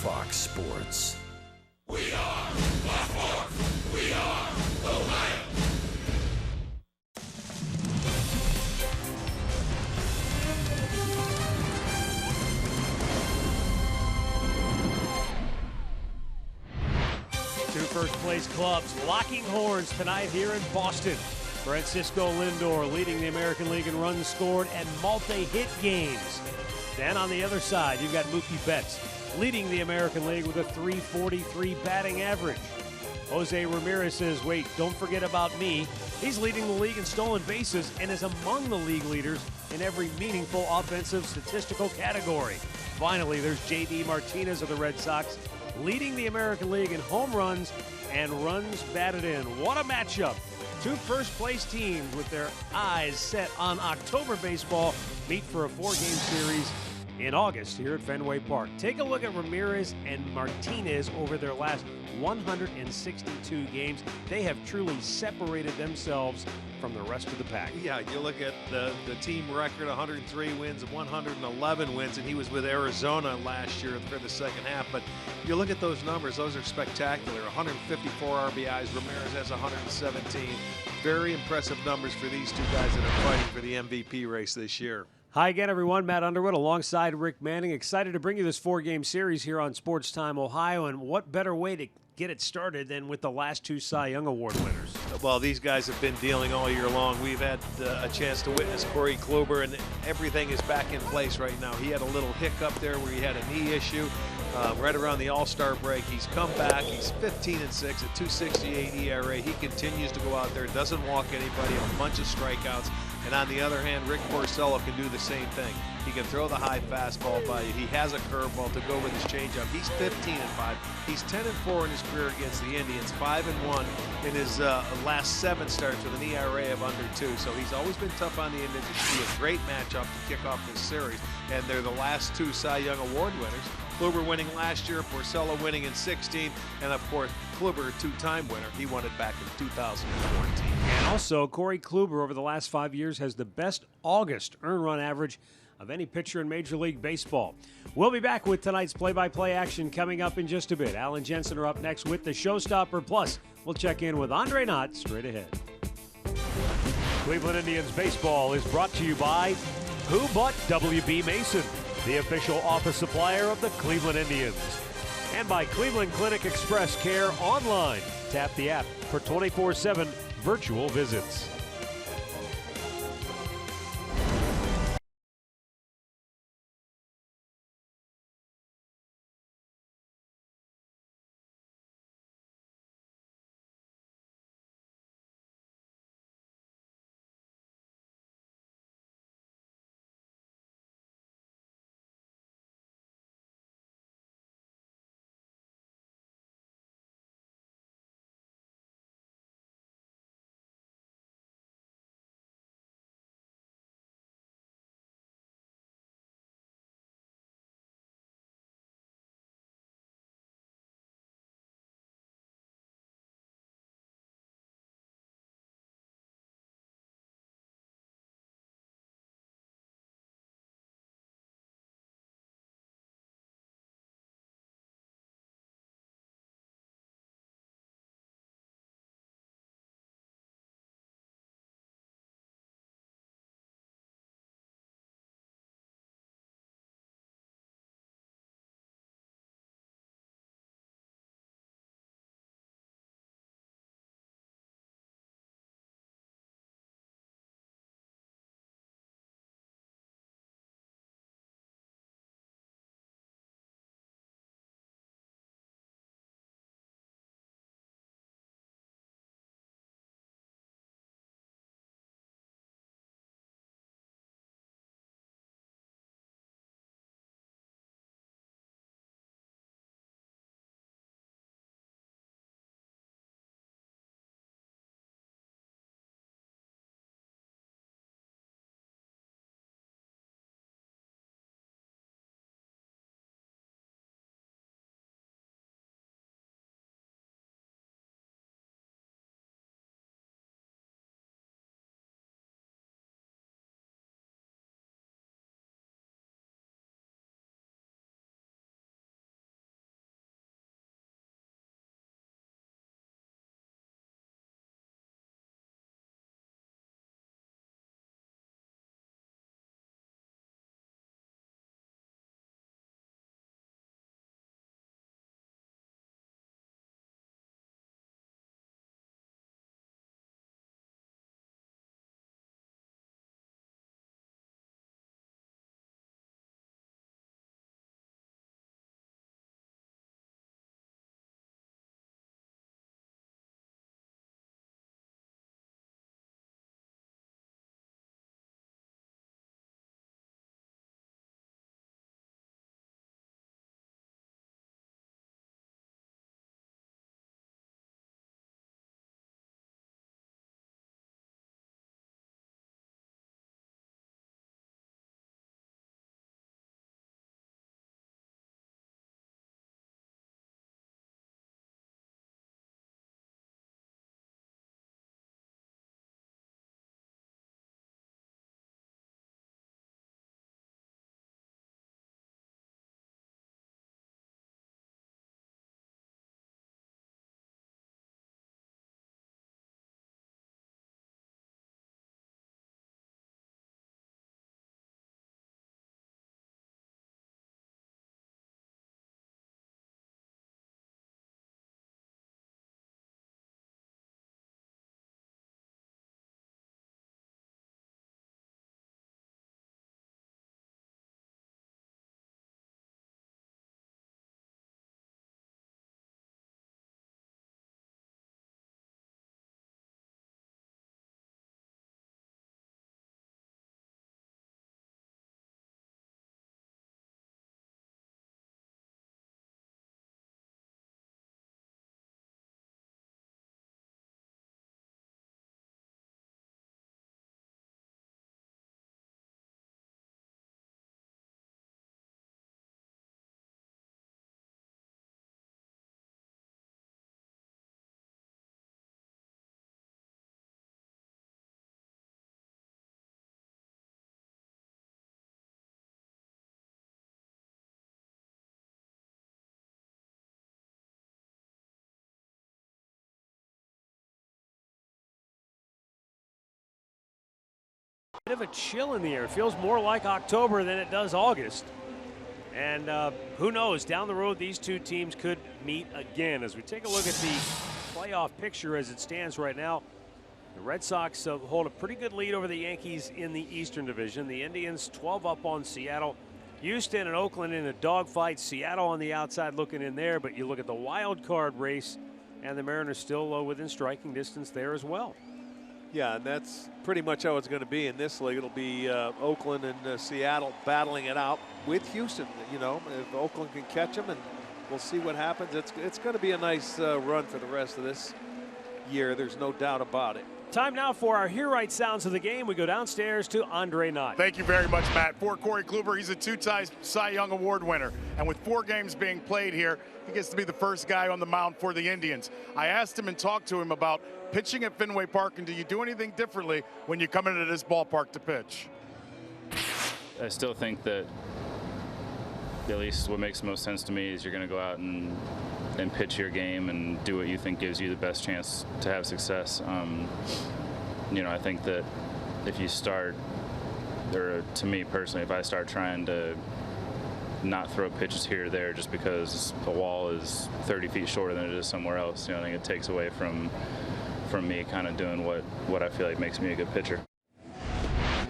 Fox Sports. We are Black Hawk. We are Ohio. Two first-place clubs locking horns tonight here in Boston. Francisco Lindor leading the American League in runs scored and multi-hit games. Then on the other side, you've got Mookie Betts leading the American League with a .343 batting average. Jose Ramirez says, wait, don't forget about me. He's leading the league in stolen bases and is among the league leaders in every meaningful offensive statistical category. Finally, there's J.D. Martinez of the Red Sox leading the American League in home runs and runs batted in. What a matchup. Two first-place teams with their eyes set on October baseball meet for a four-game series in August here at Fenway Park. Take a look at Ramirez and Martinez over their last 162 games. They have truly separated themselves from the rest of the pack. Yeah, you look at the team record, 103 wins, 111 wins, and he was with Arizona last year for the second half. But you look at those numbers, those are spectacular. 154 RBIs, Ramirez has 117. Very impressive numbers for these two guys that are fighting for the MVP race this year. Hi again, everyone. Matt Underwood alongside Rick Manning. Excited to bring you this four-game series here on Sports Time Ohio. And what better way to get it started than with the last two Cy Young Award winners? Well, these guys have been dealing all year long. We've had a chance to witness Corey Kluber, and everything is back in place right now. He had a little hiccup there where he had a knee issue right around the All-Star break. He's come back. He's 15-6 at .268 ERA. He continues to go out there, doesn't walk anybody, a bunch of strikeouts. And on the other hand, Rick Porcello can do the same thing. He can throw the high fastball by you. He has a curveball to go with his changeup. He's 15-5. He's 10-4 in his career against the Indians, 5-1 in his last 7 starts with an ERA of under 2. So he's always been tough on the Indians. It should be a great matchup to kick off this series. And they're the last two Cy Young Award winners. Kluber winning last year, Porcello winning in 16, and of course, Kluber, a two-time winner. He won it back in 2014. And also, Corey Kluber over the last 5 years has the best August earned run average of any pitcher in Major League Baseball. We'll be back with tonight's play-by-play action coming up in just a bit. Al and Jensen are up next with the Showstopper. Plus, we'll check in with Andre Knott straight ahead. Cleveland Indians baseball is brought to you by Who But WB Mason, the official office supplier of the Cleveland Indians. And by Cleveland Clinic Express Care Online. Tap the app for 24/7 virtual visits. Bit of a chill in the air. It feels more like October than it does August. And who knows, down the road, these two teams could meet again. As we take a look at the playoff picture as it stands right now, the Red Sox hold a pretty good lead over the Yankees in the Eastern Division. The Indians 12 up on Seattle. Houston and Oakland in a dogfight. Seattle on the outside looking in there, but you look at the wild card race, and the Mariners still within striking distance there as well. Yeah, and that's pretty much how it's going to be in this league. It'll be Oakland and Seattle battling it out with Houston. You know, if Oakland can catch them, and we'll see what happens. It's going to be a nice run for the rest of this year. There's no doubt about it. Time now for our Hear Right sounds of the game. We go downstairs to Andre Knott. Thank you very much, Matt. For Corey Kluber, he's a two-time Cy Young Award winner. And with 4 games being played here, he gets to be the first guy on the mound for the Indians. I asked him and talked to him about pitching at Fenway Park, and do you do anything differently when you come into this ballpark to pitch? I still think that at least what makes the most sense to me is you're going to go out and pitch your game and do what you think gives you the best chance to have success. You know, I think that if you start, or to me personally, if I start trying to not throw pitches here or there just because a wall is 30 feet shorter than it is somewhere else, you know, I think it takes away from me kind of doing what I feel like makes me a good pitcher.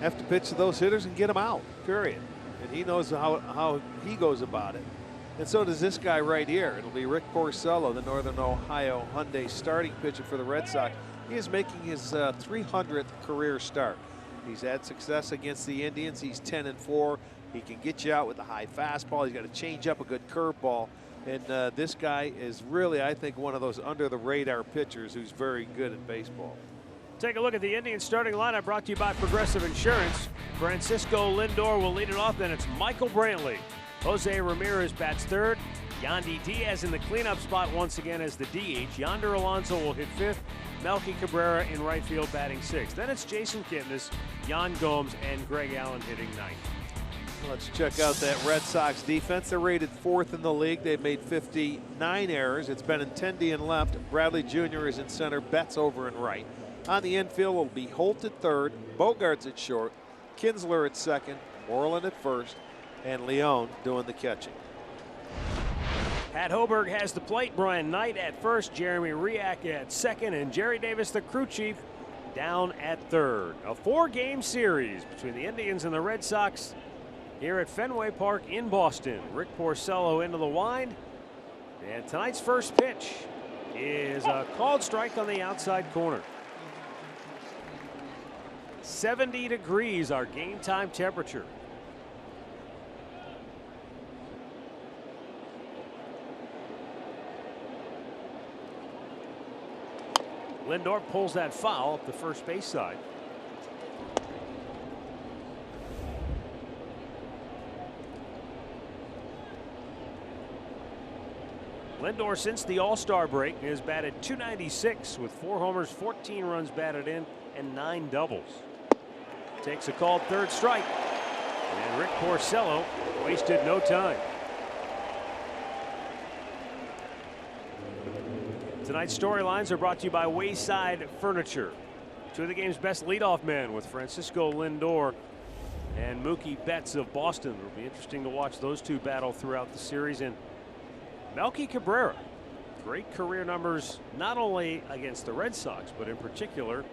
Have to pitch to those hitters and get them out, period. And he knows how he goes about it. And so does this guy right here. It'll be Rick Porcello, the Northern Ohio Hyundai starting pitcher for the Red Sox. He is making his 300th career start. He's had success against the Indians. He's 10-4. He can get you out with a high fastball. He's got to change up a good curveball. And this guy is really, I think, one of those under-the-radar pitchers who's very good at baseball. Take a look at the Indians starting lineup brought to you by Progressive Insurance. Francisco Lindor will lead it off. Then it's Michael Brantley. Jose Ramirez bats third. Yandy Diaz in the cleanup spot once again as the DH. Yonder Alonso will hit fifth. Melky Cabrera in right field batting sixth. Then it's Jason Kipnis, Yan Gomes, and Greg Allen hitting ninth. Let's check out that Red Sox defense. They're rated 4th in the league. They've made 59 errors. It's Benintendi in left. Bradley Jr. is in center. Betts over in right. On the infield will be Holt at third, Bogarts at short, Kinsler at second, Moreland at first, and Leone doing the catching. Pat Hoberg has the plate. Brian Knight at first, Jeremy Riak at second, and Jerry Davis, the crew chief, down at third. A 4-game series between the Indians and the Red Sox here at Fenway Park in Boston. Rick Porcello into the wind, and tonight's first pitch is a called strike on the outside corner. 70 degrees, our game time temperature. Lindor pulls that foul up the first base side. Lindor, since the All-Star break, has batted .296 with 4 homers, 14 runs batted in, and 9 doubles. Takes a called third strike, and Rick Porcello wasted no time. Tonight's storylines are brought to you by Wayside Furniture. 2 of the game's best leadoff men with Francisco Lindor and Mookie Betts of Boston. It'll be interesting to watch those 2 battle throughout the series. And Melky Cabrera, great career numbers not only against the Red Sox, but in particular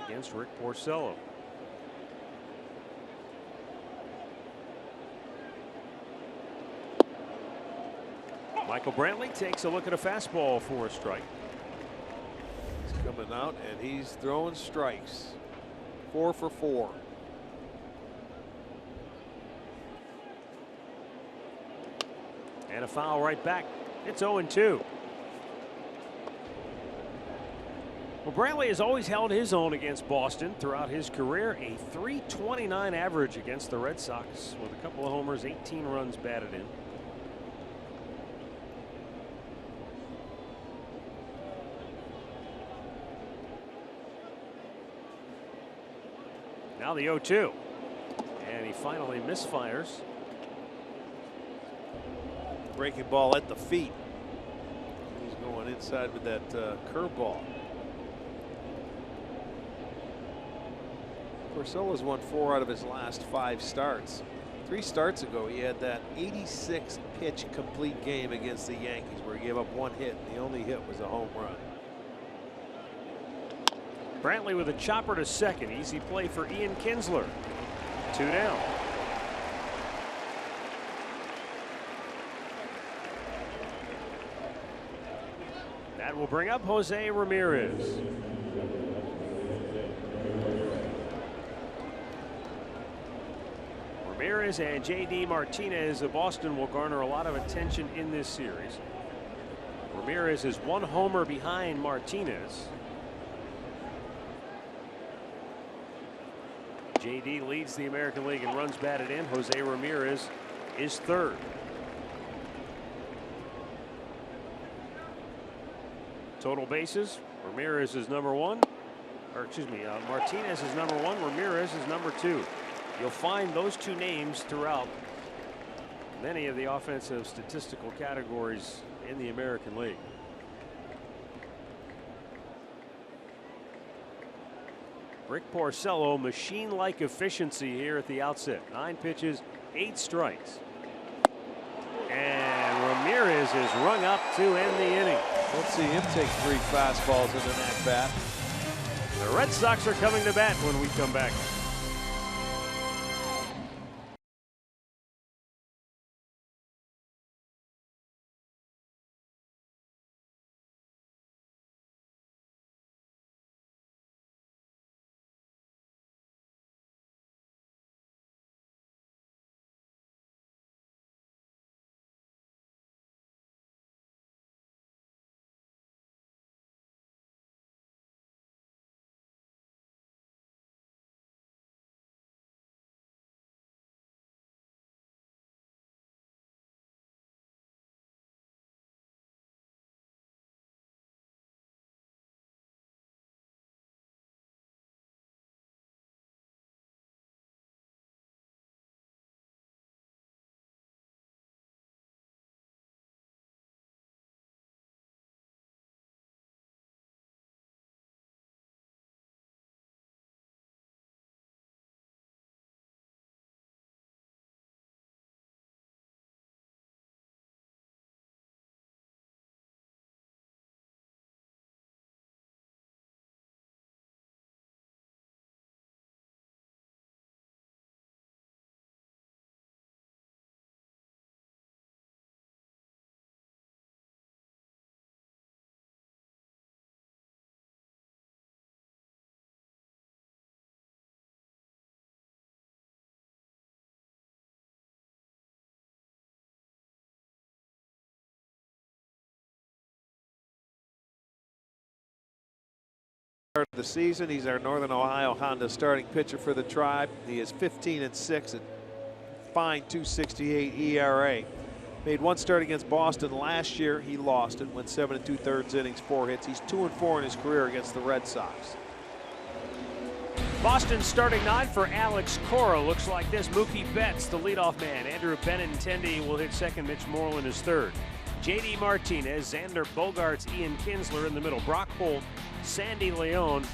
against Rick Porcello. Michael Brantley takes a look at a fastball for a strike. He's coming out and he's throwing strikes. 4 for 4. And a foul right back. It's 0-2. Well, Brantley has always held his own against Boston throughout his career. A .329 average against the Red Sox with a couple of homers, 18 runs batted in. Now the 0-2. And he finally misfires. Breaking ball at the feet. He's going inside with that curveball. Porcello's won 4 out of his last 5 starts. 3 starts ago, he had that 86 pitch complete game against the Yankees where he gave up 1 hit. The only hit was a home run. Brantley with a chopper to second. Easy play for Ian Kinsler. 2 down. That will bring up Jose Ramirez. Ramirez and J.D. Martinez of Boston will garner a lot of attention in this series. Ramirez is 1 homer behind Martinez. J.D. leads the American League in runs batted in. Jose Ramirez is 3rd. Total bases, Ramirez is number 1. Or excuse me, Martinez is number 1, Ramirez is number 2. You'll find those 2 names throughout many of the offensive statistical categories in the American League. Rick Porcello, machine-like efficiency here at the outset. 9 pitches, 8 strikes. And Ramirez is rung up to end the inning. Let's see him take 3 fastballs in an at-bat. The Red Sox are coming to bat when we come back. Of the season, he's our Northern Ohio Honda starting pitcher for the Tribe. He is 15-6 at fine .268 ERA. Made 1 start against Boston last year. He lost it, went 7 2/3 innings, 4 hits. He's 2-4 in his career against the Red Sox. Boston's starting 9 for Alex Cora looks like this. Mookie Betts, the leadoff man. Andrew Benintendi will hit second. Mitch Moreland is 3rd. J.D. Martinez, Xander Bogaerts, Ian Kinsler in the middle. Brock Holt, Sandy Leon,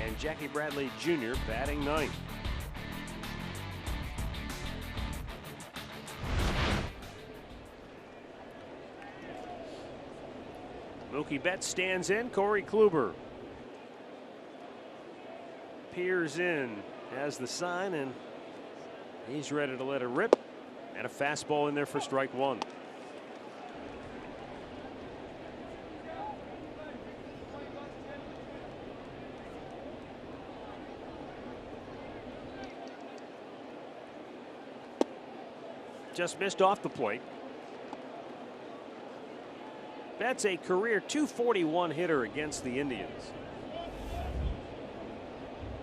and Jackie Bradley Jr. batting 9th. Mookie Betts stands in. Corey Kluber peers in as the sign, and he's ready to let it rip. And a fastball in there for strike 1. Just missed off the plate. That's a career .241 hitter against the Indians.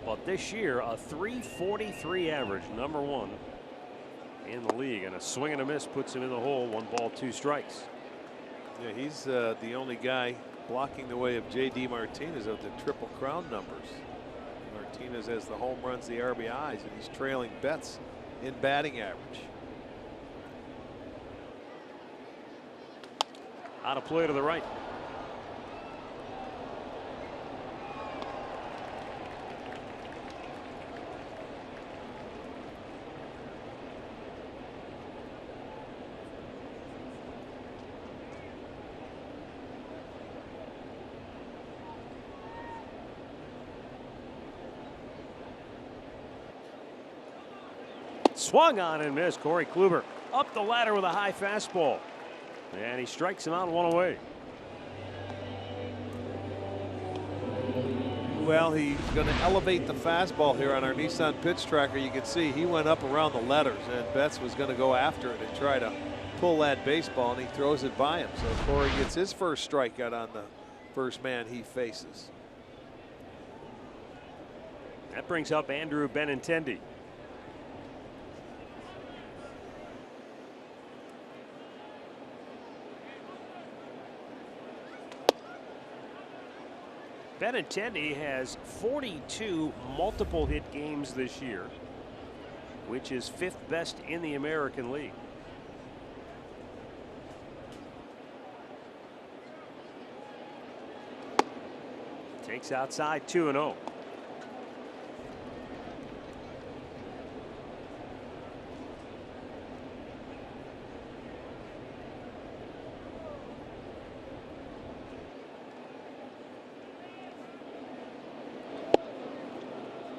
But this year, a .343 average, number 1 in the league. And a swing and a miss puts him in the hole. 1 ball, 2 strikes. Yeah, he's the only guy blocking the way of J.D. Martinez of the Triple Crown numbers. Martinez has the home runs, the RBIs, and he's trailing Betts in batting average. Out of play to the right. Swung on and missed. Corey Kluber up the ladder with a high fastball. And he strikes him out 1 away. Well, he's going to elevate the fastball here on our Nissan pitch tracker. You can see he went up around the letters, and Betts was going to go after it and try to pull that baseball, and he throws it by him. So Corey gets his first strikeout on the first man he faces. That brings up Andrew Benintendi. Benintendi has 42 multiple hit games this year, which is 5th best in the American League. Takes outside 2-0.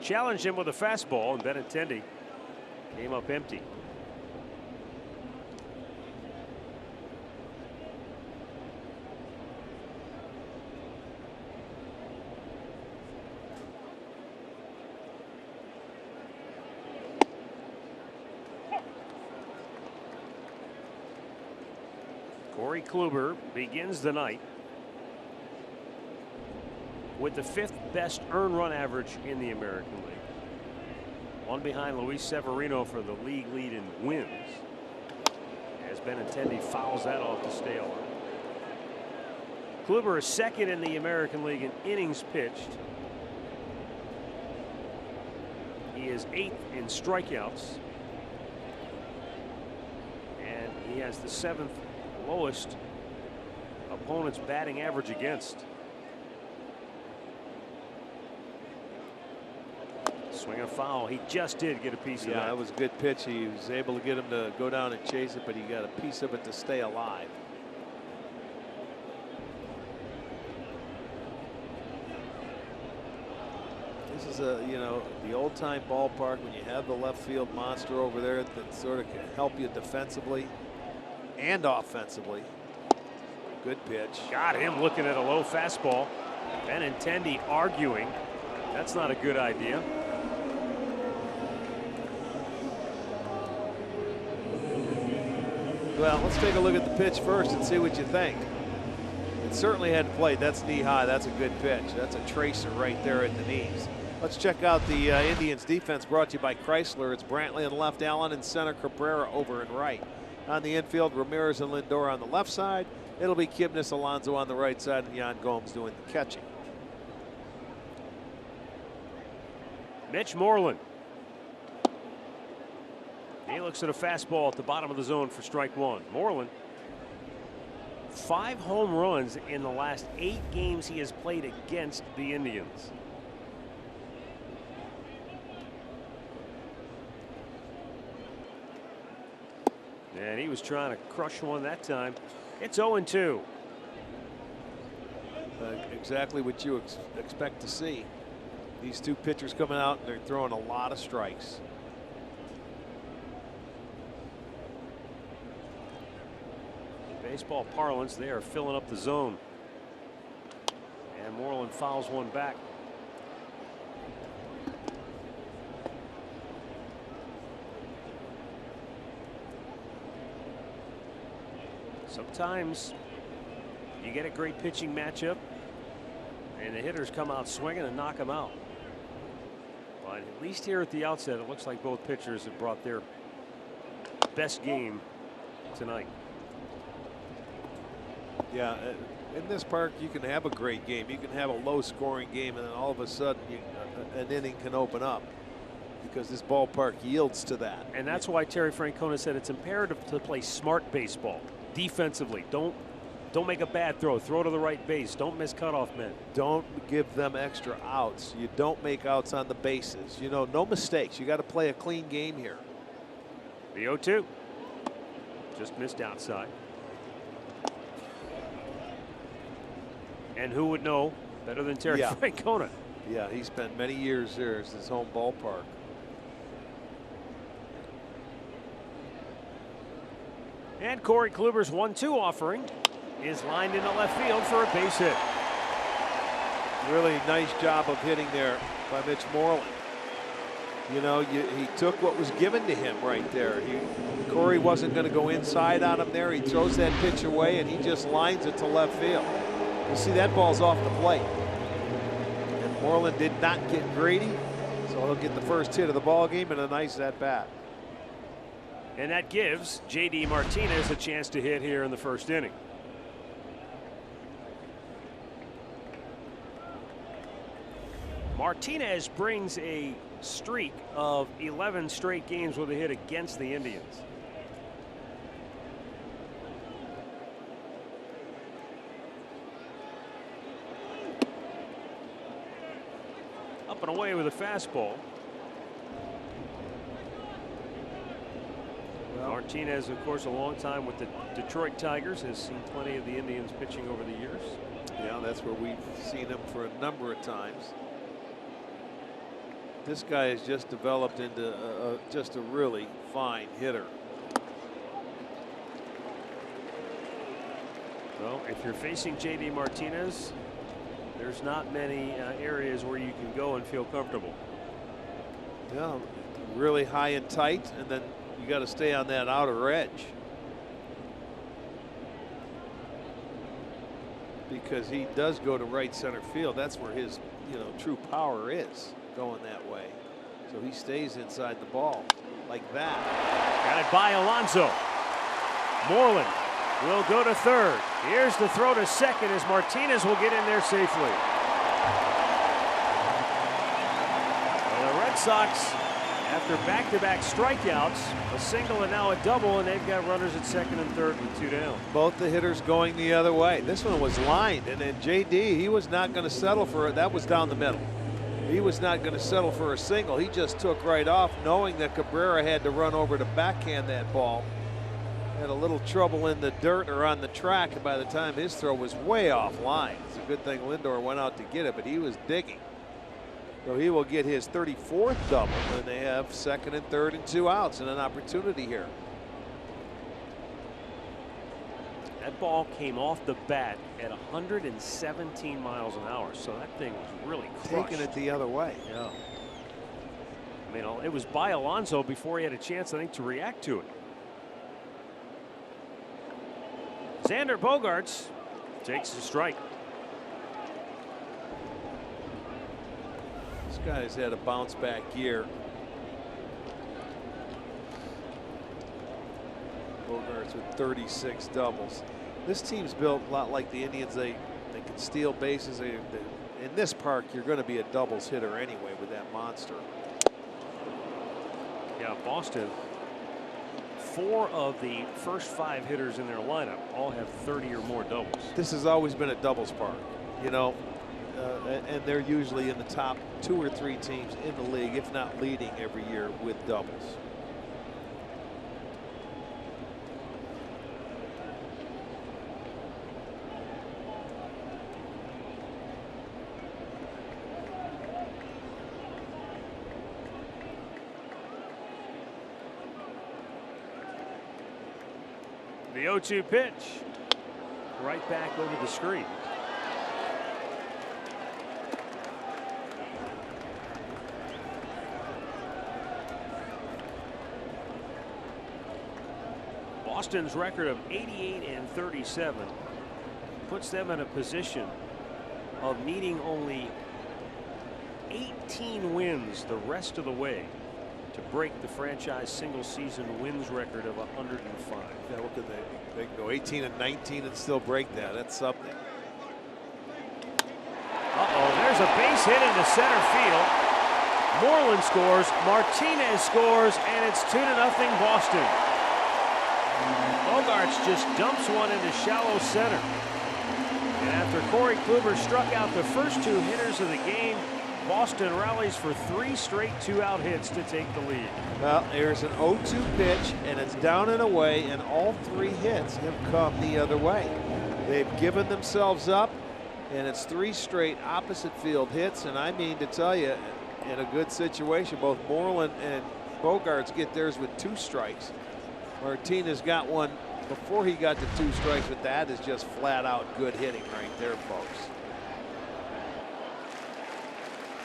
Challenged him with a fastball, and Benintendi came up empty. Corey Kluber begins the night with the 5th best earned run average in the American League. One behind Luis Severino for the league lead in wins, as Benintendi fouls that off to stay alive. Kluber is 2nd in the American League in innings pitched. He is 8th in strikeouts, and he has the 7th lowest opponent's batting average against. Swing and a foul. He just did get a piece of that. Yeah, that was a good pitch. He was able to get him to go down and chase it, but he got a piece of it to stay alive. This is the old time ballpark when you have the left field monster over there that sort of can help you defensively and offensively. Good pitch. Got him looking at a low fastball. Benintendi arguing. That's not a good idea. Well, let's take a look at the pitch first and see what you think. It certainly had played. That's knee high. That's a good pitch. That's a tracer right there at the knees. Let's check out the Indians defense, brought to you by Chrysler. It's Brantley on left, Allen in center, Cabrera over and right. On the infield, Ramirez and Lindor on the left side. It'll be Kipnis, Alonso on the right side, and Yan Gomes doing the catching. Mitch Moreland. He looks at a fastball at the bottom of the zone for strike 1. Moreland, 5 home runs in the last 8 games he has played against the Indians. And he was trying to crush one that time. It's 0-2. Exactly what you expect to see. These two pitchers coming out and they're throwing a lot of strikes. Baseball parlance, they are filling up the zone. And Moreland fouls one back. Sometimes you get a great pitching matchup and the hitters come out swinging and knock them out. But at least here at the outset, it looks like both pitchers have brought their best game tonight. Yeah, in this park, you can have a great game. You can have a low-scoring game, and then all of a sudden, an inning can open up because this ballpark yields to that. And that's why Terry Francona said it's imperative to play smart baseball defensively. Don't make a bad throw. Throw to the right base. Don't miss cutoff men. Don't give them extra outs. You don't make outs on the bases. You know, no mistakes. You got to play a clean game here. The 0-2. Just missed outside. And who would know better than Terry Francona? Yeah, he spent many years there as his home ballpark. And Corey Kluber's 1-2 offering is lined into left field for a base hit. Really nice job of hitting there by Mitch Moreland. You know, he took what was given to him right there. Corey wasn't going to go inside on him there. He throws that pitch away, and he just lines it to left field. You see that ball's off the plate. And Moreland did not get greedy, so he'll get the first hit of the ball game and a nice at bat. And that gives J.D. Martinez a chance to hit here in the first inning. Martinez brings a streak of 11 straight games with a hit against the Indians. Up and away with a fastball. Martinez, of course, a long time with the Detroit Tigers, has seen plenty of the Indians pitching over the years. Yeah, that's where we've seen him for a number of times. This guy has just developed into just a really fine hitter. Well, if you're facing J.D. Martinez, there's not many areas where you can go and feel comfortable. Yeah, really high and tight, and then you got to stay on that outer edge. Because he does go to right center field. That's where his, true power is, going that way. So he stays inside the ball like that. Got it by Alonso. Moreland will go to third. Here's the throw to second as Martinez will get in there safely. Well, the Red Sox, after back-to-back strikeouts, a single and now a double, and they've got runners at second and third with 2 down. Both the hitters going the other way. This one was lined, and then J.D., he was not going to settle for it. That was down the middle. He was not going to settle for a single. He just took right off, knowing that Cabrera had to run over to backhand that ball. Had a little trouble in the dirt or on the track, and by the time his throw was way off line. It's a good thing Lindor went out to get it, but he was digging. So he will get his 34th double, and they have second and third and 2 outs and an opportunity here. That ball came off the bat at 117 miles an hour, so that thing was really crushed. Taking it the other way. Yeah. I mean, it was by Alonso before he had a chance, I think, to react to it. Xander Bogaerts takes a strike. This guy's had a bounce back year. Bogaerts with 36 doubles. This team's built a lot like the Indians. They can steal bases. In this park, you're going to be a doubles hitter anyway with that monster. Yeah, Boston, 4 of the first 5 hitters in their lineup all have 30 or more doubles. This has always been a doubles park, and they're usually in the top 2 or 3 teams in the league, if not leading every year with doubles. The 0-2 pitch right back over the screen. Boston's record of 88-37 puts them in a position of needing only 18 wins the rest of the way to break the franchise single season wins record of 105. Yeah, look at that. They can go 18-19 and still break that. That's something. There's a base hit into center field. Moreland scores, Martinez scores, and it's 2-0 Boston. Bogaerts just dumps one into shallow center. And after Corey Kluber struck out the first 2 hitters of the game, Boston rallies for 3 straight 2-out hits to take the lead. Well, there's an 0-2 pitch, and it's down and away, and all 3 hits have come the other way. They've given themselves up, and it's 3 straight opposite field hits, and I mean to tell you, in a good situation, both Moreland and Bogaerts get theirs with 2 strikes. Martinez got one before he got to 2 strikes, but that is just flat out good hitting right there, folks.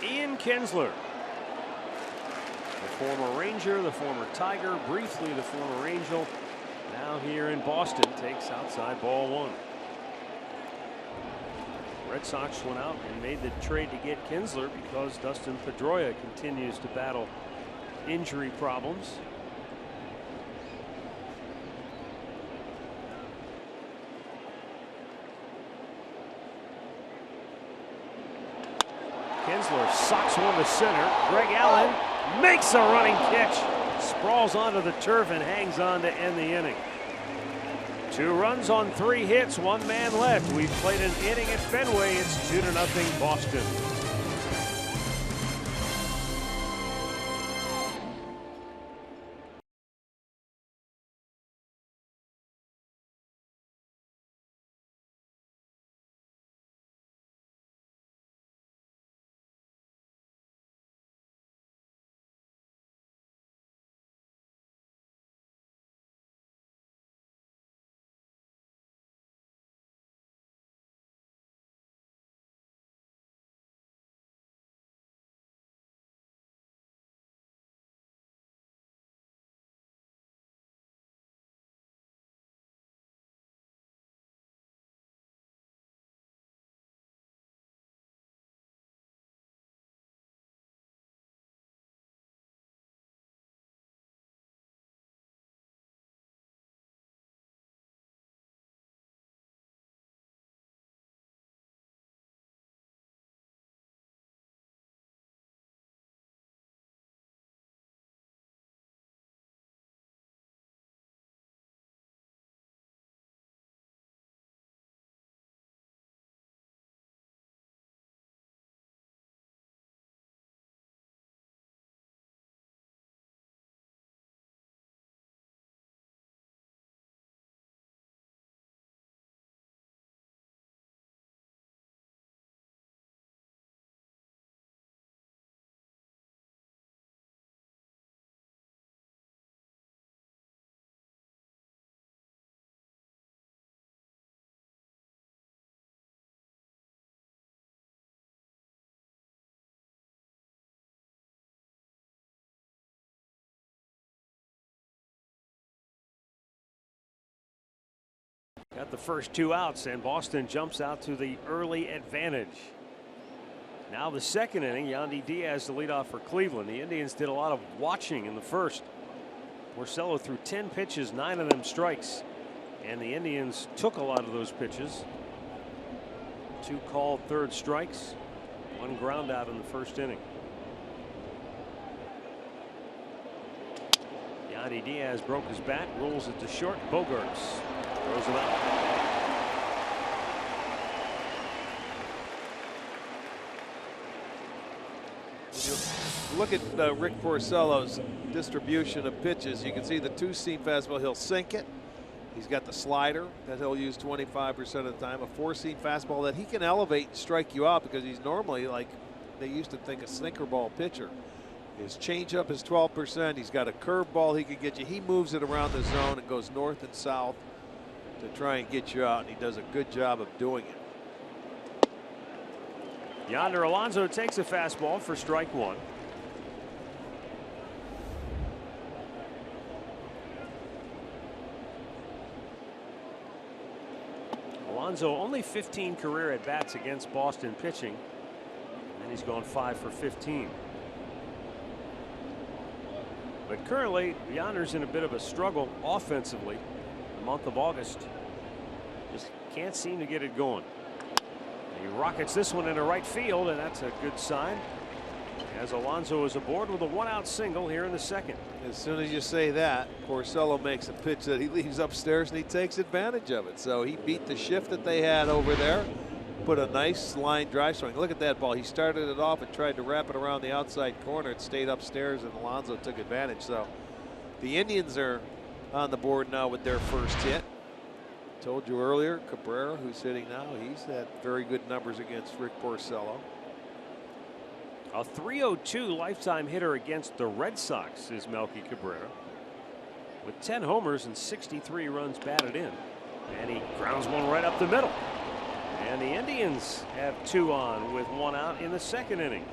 Ian Kinsler, the former Ranger, the former Tiger, briefly the former Angel, now here in Boston, takes outside ball 1. Red Sox went out and made the trade to get Kinsler because Dustin Pedroia continues to battle injury problems. Kinsler socks one to center. Greg Allen makes a running catch, sprawls onto the turf and hangs on to end the inning. 2 runs on 3 hits, 1 man left. We've played an inning at Fenway. It's 2-0 Boston. Got the first 2 outs, and Boston jumps out to the early advantage. Now the second inning, Yandy Diaz the leadoff for Cleveland. The Indians did a lot of watching in the first. Porcello threw 10 pitches, 9 of them strikes, and the Indians took a lot of those pitches. 2 called third strikes, 1 ground out in the first inning. Yandy Diaz broke his bat, rolls it to short. Bogarts throws him out. Look at Rick Porcello's distribution of pitches. You can see the 2-seam fastball, he'll sink it. He's got the slider that he'll use 25% of the time. A 4-seam fastball that he can elevate and strike you out because he's normally, like they used to think, a sinker ball pitcher. His changeup is 12%. He's got a curveball he can get you. He moves it around the zone and goes north and south to try and get you out, and he does a good job of doing it. Yonder Alonso takes a fastball for strike 1. Alonso only 15 career at bats against Boston pitching, and he's gone 5 for 15. But currently, Yonder's in a bit of a struggle offensively. The month of August, just can't seem to get it going. He rockets this one into right field, and that's a good sign, as Alonso is aboard with a 1-out single here in the second. As soon as you say that, Porcello makes a pitch that he leaves upstairs, and he takes advantage of it. So he beat the shift that they had over there, put a nice line drive swing. Look at that ball. He started it off and tried to wrap it around the outside corner. It stayed upstairs, and Alonso took advantage. So the Indians are on the board now with their first hit. Told you earlier, Cabrera, who's hitting now, he's had very good numbers against Rick Porcello. A .302 lifetime hitter against the Red Sox is Melky Cabrera. with 10 homers and 63 runs batted in. And he grounds one right up the middle. And the Indians have 2 on with 1 out in the 2nd inning.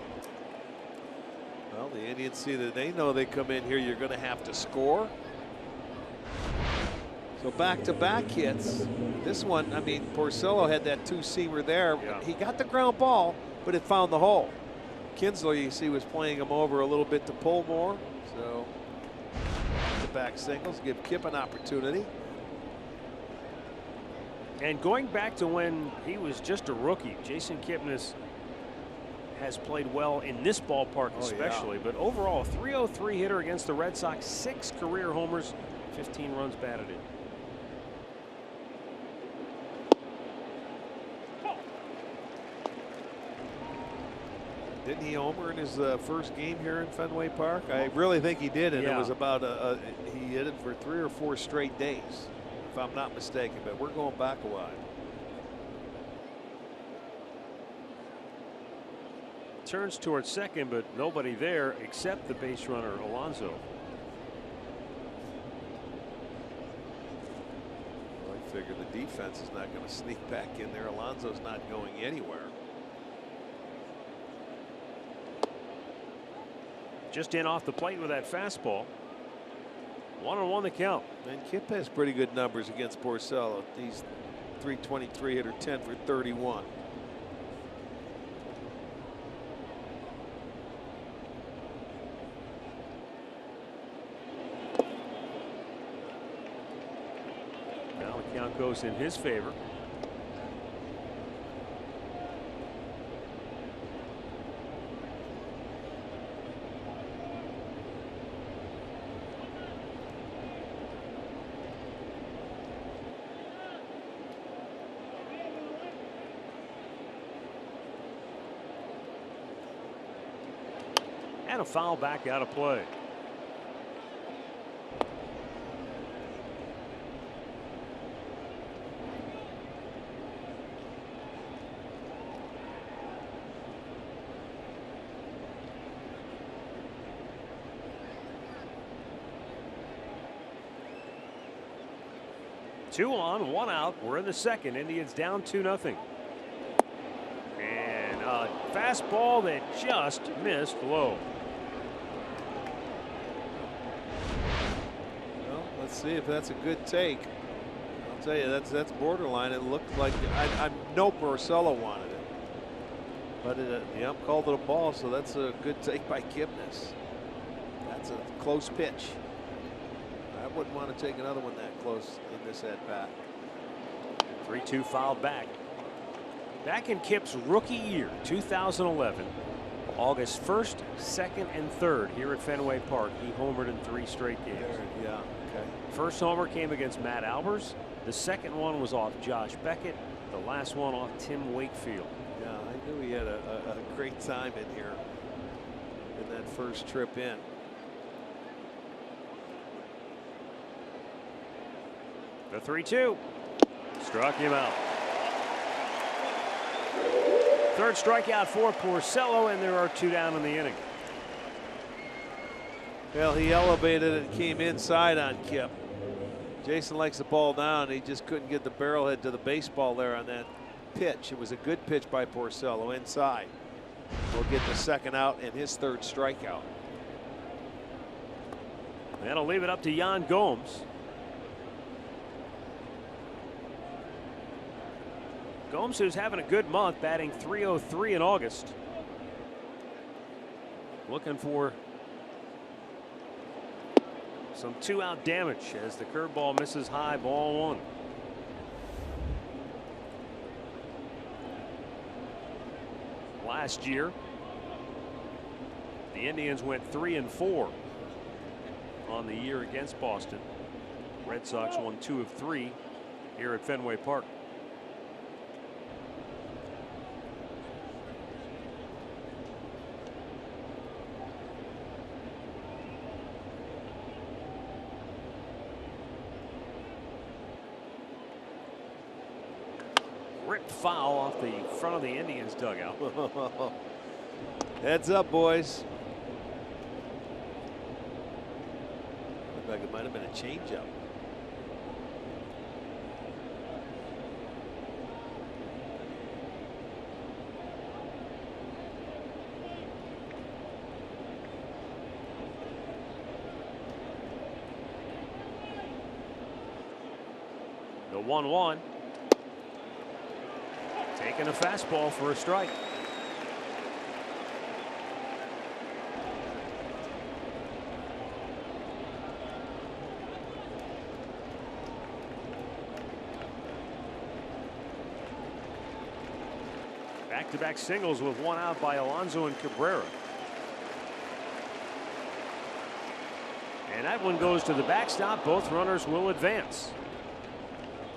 Well, the Indians see that they know they come in here, you're going to have to score. So back-to-back hits. This one, I mean, Porcello had that 2-seamer there. Yeah. He got the ground ball, but it found the hole. Kinsler, you see, was playing him over a little bit to pull more. So back singles give Kip an opportunity. And going back to when he was just a rookie, Jason Kipnis has played well in this ballpark especially. But overall, a .303 hitter against the Red Sox, 6 career homers, 15 runs batted in. Didn't he homer in his first game here in Fenway Park? I really think he did, and it was about he hit it for 3 or 4 straight days, if I'm not mistaken. But we're going back a while. Turns towards second, but nobody there except the base runner Alonso. Well, I figure the defense is not going to sneak back in there. Alonso's not going anywhere. Just in off the plate with that fastball. 1-1 the count. And Kip has pretty good numbers against Porcello. He's .323 hitter, 10 for 31. Now the count goes in his favor. And a foul back out of play. Two on, 1 out. We're in the 2nd. Indians down 2-0. And a fastball that just missed low. Let's see if that's a good take. I'll tell you, that's borderline. It looked like I know Porcello wanted it, but the ump called it a ball, so that's a good take by Kipnis. That's a close pitch. I wouldn't want to take another one that close in this at bat. 3-2 foul back. Back in Kip's rookie year, 2011, August 1st, 2nd, and 3rd here at Fenway Park, he homered in 3 straight games. Yeah. Okay. First homer came against Matt Albers. The second one was off Josh Beckett. The last one off Tim Wakefield. Yeah, I knew he had a great time in here in that first trip in. The 3-2 struck him out. Third strikeout for Porcello, and there are 2 down in the inning. Well, he elevated it and came inside on Kip. Jason likes the ball down. He just couldn't get the barrel head to the baseball there on that pitch. It was a good pitch by Porcello inside. We'll get the 2nd out and his 3rd strikeout. That'll leave it up to Yan Gomes. Gomes, who's having a good month, batting .303 in August. Looking for some 2-out damage as the curveball misses high, ball 1. Last year, the Indians went 3-4 on the year against Boston. Red Sox won 2 of 3 here at Fenway Park. Ripped foul off the front of the Indians dugout. Heads up, boys. Looked like it might have been a changeup. The 1-1. Taking a fastball for a strike. Back-to-back singles with one out by Alonso and Cabrera. And that one goes to the backstop. Both runners will advance.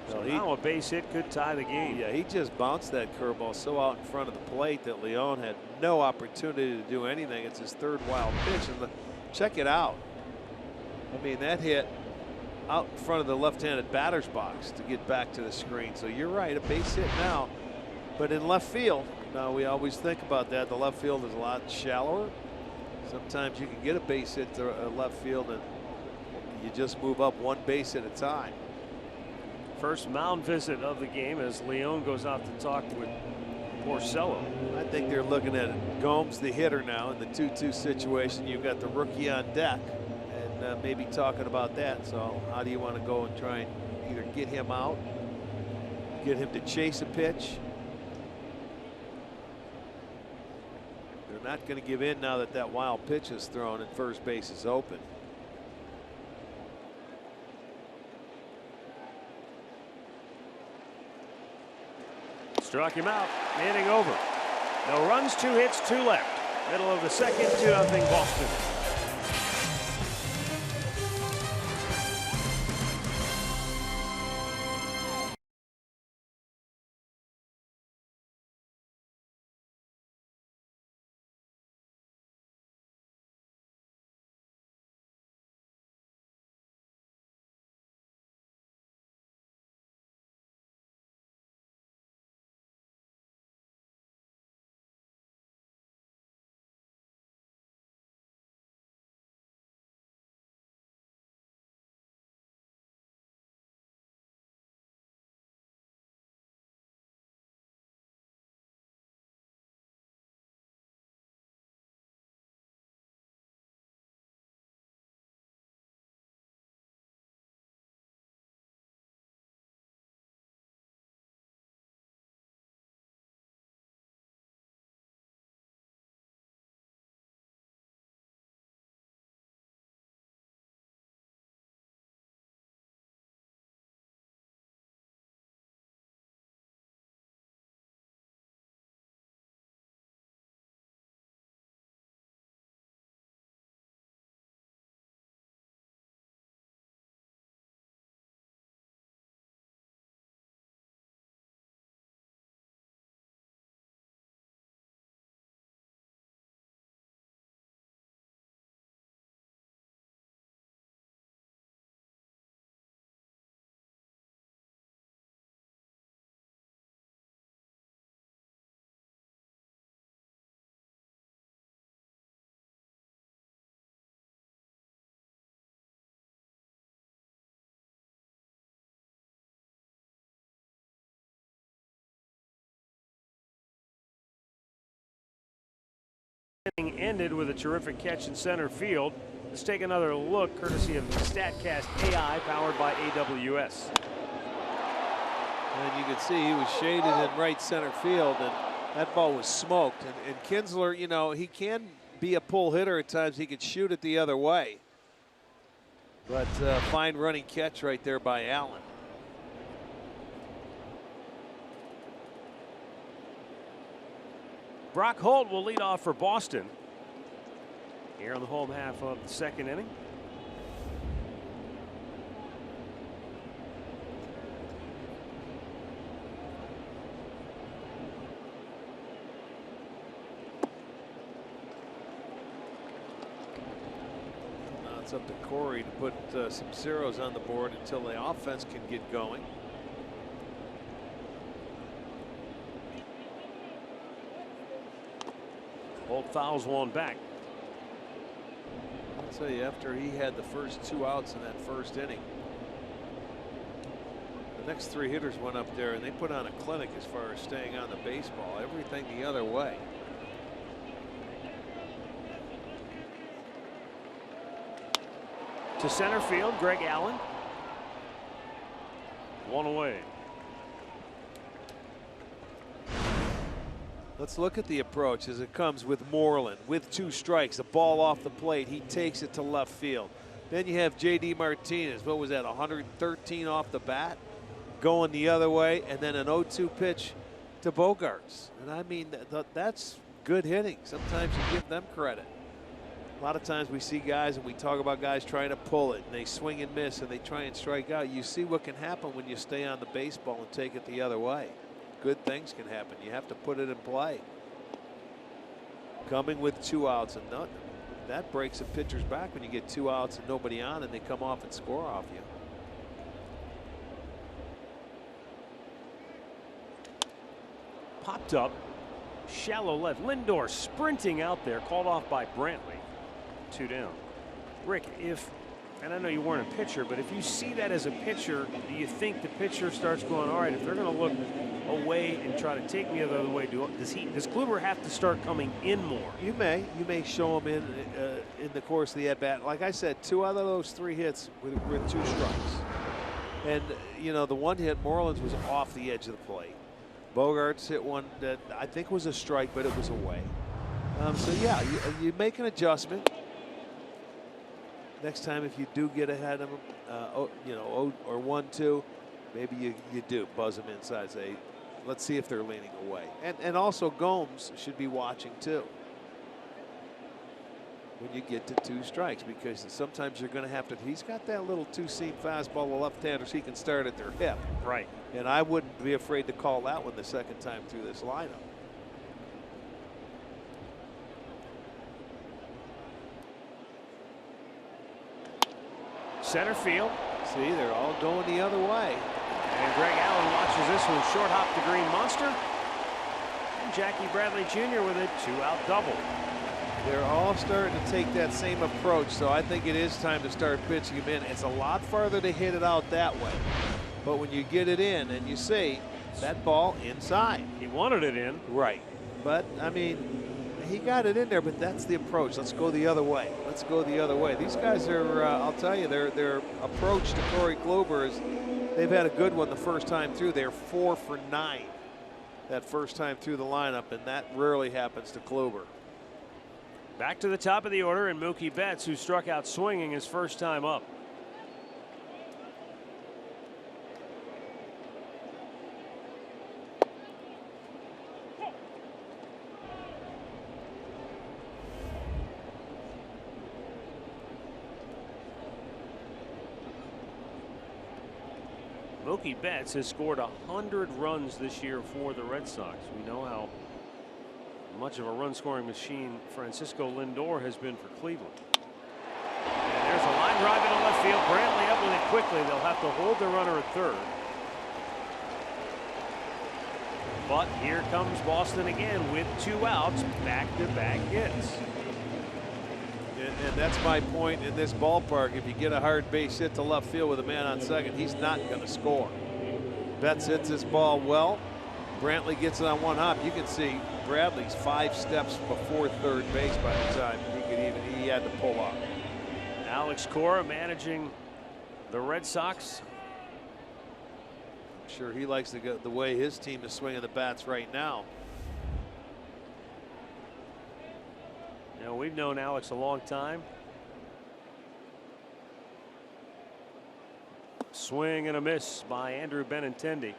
So now a base hit could tie the game. Yeah, he just bounced that curveball so out in front of the plate that Leon had no opportunity to do anything. It's his third wild pitch, and check it out. I mean, that hit out in front of the left-handed batter's box to get back to the screen. So you're right, a base hit now, but in left field. Now we always think about that. The left field is a lot shallower. Sometimes you can get a base hit to left field, and you just move up one base at a time. First mound visit of the game as Leon goes out to talk with Porcello. I think they're looking at Gomes, the hitter, now in the 2-2 situation. You've got the rookie on deck, and maybe talking about that. So how do you want to go and try and either get him out, get him to chase a pitch? They're not going to give in now that that wild pitch is thrown and first base is open. Struck him out, inning over. No runs, 2 hits, 2 left. Middle of the second, 2-0 Boston. Ended with a terrific catch in center field. Let's take another look courtesy of StatCast AI powered by AWS. And you can see he was shaded in right center field, and that ball was smoked. And Kinsler, you know, he can be a pull hitter at times. He could shoot it the other way. But fine running catch right there by Allen. Brock Holt will lead off for Boston here on the home half of the second inning. Now it's up to Corey to put some zeros on the board until the offense can get going. Holt fouls one back. I'll tell you, after he had the first 2 outs in that first inning, the next 3 hitters went up there and they put on a clinic as far as staying on the baseball, everything the other way. To center field, Greg Allen. 1 away. Let's look at the approach as it comes with Moreland with 2 strikes, a ball off the plate. He takes it to left field. Then you have J.D. Martinez. What was that, 113 off the bat? Going the other way, and then an 0-2 pitch to Bogarts. And I mean, that's good hitting. Sometimes you give them credit. A lot of times we see guys and we talk about guys trying to pull it and they swing and miss and they try and strike out. You see what can happen when you stay on the baseball and take it the other way. Good things can happen. You have to put it in play. Coming with 2 outs and none. That breaks a pitcher's back when you get 2 outs and nobody on and they come off and score off you. Popped up, shallow left. Lindor sprinting out there, called off by Brantley. 2 down. Rick, and I know you weren't a pitcher, but if you see that as a pitcher, do you think the pitcher starts going, all right, if they're going to look away and try to take me the other way, does Kluber have to start coming in more? You may show him in the course of the at bat. Like I said, 2 out of those 3 hits with 2 strikes. And you know, the one hit, Moreland's was off the edge of the plate. Bogarts hit one that I think was a strike, but it was away. So yeah, you make an adjustment. Next time, if you do get ahead of them, you know, or 1-2, maybe you do buzz them inside. Say, let's see if they're leaning away. And also Gomes should be watching too when you get to 2 strikes, because sometimes you're going to have to. He's got that little 2-seam fastball, the left-handers. He can start at their hip. Right. And I wouldn't be afraid to call that one the second time through this lineup. Center field. See, they're all going the other way. And Greg Allen watches this one short hop the Green Monster. And Jackie Bradley Jr. with a 2-out double. They're all starting to take that same approach, so I think it is time to start pitching him in. It's a lot farther to hit it out that way. But when you get it in and you see that ball inside. He wanted it in. Right. But, I mean, he got it in there, but that's the approach. Let's go the other way. Let's go the other way. These guys are, I'll tell you, their approach to Corey Kluber is they've had a good one the first time through. They're 4 for 9 that first time through the lineup, and that rarely happens to Kluber. Back to the top of the order, and Mookie Betts, who struck out swinging his first time up. Mookie Betts has scored 100 runs this year for the Red Sox. We know how much of a run-scoring machine Francisco Lindor has been for Cleveland. And there's a line drive into left field. Brantley up with it quickly. They'll have to hold the runner at third. But here comes Boston again with 2 outs, back-to-back hits. And that's my point in this ballpark. If you get a hard base hit to left field with a man on second, he's not going to score. Betts hits this ball well. Brantley gets it on 1 hop. You can see Bradley's 5 steps before third base by the time he had to pull off. Alex Cora managing the Red Sox. I'm sure he likes the way his team is swinging the bats right now. Now, we've known Alex a long time. Swing and a miss by Andrew Benintendi.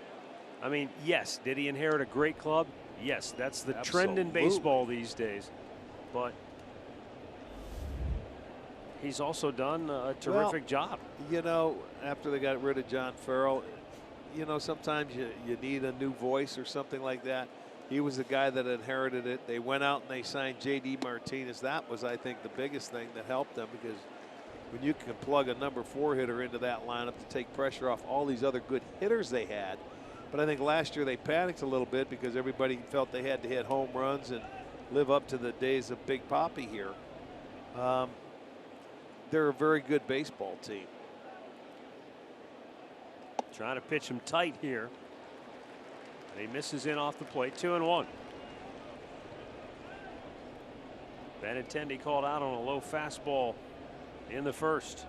I mean, yes, did he inherit a great club? Yes, that's the trend in baseball these days. But he's also done a terrific job. You know, after they got rid of John Farrell, you know, sometimes you need a new voice or something like that. He was the guy that inherited it. They went out and they signed J.D. Martinez. That was, I think, the biggest thing that helped them, because when you can plug a number 4 hitter into that lineup to take pressure off all these other good hitters they had. But I think last year they panicked a little bit because everybody felt they had to hit home runs and live up to the days of Big Papi here. they're a very good baseball team. Trying to pitch him tight here. And he misses in off the plate. 2-1. Benintendi called out on a low fastball in the first.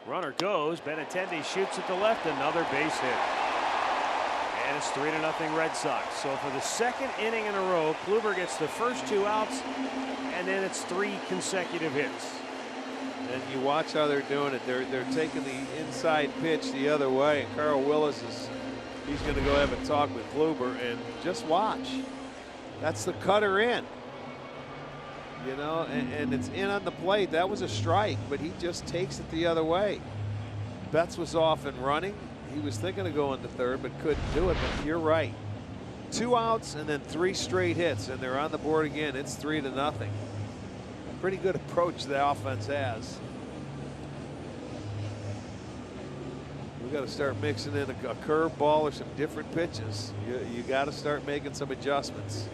Runner goes. Benintendi shoots at the left. Another base hit. And it's 3-0 Red Sox. So for the second inning in a row, Kluber gets the first 2 outs, and then it's 3 consecutive hits. And you watch how they're doing it. They're taking the inside pitch the other way, and Carl Willis he's going to go have a talk with Kluber, and just watch. That's the cutter in. You know, and it's in on the plate. That was a strike, but he just takes it the other way. Betts was off and running. He was thinking of going to third, but couldn't do it. But you're right. 2 outs and then 3 straight hits, and they're on the board again. It's 3-0. Pretty good approach the offense has. We got to start mixing in a curveball or some different pitches. You got to start making some adjustments.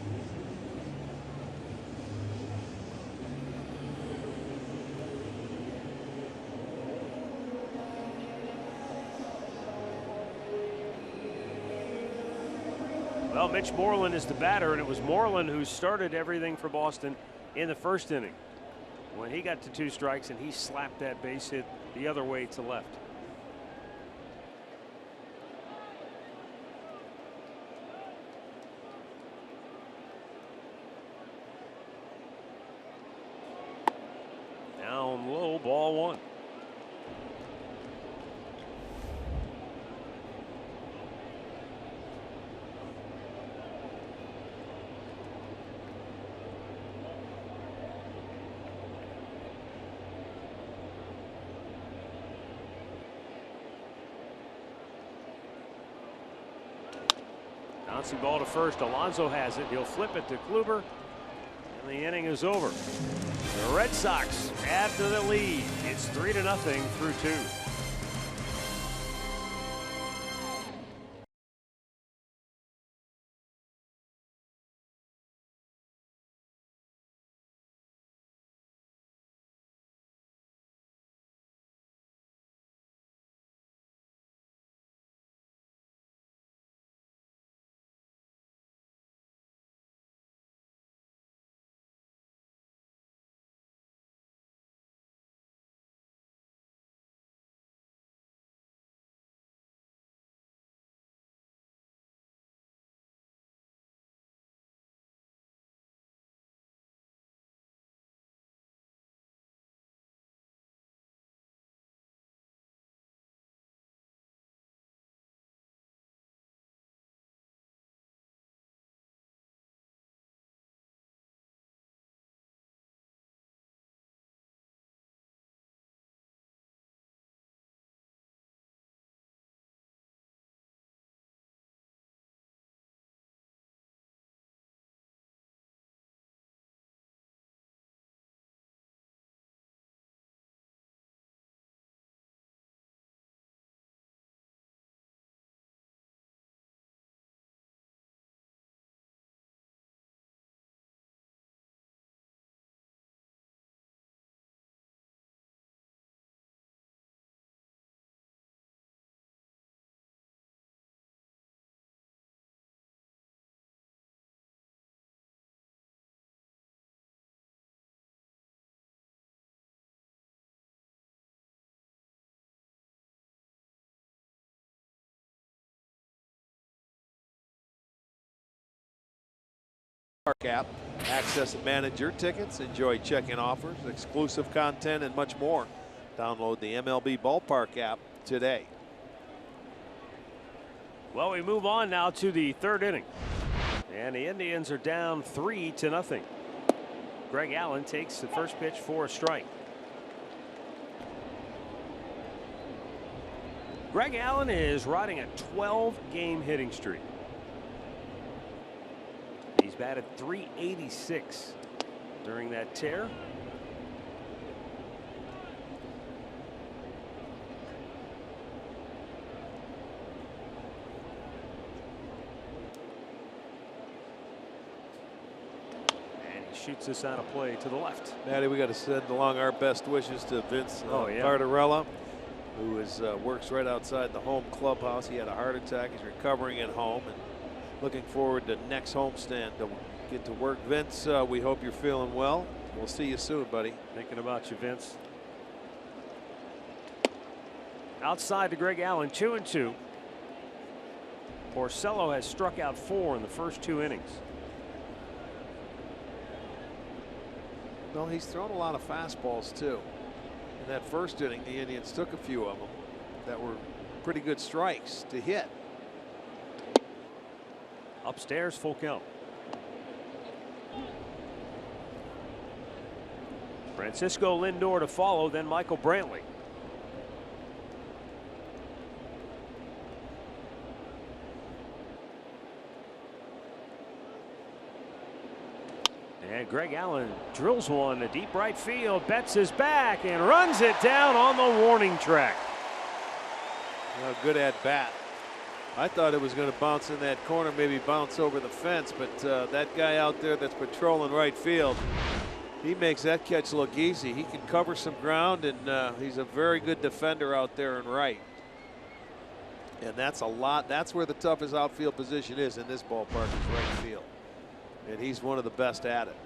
Well, Mitch Moreland is the batter, and it was Moreland who started everything for Boston in the first inning when he got to 2 strikes and he slapped that base hit the other way to left. Down low, ball 1. Bouncing ball to first. Alonso has it. He'll flip it to Kluber, and the inning is over. The Red Sox add to the lead. It's 3-0 through 2. Park app. Access and manage your tickets. Enjoy check-in offers, exclusive content, and much more. Download the MLB Ballpark app today. Well, we move on now to the 3rd inning. And the Indians are down 3-0. Greg Allen takes the first pitch for a strike. Greg Allen is riding a 12-game hitting streak. He's batted .386 during that tear. shoots this out of play to the left. Matty, we got to send along our best wishes to Vince Yeah. Barbarella, who works right outside the home clubhouse. He had a heart attack. He's recovering at home and looking forward to next homestand to get to work. Vince, we hope you're feeling well. We'll see you soon, buddy. Thinking about you, Vince. Outside to Greg Allen, 2-2. Porcello has struck out 4 in the first 2 innings. Well, he's thrown a lot of fastballs too. In that first inning, the Indians took a few of them that were pretty good strikes to hit. Upstairs, full count. Francisco Lindor to follow, then Michael Brantley. And Greg Allen drills one to deep right field. Betts is back and runs it down on the warning track. Good at bat. I thought it was going to bounce in that corner, maybe bounce over the fence, but that guy out there that's patrolling right field, he makes that catch look easy. He can cover some ground, and he's a very good defender out there in right. And that's a lot. That's where the toughest outfield position is in this ballpark, is right field. And he's one of the best at it.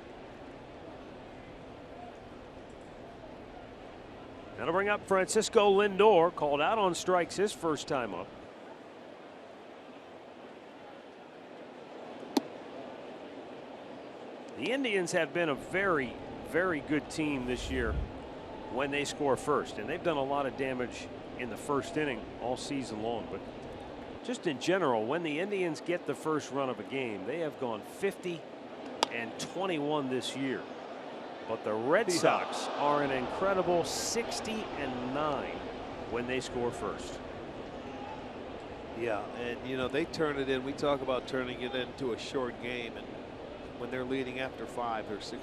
That'll bring up Francisco Lindor, called out on strikes his first time up. The Indians have been a very, very good team this year when they score first, and they've done a lot of damage in the first inning all season long. But just in general, when the Indians get the first run of a game, they have gone 50-21 this year. But the Red Sox are an incredible 60-9 when they score first. Yeah, and you know, they turn it in. We talk about turning it into a short game, and when they're leading after 5, they're 64-4.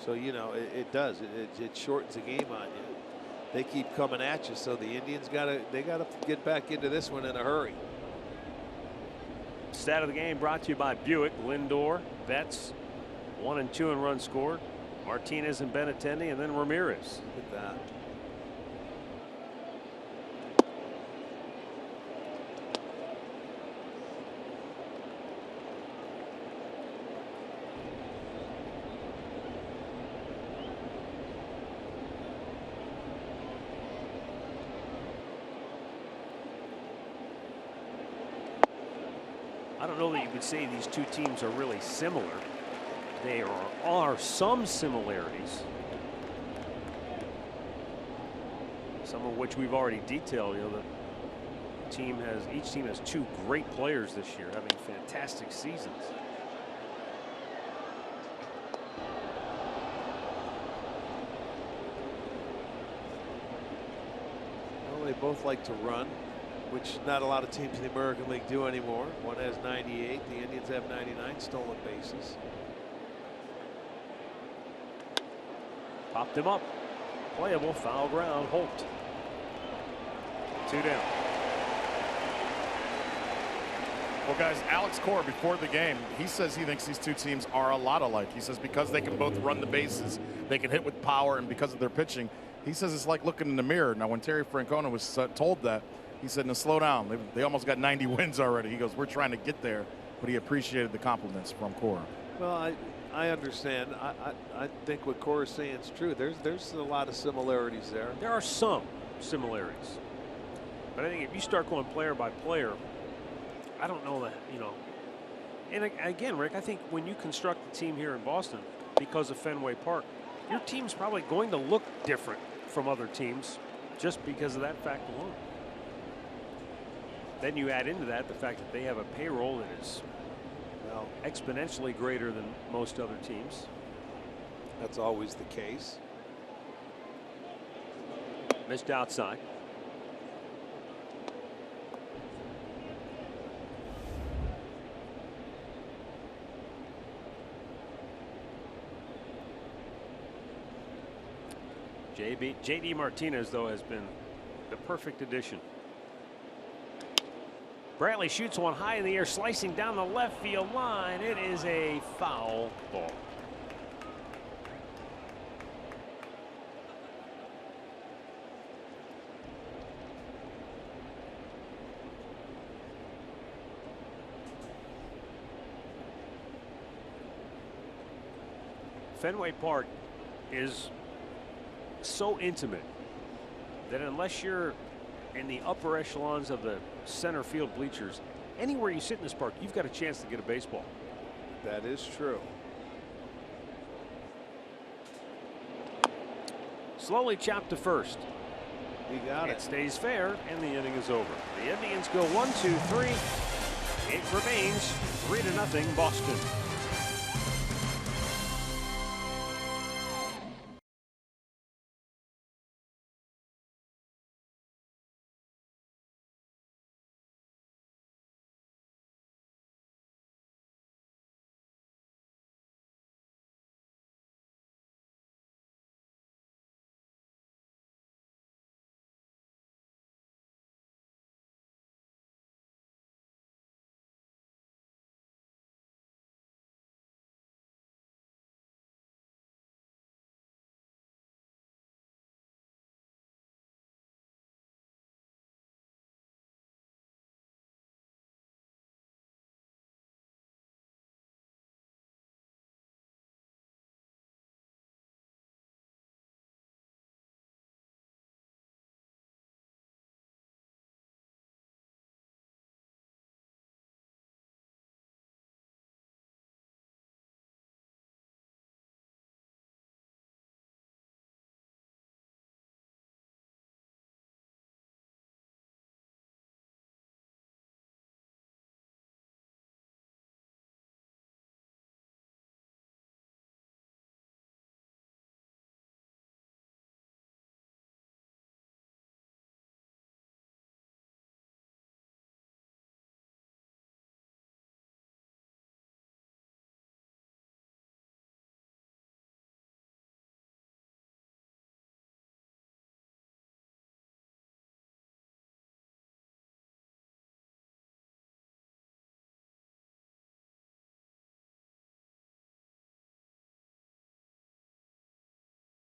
So you know, it does. It shortens the game on you. They keep coming at you, so the Indians gotta get back into this one in a hurry. Stat of the game brought to you by Buick. Lindor, Betts, 1 and 2 in runs scored. Martinez and Benintendi, and then Ramirez. Look at that. I don't know that you could say these two teams are really similar. There are some similarities, some of which we've already detailed. You know, each team has 2 great players this year, having fantastic seasons. Well, they both like to run, which not a lot of teams in the American League do anymore. One has 98. The Indians have 99 stolen bases. Popped him up. Playable, foul ground. Holt. 2 down. Well, guys, Alex Cora, before the game, he says he thinks these two teams are a lot alike. He says because they can both run the bases, they can hit with power, and because of their pitching, he says it's like looking in the mirror. Now, when Terry Francona was told that, he said, no, slow down. They almost got 90 wins already. He goes, we're trying to get there, but he appreciated the compliments from Cora. Well, I understand. I think what Cora's saying is true. There's a lot of similarities there. There are some similarities, but I think if you start going player by player, I don't know that, you know. And again, Rick, I think when you construct the team here in Boston because of Fenway Park, your team's probably going to look different from other teams just because of that fact alone. Then you add into that the fact that they have a payroll that is, well, exponentially greater than most other teams. That's always the case. Missed outside. JD Martinez, though, has been the perfect addition. Brantley shoots one high in the air, slicing down the left field line. It is a foul ball. Fenway Park is so intimate that unless you're in the upper echelons of the center field bleachers, anywhere you sit in this park, you've got a chance to get a baseball. That is true. Slowly chopped to first. He got it. It stays fair, and the inning is over. The Indians go 1-2-3. It remains 3-0 Boston.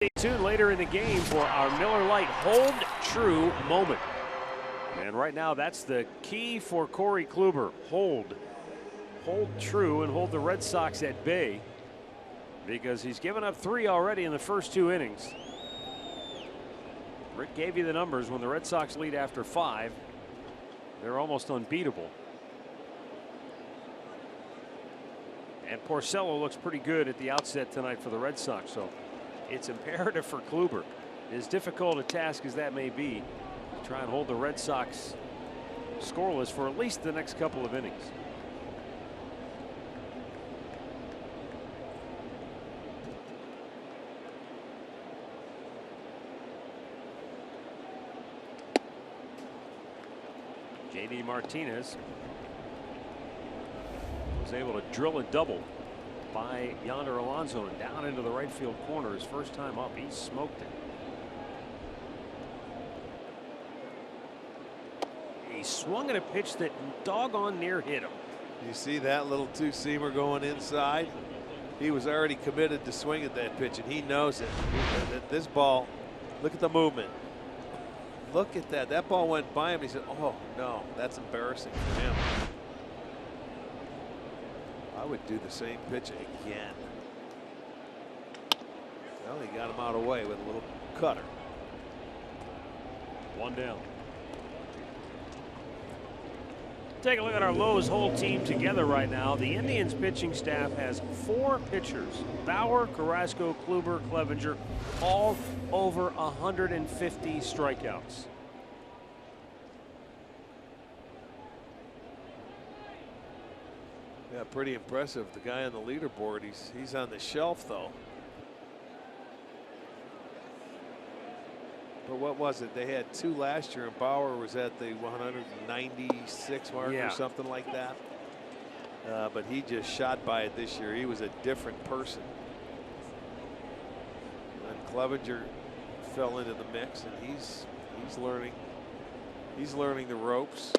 Stay tuned later in the game for our Miller Lite Hold True moment. And right now, that's the key for Corey Kluber. Hold true and hold the Red Sox at bay, because he's given up 3 already in the first 2 innings. Rick gave you the numbers. When the Red Sox lead after 5, they're almost unbeatable. And Porcello looks pretty good at the outset tonight for the Red Sox, so it's imperative for Kluber, as difficult a task as that may be, to try and hold the Red Sox scoreless for at least the next couple of innings. JD Martinez was able to drill a double by Yonder Alonso and down into the right field corner. His first time up, he smoked it. He swung at a pitch that doggone near hit him. You see that little two-seamer going inside? He was already committed to swing at that pitch, and he knows it. This ball, look at the movement. Look at that. That ball went by him. He said, oh, no, that's embarrassing for him. I would do the same pitch again. Well, he got him out of the way with a little cutter. 1 down. Take a look at our Lowe's whole team together right now. The Indians pitching staff has 4 pitchers: Bauer, Carrasco, Kluber, Clevenger, all over 150 strikeouts. Yeah, pretty impressive. The guy on the leaderboard, he's on the shelf though. But what was it? They had 2 last year, and Bauer was at the 196 mark or something like that. But he just shot by it this year. He was a different person. And Clevenger fell into the mix, and he's learning the ropes.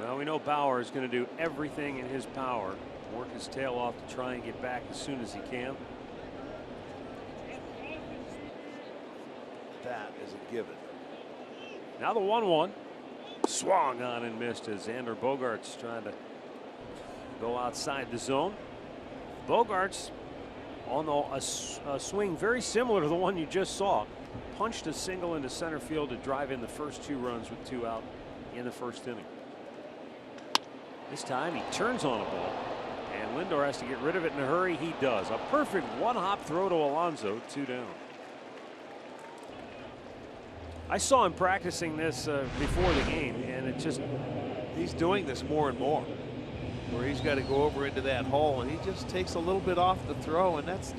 Well, we know Bauer is going to do everything in his power, work his tail off to try and get back as soon as he can. That is a given. Now the 1-1. Swung on and missed as Xander Bogaerts trying to go outside the zone. Bogaerts on a swing very similar to the one you just saw. Punched a single into center field to drive in the first 2 runs with 2 out in the first inning. This time he turns on a ball, and Lindor has to get rid of it in a hurry. He does. A perfect one-hop throw to Alonso, 2 down. I saw him practicing this before the game, and it just... He's doing this more and more, where he's got to go over into that hole, and he just takes a little bit off the throw, and that's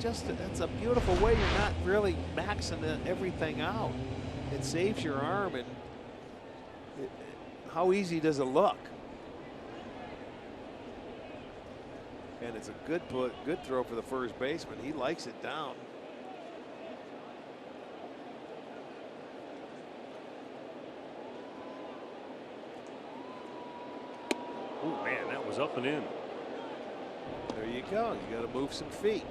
a beautiful way. You're not really maxing everything out. It saves your arm, and how easy does it look? And it's a good throw for the first baseman. He likes it down. Oh man, that was up and in. There you go. You got to move some feet.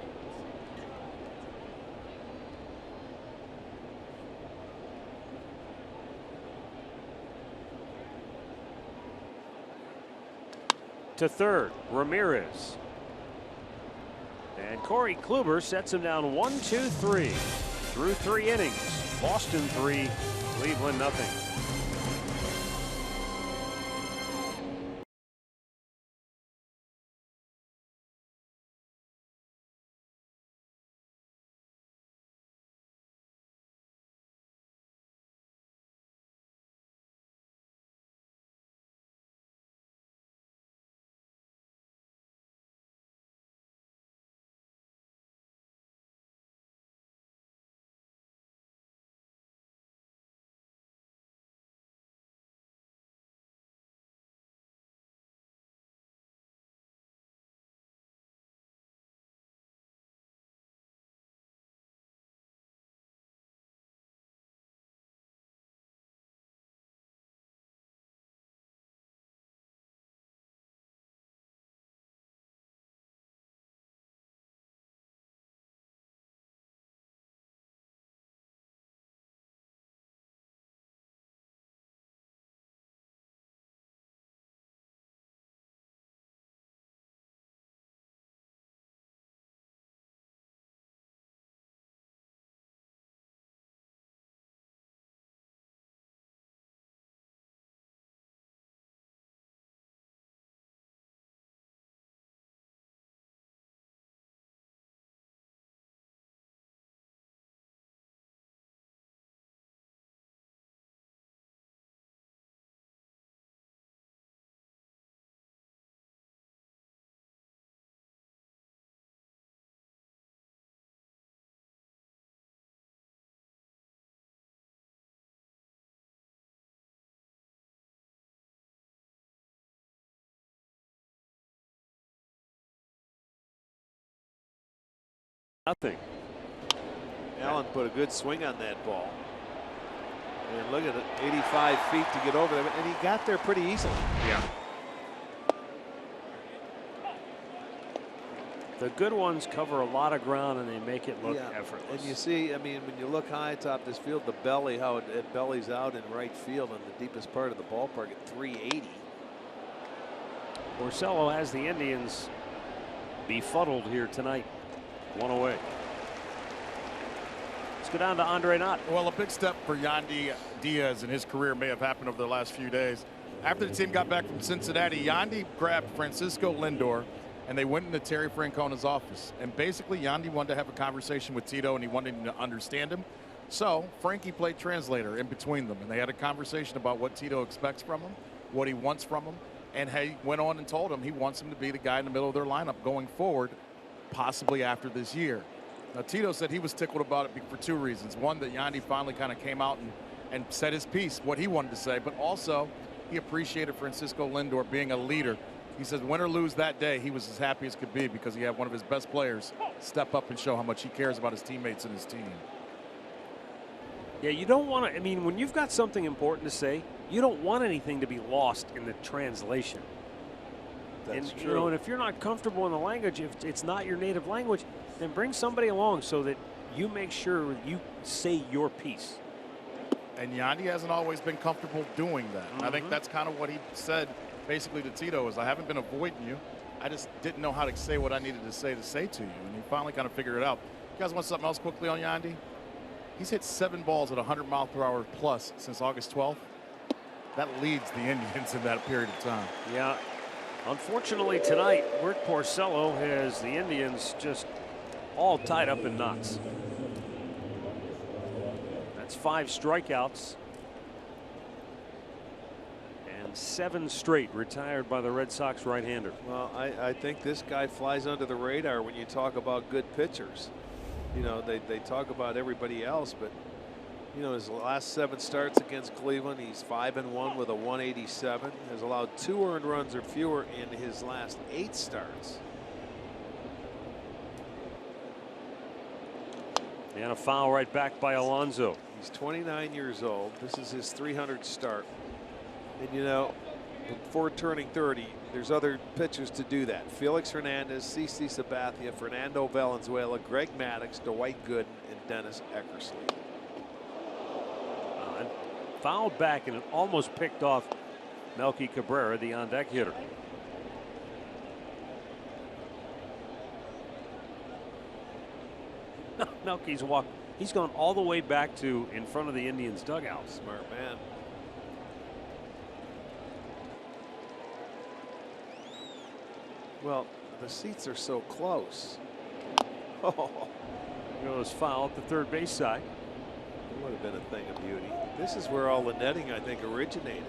To third, Ramirez. And Corey Kluber sets him down 1-2-3 through 3 innings. Boston 3, Cleveland nothing. Nothing. Allen put a good swing on that ball. And look at it, 85 feet to get over there, and he got there pretty easily. Yeah. The good ones cover a lot of ground and they make it look effortless. And you see, I mean, when you look high atop this field, the belly, how it bellies out in right field in the deepest part of the ballpark at 380. Porcello has the Indians befuddled here tonight. 1 away. Let's go down to Andre Knott. Well, a big step for Yandy Diaz in his career may have happened over the last few days. After the team got back from Cincinnati, Yandy grabbed Francisco Lindor and they went into Terry Francona's office. And basically, Yandy wanted to have a conversation with Tito and he wanted him to understand him. So Frankie played translator in between them, and they had a conversation about what Tito expects from him, what he wants from him, and he went on and told him he wants him to be the guy in the middle of their lineup going forward, possibly after this year. Now, Tito said he was tickled about it for 2 reasons. One, that Yandy finally kind of came out and said his piece, what he wanted to say, but also he appreciated Francisco Lindor being a leader. He said win or lose that day, he was as happy as could be because he had one of his best players step up and show how much he cares about his teammates and his team. Yeah, you don't want to, I mean, when you've got something important to say, you don't want anything to be lost in the translation. That's and, true. You know, and if you're not comfortable in the language, if it's not your native language, then bring somebody along so that you make sure you say your piece. And Yandy hasn't always been comfortable doing that. I think that's kind of what he said basically to Tito is I haven't been avoiding you. I just didn't know how to say what I needed to say to you. And he finally kind of figured it out. You guys want something else quickly on Yandy? He's hit 7 balls at 100 mile per hour plus since August 12th. That leads the Indians in that period of time. Yeah. Unfortunately tonight, Rick Porcello has the Indians just all tied up in knots. That's 5 strikeouts. And 7 straight retired by the Red Sox right-hander. Well, I think this guy flies under the radar when you talk about good pitchers. You know, they talk about everybody else, but you know, his last 7 starts against Cleveland, he's 5-1 with a 187. Has allowed 2 earned runs or fewer in his last 8 starts. And a foul right back by Alonso. He's 29 years old. This is his 300th start. And you know, before turning 30, there's other pitchers to do that. Felix Hernandez, CC Sabathia, Fernando Valenzuela, Greg Maddux, Dwight Gooden, and Dennis Eckersley. Fouled back, and it almost picked off Melky Cabrera, the on-deck hitter. Melky's walked. He's gone all the way back to in front of the Indians' dugout. Smart man. Well, the seats are so close. Oh, Goes foul at the third base side. it would have been a thing of beauty. This is where all the netting, I think, originated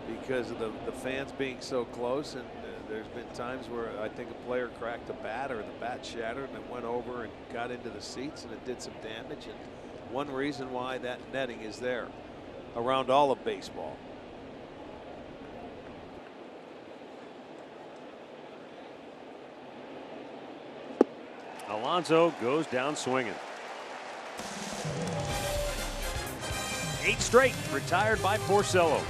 because of the fans being so close. And there's been times where I think a player cracked a bat or the bat shattered and it went over and got into the seats and it did some damage. And one reason why that netting is there around all of baseball. Alonso goes down swinging. 8 straight retired by Porcello.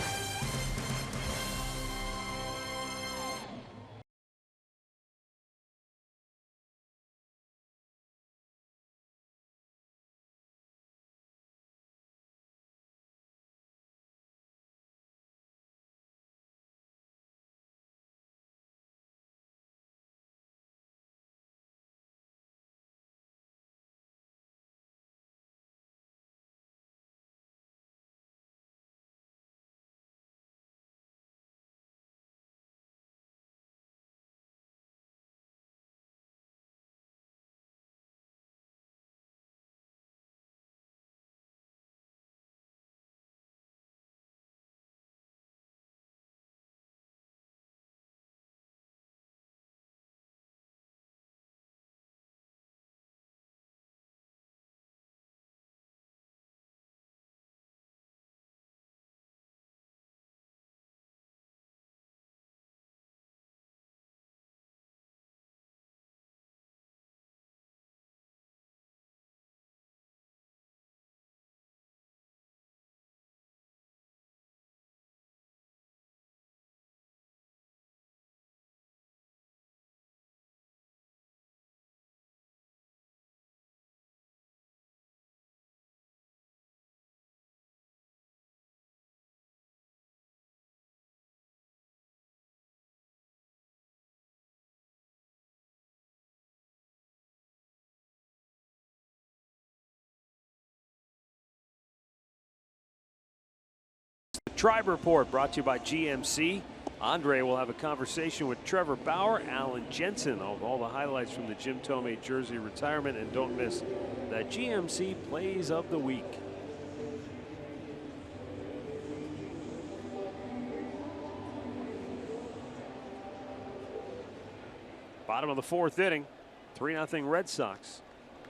Tribe Report brought to you by GMC. Andre will have a conversation with Trevor Bauer, Alan Jensen of all the highlights from the Jim Thome jersey retirement. And don't miss the GMC Plays of the Week. Bottom of the 4th inning, 3-0 Red Sox.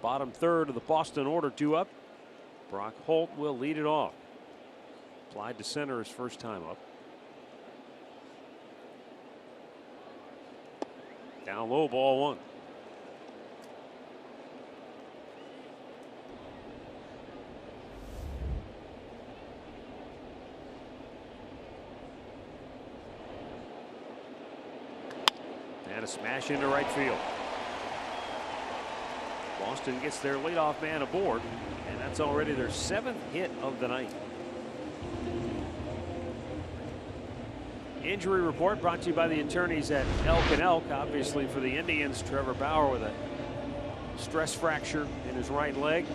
Bottom third of the Boston order due up. Brock Holt will lead it off. Applied to center his first time up. Down low, ball 1. And a smash into right field. Boston gets their leadoff man aboard, and that's already their 7th hit of the night. Injury report brought to you by the attorneys at Elk & Elk. Obviously for the Indians, Trevor Bauer with a stress fracture in his right leg.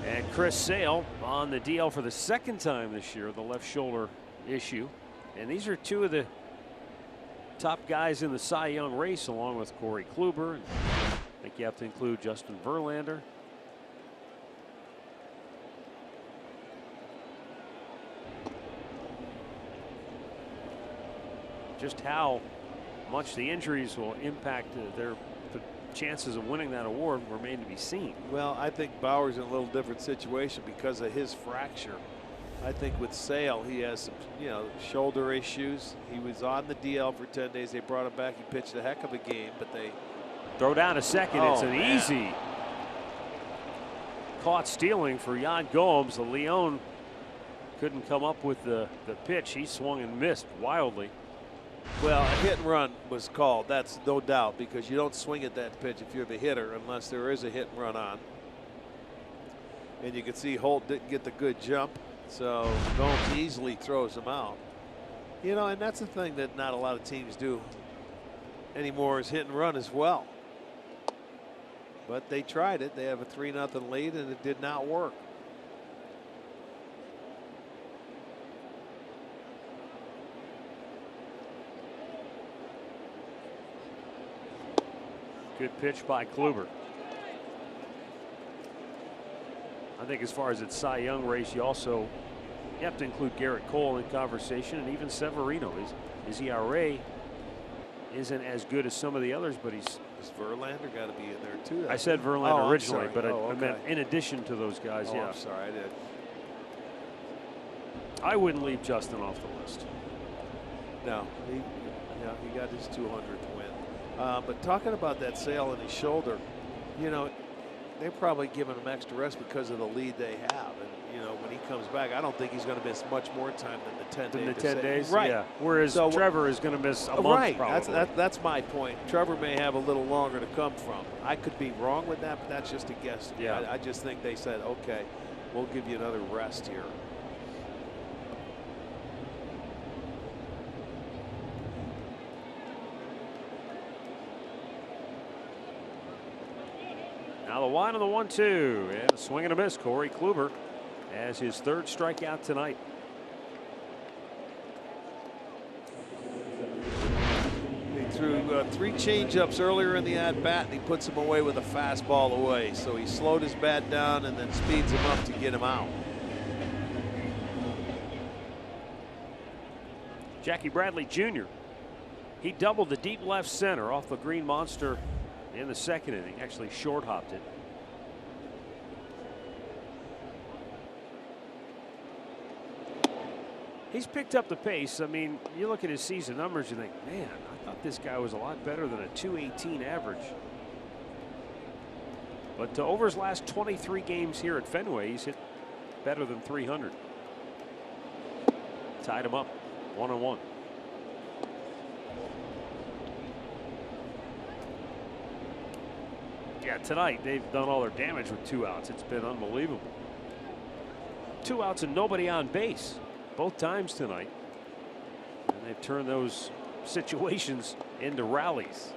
And Chris Sale on the DL for the 2nd time this year, the left shoulder issue. And these are 2 of the top guys in the Cy Young race, along with Corey Kluber. I think you have to include Justin Verlander. Just how much the injuries will impact their chances of winning that award remain to be seen. Well, I think Bauer's in a little different situation because of his fracture. I think with Sale, he has some, shoulder issues. He was on the DL for 10 days. They brought him back. He pitched a heck of a game, but they throw down a second. Oh, it's an man. easy caught stealing for Yan Gomes. The Leon couldn't come up with the pitch. He swung and missed wildly. Well, a hit and run was called. That's no doubt, because you don't swing at that pitch if you're the hitter unless there is a hit and run on. And you can see Holt didn't get the good jump, so Gomes easily throws him out. And that's the thing that not a lot of teams do anymore, is hit and run as well. But they tried it. They have a 3-0 lead, and it did not work. Good pitch by Kluber. I think as far as its Cy Young race, you have to include Garrett Cole in conversation, and even Severino. His ERA isn't as good as some of the others, but he's. Is Verlander got to be in there too? I said Verlander originally, but okay. I meant in addition to those guys. Yeah. I'm sorry, I did. I wouldn't leave Justin off the list. No, he got his 200th win. But talking about that Sale in his shoulder, they're probably giving him extra rest because of the lead they have. And, when he comes back, I don't think he's going to miss much more time than the 10 days. Right. Yeah. Whereas Trevor is going to miss a month. Right. Probably. That's my point. Trevor may have a little longer to come from. I could be wrong with that, but that's just a guess. Yeah. I just think they said, okay, we'll give you another rest here. Now the 1 and the 1-2, and a swing and a miss. Corey Kluber has his 3rd strikeout tonight. He threw 3 changeups earlier in the at-bat, and he puts him away with a fastball away. So he slowed his bat down and then speeds him up to get him out. Jackie Bradley Jr. He doubled the deep left center off the Green Monster in the 2nd inning. Actually short hopped it. He's picked up the pace. I mean, you look at his season numbers, you think, man, I thought this guy was a lot better than a 218 average. But over his last 23 games here at Fenway, he's hit better than 300. Tied him up 1-1. Yeah, tonight they've done all their damage with 2 outs. It's been unbelievable. 2 outs and nobody on base both times tonight. And they've turned those situations into rallies.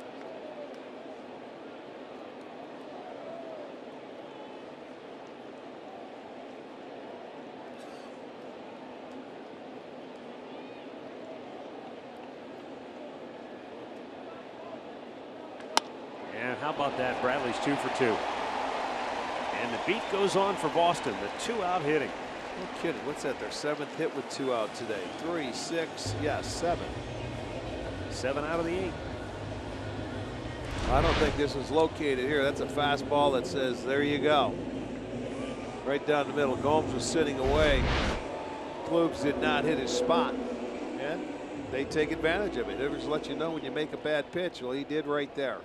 And how about that? Bradley's 2 for 2. And the beat goes on for Boston. The 2-out hitting. No kidding. What's that? Their 7th hit with 2 out today. 3, 6, yeah, 7. 7 out of the 8. I don't think this was located here. That's a fastball that says, there you go. Right down the middle. Gomes was sitting away. Klubs did not hit his spot. And they take advantage of it. Hitters let you know when you make a bad pitch. Well, he did right there.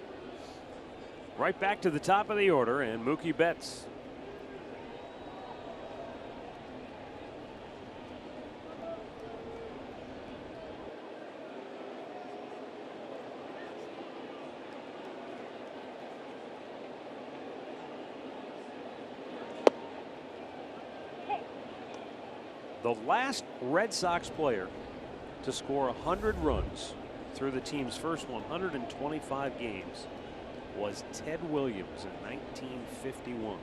Right back to the top of the order, and Mookie Betts. The last Red Sox player to score 100 runs through the team's first 125 games was Ted Williams in 1951. Wow.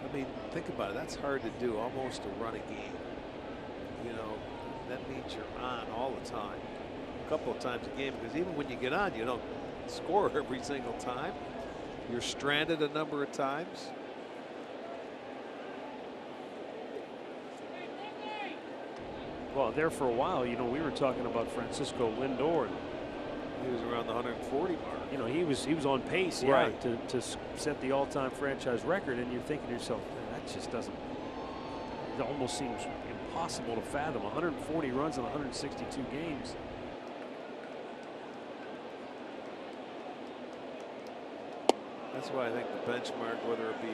I mean, think about it. That's hard to do, almost to run a game. You know, that means you're on all the time, a couple of times a game, because even when you get on, you don't score every single time. You're stranded a number of times. Well, there for a while, you know, we were talking about Francisco Lindor. He was around the 140 mark. You know, he was on pace, yeah, Right. to set the all-time franchise record, and you're thinking to yourself, man, that just doesn't. It almost seems impossible to fathom. 140 runs in 162 games. That's why I think the benchmark, whether it be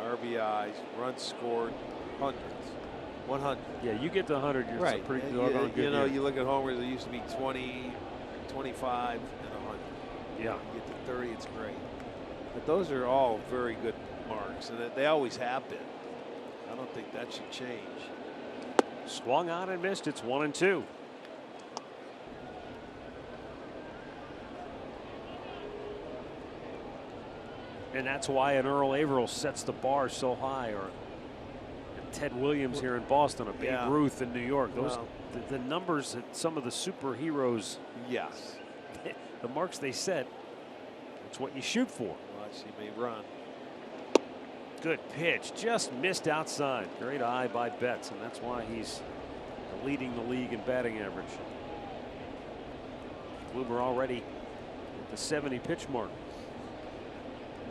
RBIs, runs scored, hundreds, 100. Yeah, you get to 100, you're Right. pretty doggone good. You know, year. you look at homers, there used to be 20, 25, and 100. Yeah. You get to 30, it's great. But those are all very good marks, and they always have been. I don't think that should change. Swung on and missed. It's 1-2. And that's why an Earl Averill sets the bar so high, or Ted Williams here in Boston, a Babe Yeah. Ruth in New York. Those Well, the numbers that some of the superheroes, yes. the marks they set, it's what you shoot for. Watch, he may run. Good pitch, just missed outside. Great eye by Betts, and that's why he's leading the league in batting average. Kluber already at the 70 pitch mark.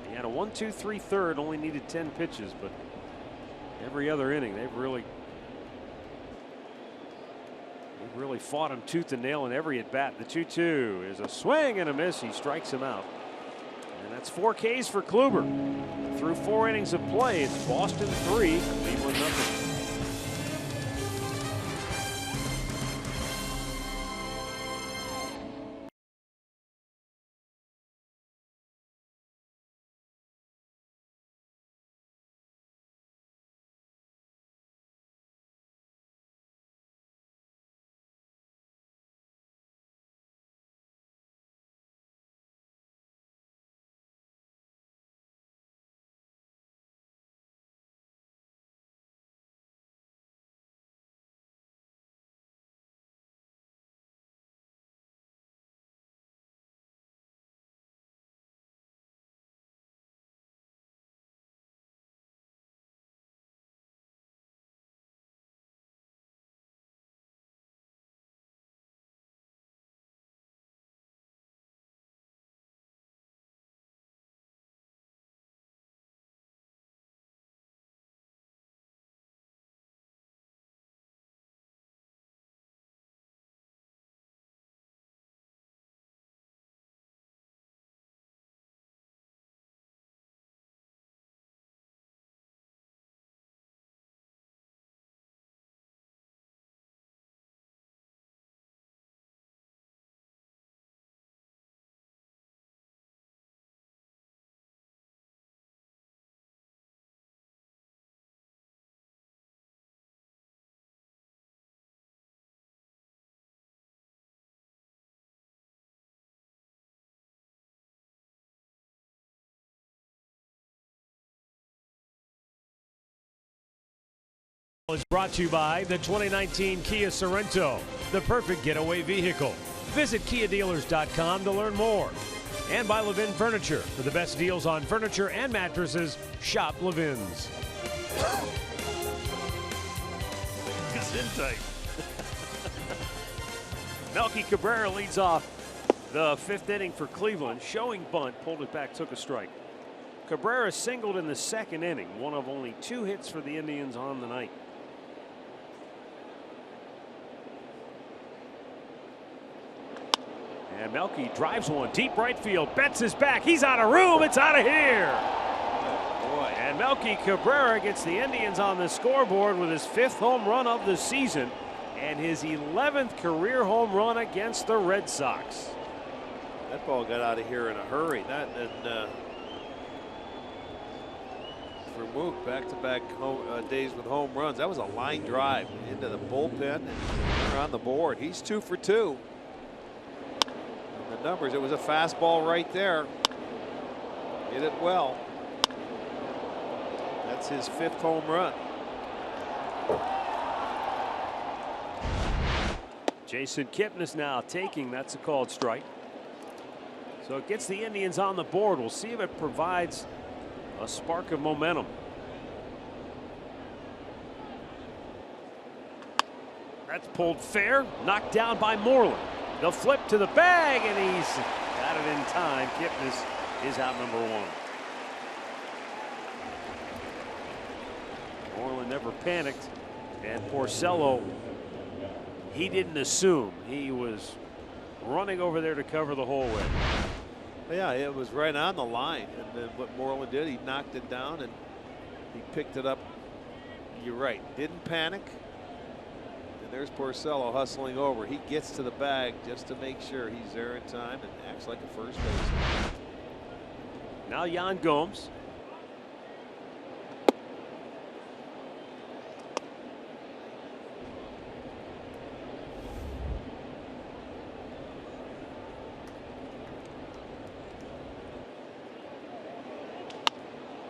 He had a 1-2-3 third, only needed 10 pitches, but every other inning they've really fought him tooth and nail in every at bat. The 2-2 is a swing and a miss. He strikes him out, and that's 4 Ks for Kluber through 4 innings of play. It's Boston 3, Cleveland 0. Is brought to you by the 2019 Kia Sorento, the perfect getaway vehicle. Visit KiaDealers.com to learn more. And by Levin Furniture. For the best deals on furniture and mattresses, shop Levin's. Gesundheit. Melky Cabrera leads off the 5th inning for Cleveland. Showing bunt, pulled it back, took a strike. Cabrera singled in the 2nd inning, one of only 2 hits for the Indians on the night. And Melky drives one deep right field. Betts is back. He's out of room. It's out of here. Boy. And Melky Cabrera gets the Indians on the scoreboard with his 5th home run of the season and his 11th career home run against the Red Sox. That ball got out of here in a hurry. For Mook, back-to-back days with home runs. That was a line drive into the bullpen and on the board. He's 2 for 2. And the numbers, it was a fastball right there. Hit it well. That's his 5th home run. Jason Kipnis now taking, that's a called strike. So it gets the Indians on the board. We'll see if it provides a spark of momentum. That's pulled fair, knocked down by Moreland. The flip to the bag, and he's got it in time. Kipnis is out number 1. Moreland never panicked, and Porcello, he didn't assume. He was running over there to cover the whole way. Yeah, it was right on the line, and then what Moreland did, he knocked it down and he picked it up. You're right, didn't panic. And there's Porcello hustling over. He gets to the bag just to make sure he's there in time and acts like a first baseman. Now Yan Gomes.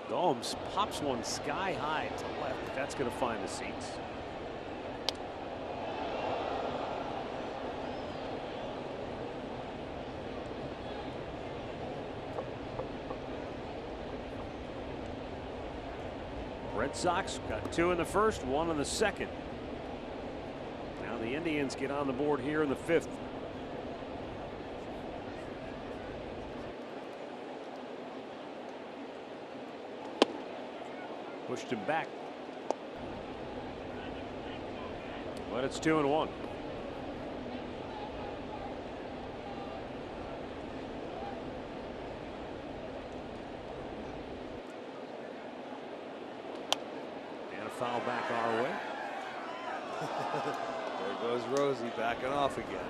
Gomes pops one sky high to left, but that's going to find the seats. Red Sox got 2 in the first, 1 in the second. Now the Indians get on the board here in the 5th. Pushed him back. But it's 2-1. And a foul back our way. There goes Rosie backing off again.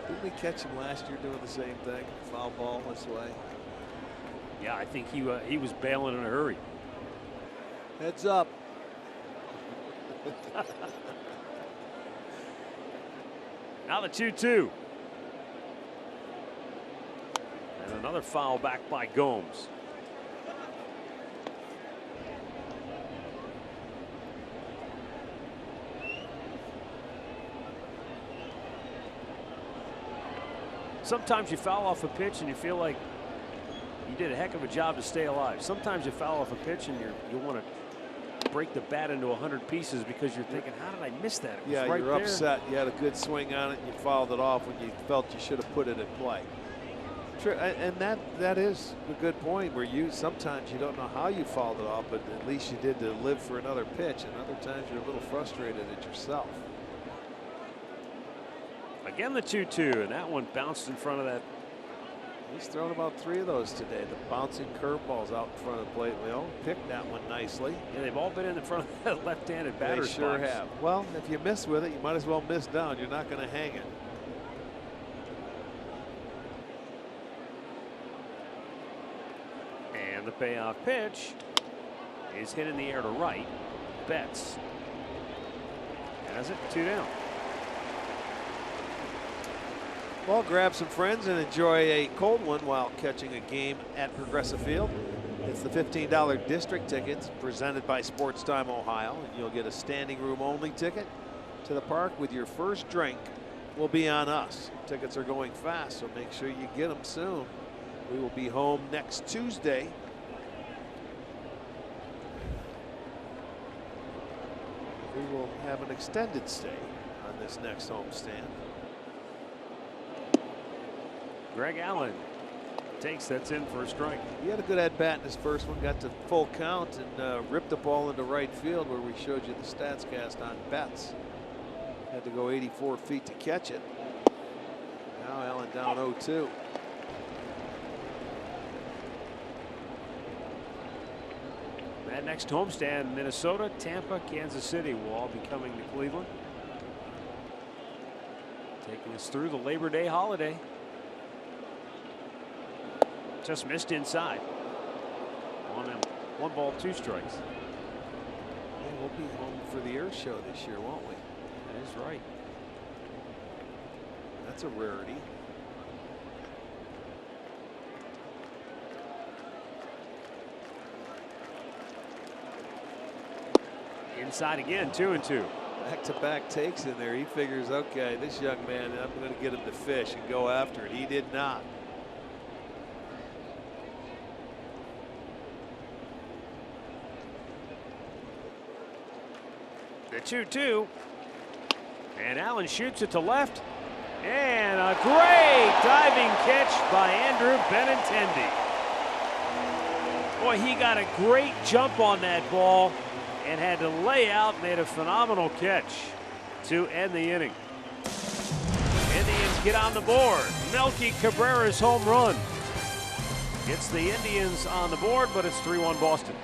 Didn't we catch him last year doing the same thing? Foul ball this way. Yeah, I think he was bailing in a hurry. Heads up. Now the 2-2. And another foul back by Gomes. Sometimes you foul off a pitch and you feel like you did a heck of a job to stay alive. Sometimes you foul off a pitch and you want to break the bat into 100 pieces because you're thinking, how did I miss that? It was right you're there. upset. You had a good swing on it and you fouled it off when you felt you should have put it in play. And that is a good point where sometimes you don't know how you fouled it off, but at least you did to live for another pitch. And other times you're a little frustrated at yourself. Again, the 2-2, and that one bounced in front of that. He's thrown about 3 of those today. The bouncing curveballs out in front of the plate. Well, picked that one nicely. Yeah, they've all been in the front of that left-handed batter's box. They sure box. have. Well, if you miss with it, you might as well miss down. You're not going to hang it. And the payoff pitch is hit in the air to right. Betts has it, 2 down. Well, grab some friends and enjoy a cold one while catching a game at Progressive Field. It's the $15 district tickets presented by Sports Time Ohio, and you'll get a standing room only ticket to the park with your first drink. Will be on us. Tickets are going fast, so make sure you get them soon. We will be home next Tuesday. We will have an extended stay on this next homestand. Greg Allen takes, that's in for a strike. He had a good at-bat in his first one, got to full count and ripped the ball into right field where we showed you the stats cast on Betts. Had to go 84 feet to catch it. Now Allen down 0-2. That next homestand, Minnesota, Tampa, Kansas City will all be coming to Cleveland. taking us through the Labor Day holiday. Just missed inside. 1 ball, 2 strikes. Yeah, we'll be home for the Earth Show this year, won't we? That is right. That's a rarity. Inside again, 2-2. Back-to-back takes in there. He figures, okay, this young man, I'm going to get him to fish and go after it. He did not. The 2-2. And Allen shoots it to left. And a great diving catch by Andrew Benintendi. Boy, he got a great jump on that ball and had to lay out, made a phenomenal catch to end the inning. Indians get on the board. Melky Cabrera's home run gets the Indians on the board, but it's 3-1 Boston.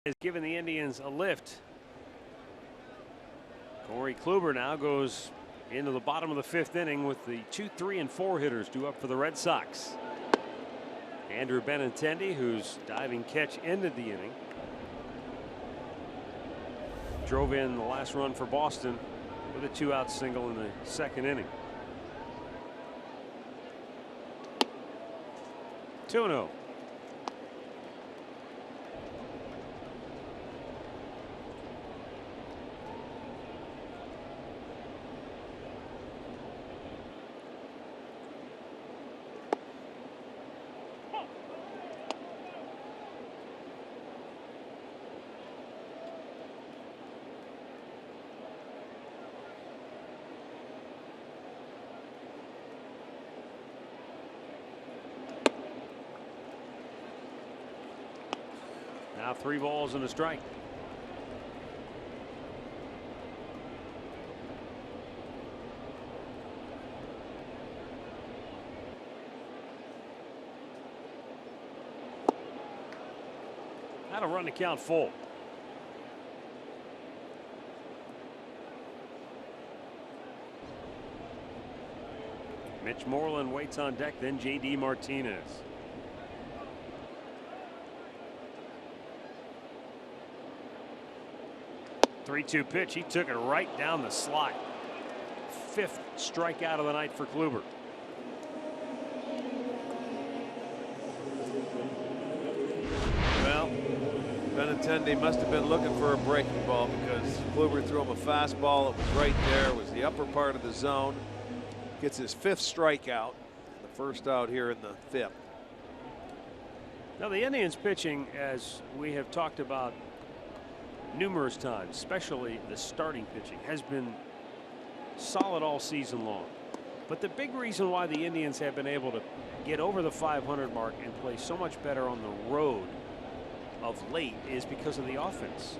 Has given the Indians a lift. Corey Kluber now goes into the bottom of the 5th inning with the 2, 3, and 4 hitters due up for the Red Sox. Andrew Benintendi, whose diving catch ended the inning, drove in the last run for Boston with a 2-out single in the 2nd inning. 2-0. Now 3 balls and a strike. That'll run the count full. Mitch Moreland waits on deck, then J.D. Martinez. 3-2 pitch. He took it right down the slot. 5th strikeout of the night for Kluber. Well, Benintendi must have been looking for a breaking ball because Kluber threw him a fastball. It was right there. It was the upper part of the zone. Gets his 5th strikeout. The first out here in the 5th. Now the Indians pitching, as we have talked about numerous times, especially the starting pitching, has been solid all season long. But the big reason why the Indians have been able to get over the 500 mark and play so much better on the road of late is because of the offense.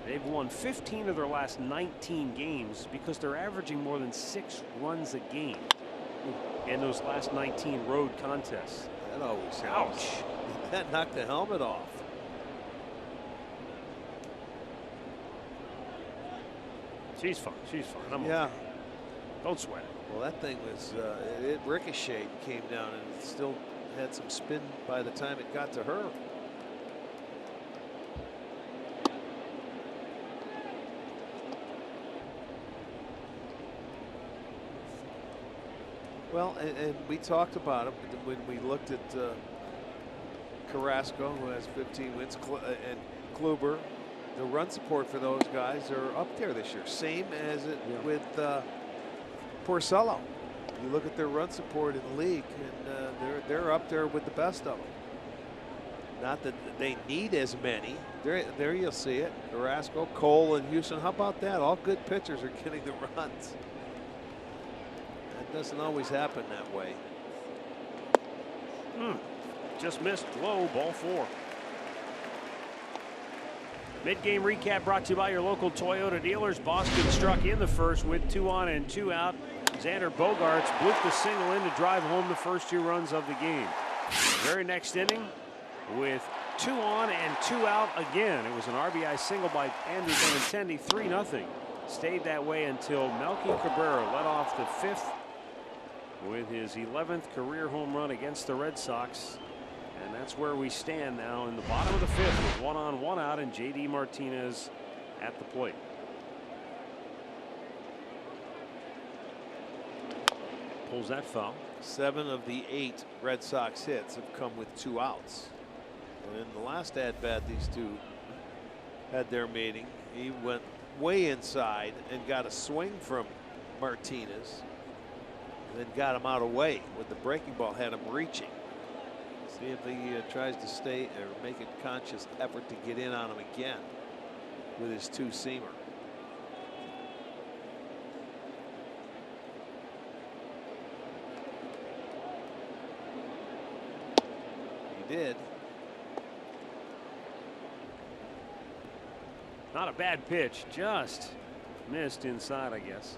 They've won 15 of their last 19 games because they're averaging more than 6 runs a game in those last 19 road contests. That always helps. Ouch. That knocked the helmet off. She's fine. She's fine. I'm Yeah. okay. Don't sweat it. Well, that thing was, it ricocheted, came down, and it still had some spin by the time it got to her. Well, and we talked about it when we looked at Carrasco, who has 15 wins, and Kluber. The run support for those guys are up there this year. Same as it with Porcello. You look at their run support in the league, and they're up there with the best of them. Not that they need as many. There you'll see it. Carrasco, Cole, and Houston. How about that? All good pitchers are getting the runs. That doesn't always happen that way. Just missed low, ball 4. Mid-game recap brought to you by your local Toyota dealers. Boston struck in the first with 2 on and 2 out. Xander Bogaerts blooped the single in to drive home the first 2 runs of the game. Very next inning with 2 on and 2 out again. It was an RBI single by Andrew Benintendi, 3-0. Stayed that way until Melky Cabrera led off the 5th with his 11th career home run against the Red Sox. And that's where we stand now in the bottom of the 5th with 1 on 1 out and J.D. Martinez at the plate. Pulls that foul. 7 of the 8 Red Sox hits have come with 2 outs. And in the last at-bat, these two had their meeting. He went way inside and got a swing from Martinez, and then got him out of way with the breaking ball, had him reaching. See if he tries to stay or make a conscious effort to get in on him again with his 2-seamer. He did. Not a bad pitch, just missed inside, I guess.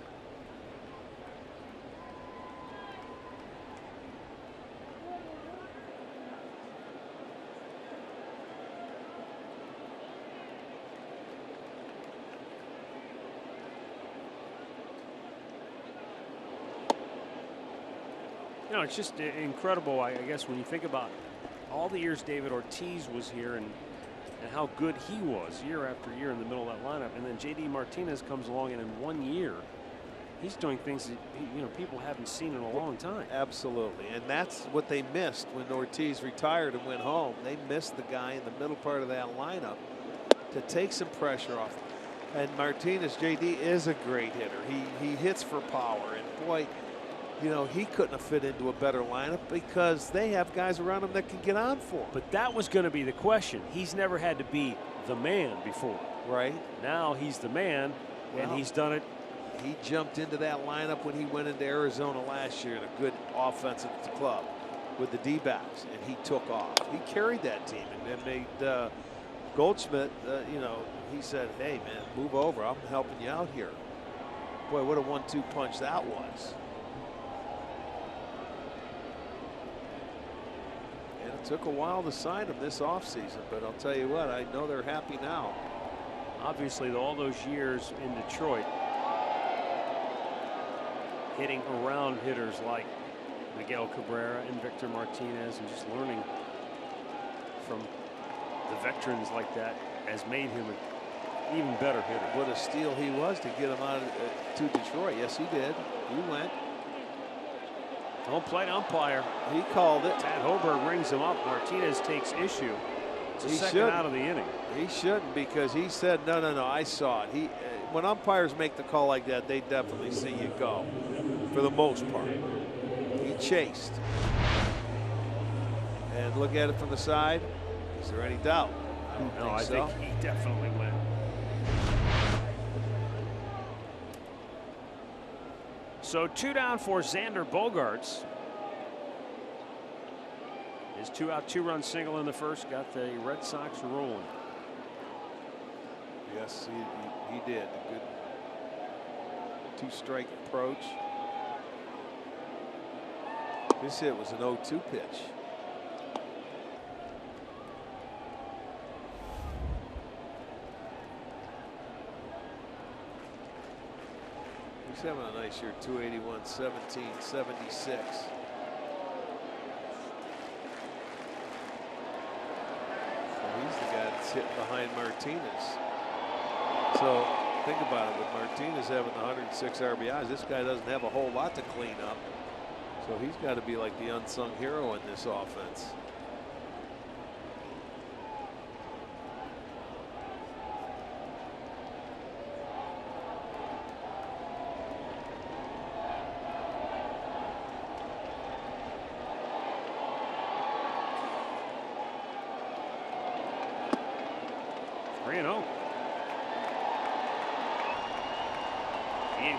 You know, it's just incredible, I guess, when you think about all the years David Ortiz was here and how good he was year after year in the middle of that lineup. And then J.D. Martinez comes along, and in 1 year, he's doing things that, you know, people haven't seen in a long time. Absolutely. And that's what they missed when Ortiz retired and went home. They missed the guy in the middle part of that lineup to take some pressure off. And Martinez, J.D., is a great hitter. He hits for power. And boy, you know, he couldn't have fit into a better lineup because they have guys around him that can get on for him. But that was going to be the question. He's never had to be the man before. Right. Now he's the man, and he's done it. He jumped into that lineup when he went into Arizona last year in a good offensive club with the D-backs, and he took off. He carried that team and made Goldschmidt, you know, he said, hey, man, move over. I'm helping you out here. Boy, what a 1-2 punch that was. It took a while to sign him this offseason, but I'll tell you what, I know they're happy now. Obviously, all those years in Detroit, hitting around hitters like Miguel Cabrera and Victor Martinez, and just learning from the veterans like that has made him an even better hitter. What a steal he was to get him out to Detroit. Yes, he did. He went. Home plate umpire. He called it. Tad Hoberg rings him up. Martinez takes issue. It's a second out of the inning. He shouldn't, because he said, no, I saw it. When umpires make the call like that, they definitely see you go for the most part. He chased. And look at it from the side. Is there any doubt? I No, I think he definitely went. So 2 down for Xander Bogaerts. His 2-out, 2-run single in the first got the Red Sox rolling. Yes, he did. A good 2-strike approach. This hit was an 0-2 pitch. He's having a nice year. 281, 17, 76. He's the guy that's hitting behind Martinez. So think about it, with Martinez having 106 RBIs, this guy doesn't have a whole lot to clean up. So he's got to be like the unsung hero in this offense.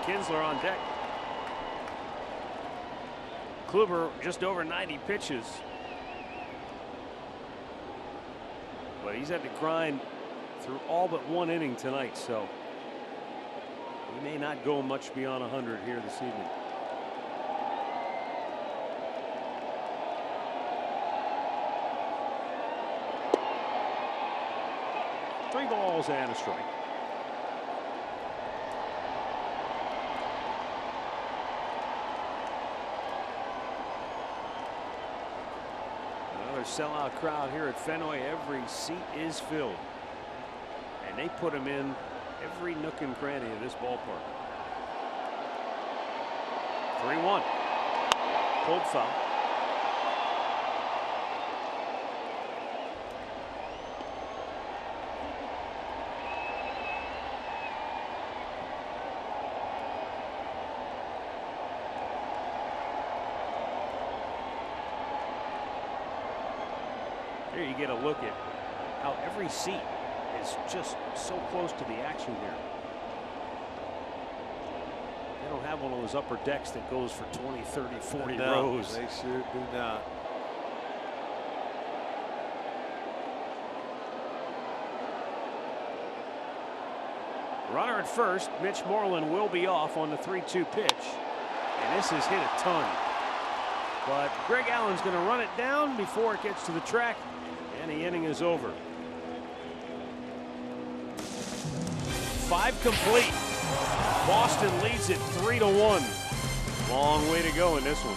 Kinsler on deck. Kluber just over 90 pitches. But he's had to grind through all but 1 inning tonight, so he may not go much beyond 100 here this evening. Three balls and a strike. Sellout crowd here at Fenway. Every seat is filled, and they put them in every nook and cranny of this ballpark. 3-1. Pulled foul. Here you get a look at how every seat is just so close to the action here. They don't have one of those upper decks that goes for 20, 30, 40 rows. They sure do not. Runner at first. Mitch Moreland will be off on the 3-2 pitch. And this is hit a ton. But Greg Allen's going to run it down before it gets to the track. And the inning is over. 5 complete. Boston leads it 3-1. Long way to go in this one.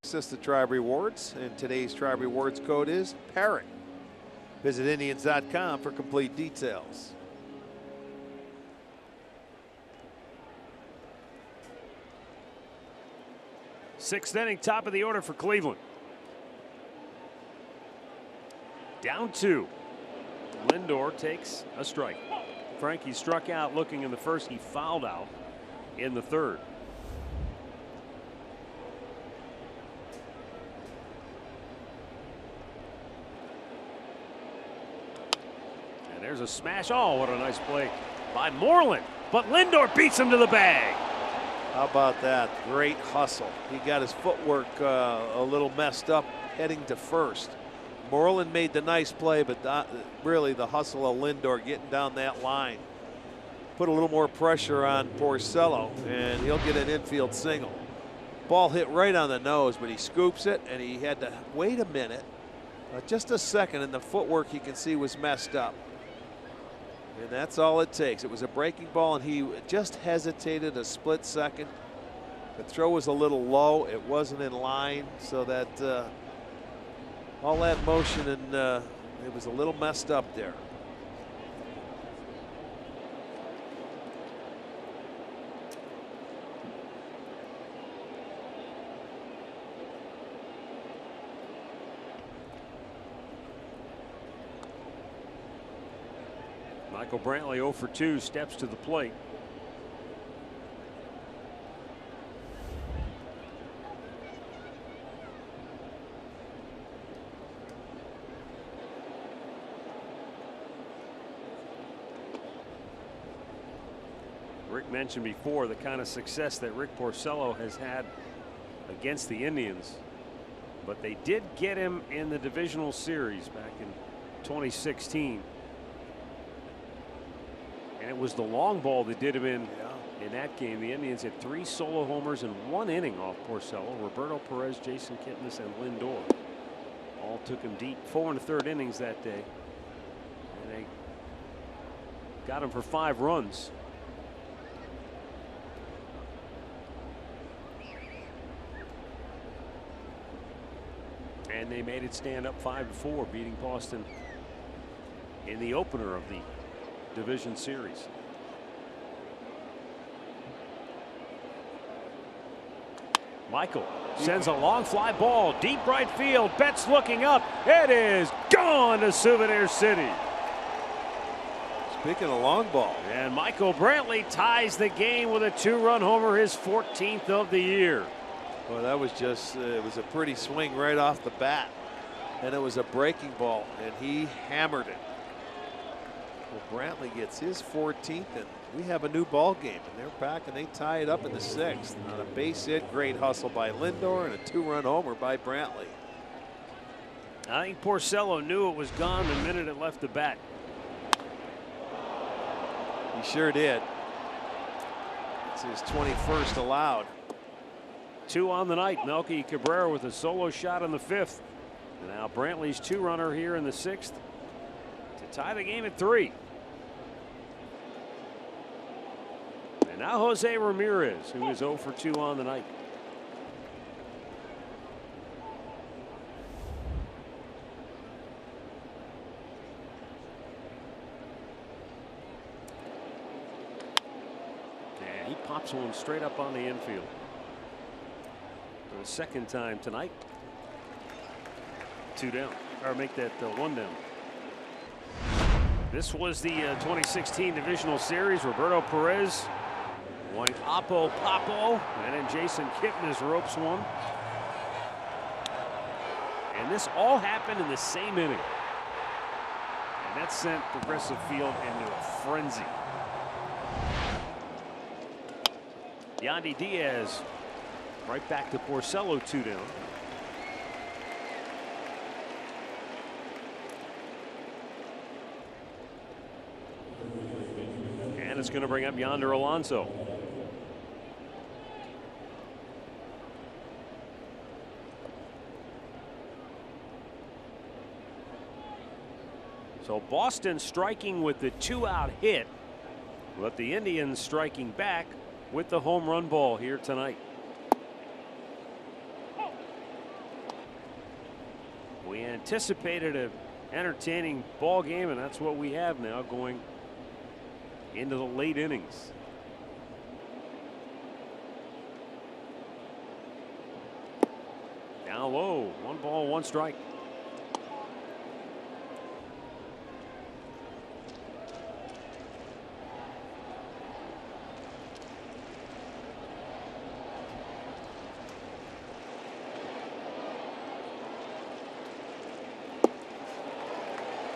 Access the Tribe Rewards, and today's Tribe Rewards code is PARROT. Visit Indians.com for complete details. Sixth inning, top of the order for Cleveland. Down 2. Lindor takes a strike. Frankie struck out looking in the first. He fouled out in the third. And there's a smash. Oh, what a nice play by Moreland. But Lindor beats him to the bag. How about that? Great hustle. He got his footwork a little messed up heading to first. Moreland made the nice play, but really the hustle of Lindor getting down that line put a little more pressure on Porcello, and he'll get an infield single. Ball hit right on the nose, but he scoops it, and he had to wait a minute, just a second, and the footwork you can see was messed up. And that's all it takes. It was a breaking ball, and he just hesitated a split second. The throw was a little low. It wasn't in line, so that all that motion, and it was a little messed up there. Michael Brantley 0 for 2, steps to the plate. Rick mentioned before the kind of success that Rick Porcello has had against the Indians, but they did get him in the divisional series back in 2016. And it was the long ball that did him in that game. The Indians had 3 solo homers in 1 inning off Porcello. Roberto Perez, Jason Kipnis, and Lindor all took him deep. 4 1/3 innings that day. And they got him for 5 runs. And they made it stand up 5-4, beating Boston in the opener of the division series. Michael sends a long fly ball deep right field. Betts looking up. It is gone to Souvenir City. Speaking of long ball. And Michael Brantley ties the game with a 2-run homer, his 14th of the year. Well, that was just, it was a pretty swing right off the bat. And it was a breaking ball, and he hammered it. Well, Brantley gets his 14th, and we have a new ball game, and they're back, and they tie it up in the 6th on a base hit. Great hustle by Lindor and a 2-run homer by Brantley. I think Porcello knew it was gone the minute it left the bat. He sure did. It's his 21st allowed. 2 on the night. Melky Cabrera with a solo shot in the 5th. And now Brantley's 2-runner here in the 6th to tie the game at 3. And now Jose Ramirez, who is 0 for 2 on the night. And he pops one straight up on the infield. For the second time tonight. 2 down, or make that 1 down. This was the 2016 divisional series. Roberto Perez went Oppo Papo, and then Jason Kipnis ropes one. And this all happened in the same inning. And that sent Progressive Field into a frenzy. Yandy Diaz right back to Porcello, 2 down. And it's going to bring up Yonder Alonso. So Boston striking with the 2-out hit, but the Indians striking back with the home run ball here tonight. We anticipated an entertaining ball game, and that's what we have now going into the late innings. Down low. 1 ball, 1 strike.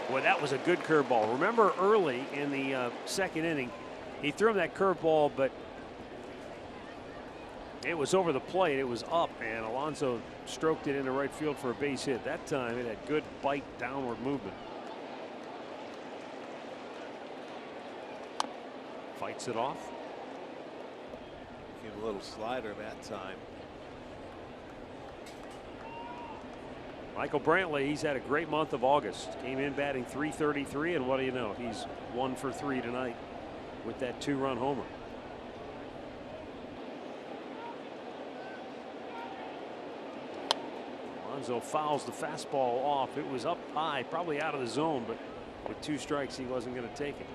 Boy, that was a good curveball. Remember early in the second inning, he threw him that curveball, but it was over the plate. It was up, and Alonso stroked it into right field for a base hit. That time, it had good bite downward movement. Fights it off. Gave a little slider that time. Michael Brantley, he's had a great month of August. Came in batting .333, and what do you know? He's 1 for 3 tonight with that 2-run homer. Alonso fouls the fastball off. It was up high, probably out of the zone, but with 2 strikes, he wasn't going to take it.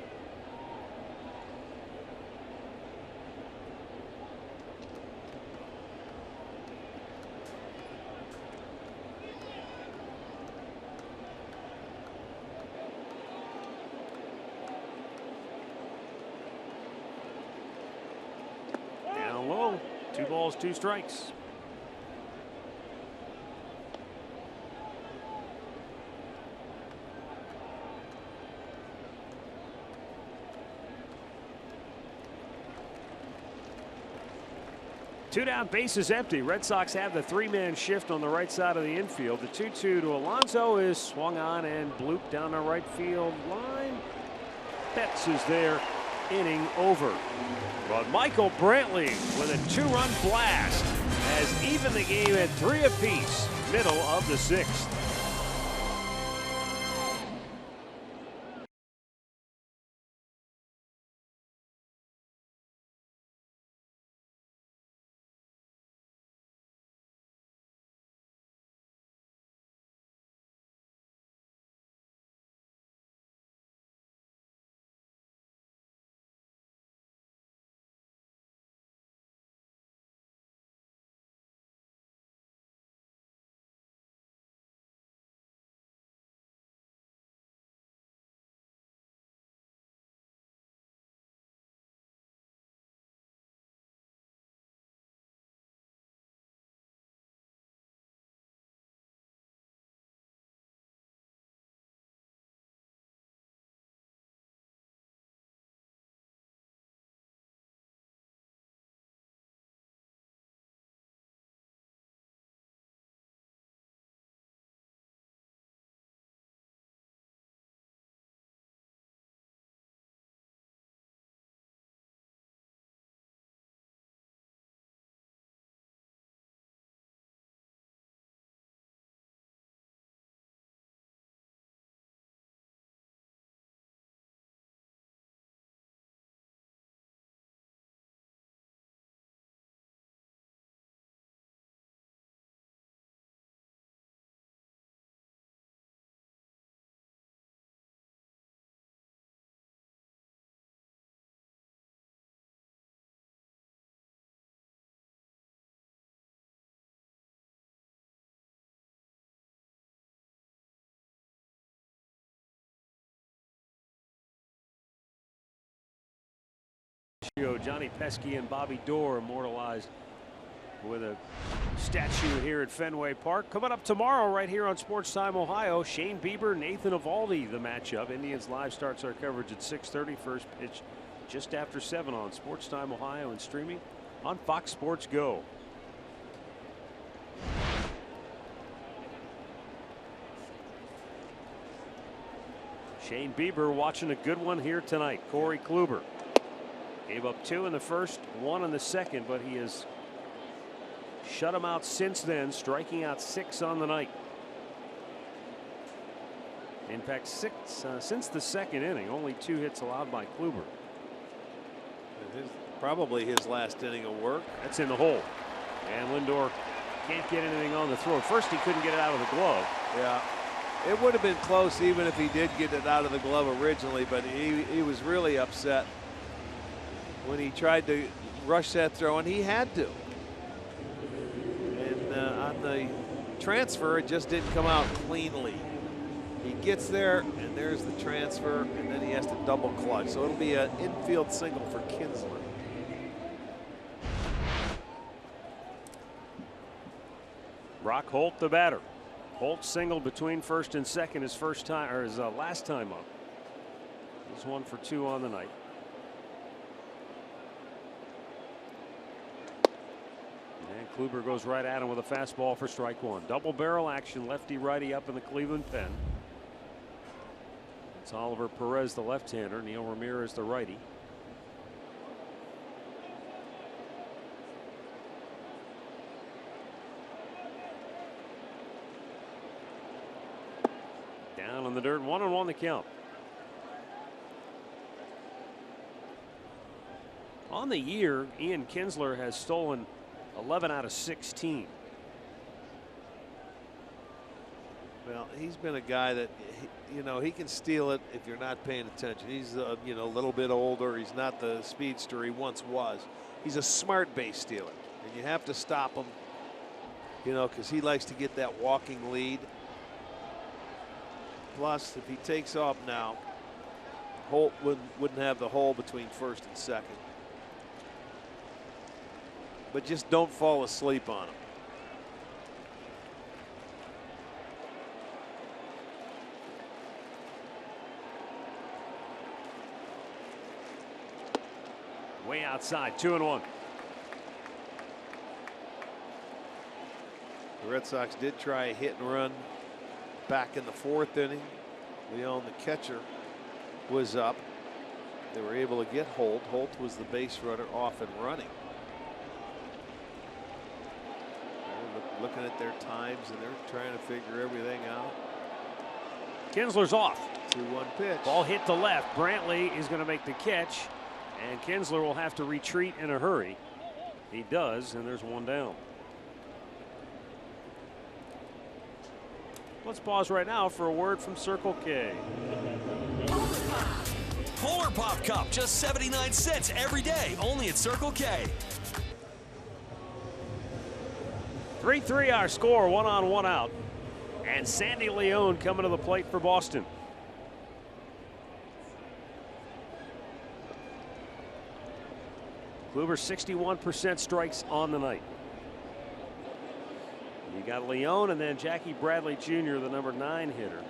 Down low, 2 balls, 2 strikes. Two down, bases empty. Red Sox have the 3-man shift on the right side of the infield. The 2-2 to Alonso is swung on and blooped down the right field line. Betts is there, inning over. But Michael Brantley with a 2-run blast has evened the game at 3 apiece, middle of the 6th. Johnny Pesky and Bobby Dorr immortalized with a statue here at Fenway Park. Coming up tomorrow right here on Sports Time Ohio, Shane Bieber, Nathan Eovaldi, the matchup. Indians Live starts our coverage at 6:30. First pitch just after 7 on Sports Time Ohio and streaming on Fox Sports Go. Shane Bieber watching a good one here tonight. Corey Kluber gave up 2 in the first, 1 in the second, but he has shut him out since then, striking out 6 on the night. In fact, 6 since the second inning, only 2 hits allowed by Kluber. Probably his last inning of work. That's in the hole, and Lindor can't get anything on the throw. At first, he couldn't get it out of the glove. Yeah, it would have been close even if he did get it out of the glove originally, but he was really upset when he tried to rush that throw, and he had to. And on the transfer, it just didn't come out cleanly. He gets there, and there's the transfer, and then he has to double clutch. So it'll be an infield single for Kinsler. Brock Holt, the batter. Holt singled between first and second his first time, or his last time up. He's 1 for 2 on the night. And Kluber goes right at him with a fastball for strike one. Double barrel action, lefty righty up in the Cleveland pen. It's Oliver Perez, the left-hander, Neil Ramirez, the righty. Down on the dirt, 1-1 the count. On the year, Ian Kinsler has stolen 11 out of 16. Well, he's been a guy that, you know, he can steal it if you're not paying attention. He's, you know, a little bit older. He's not the speedster he once was. He's a smart base stealer, and you have to stop him, you know, because he likes to get that walking lead. Plus, if he takes off now, Holt wouldn't have the hole between first and second. But just don't fall asleep on him. Way outside, 2-1. The Red Sox did try a hit and run back in the 4th inning. Leon, the catcher, was up. They were able to get Holt. Holt was the base runner off and running. They're looking at their times and they're trying to figure everything out. Kinsler's off. 2-1 pitch. Ball hit to left. Brantley is going to make the catch, and Kinsler will have to retreat in a hurry. He does, and there's one down. Let's pause right now for a word from Circle K. Polar Pop Cup, just 79 cents every day, only at Circle K. 3-3 our score, 1 on 1 out. And Sandy Leon coming to the plate for Boston. Kluber 61% strikes on the night. You got Leon and then Jackie Bradley Jr., the number 9 hitter.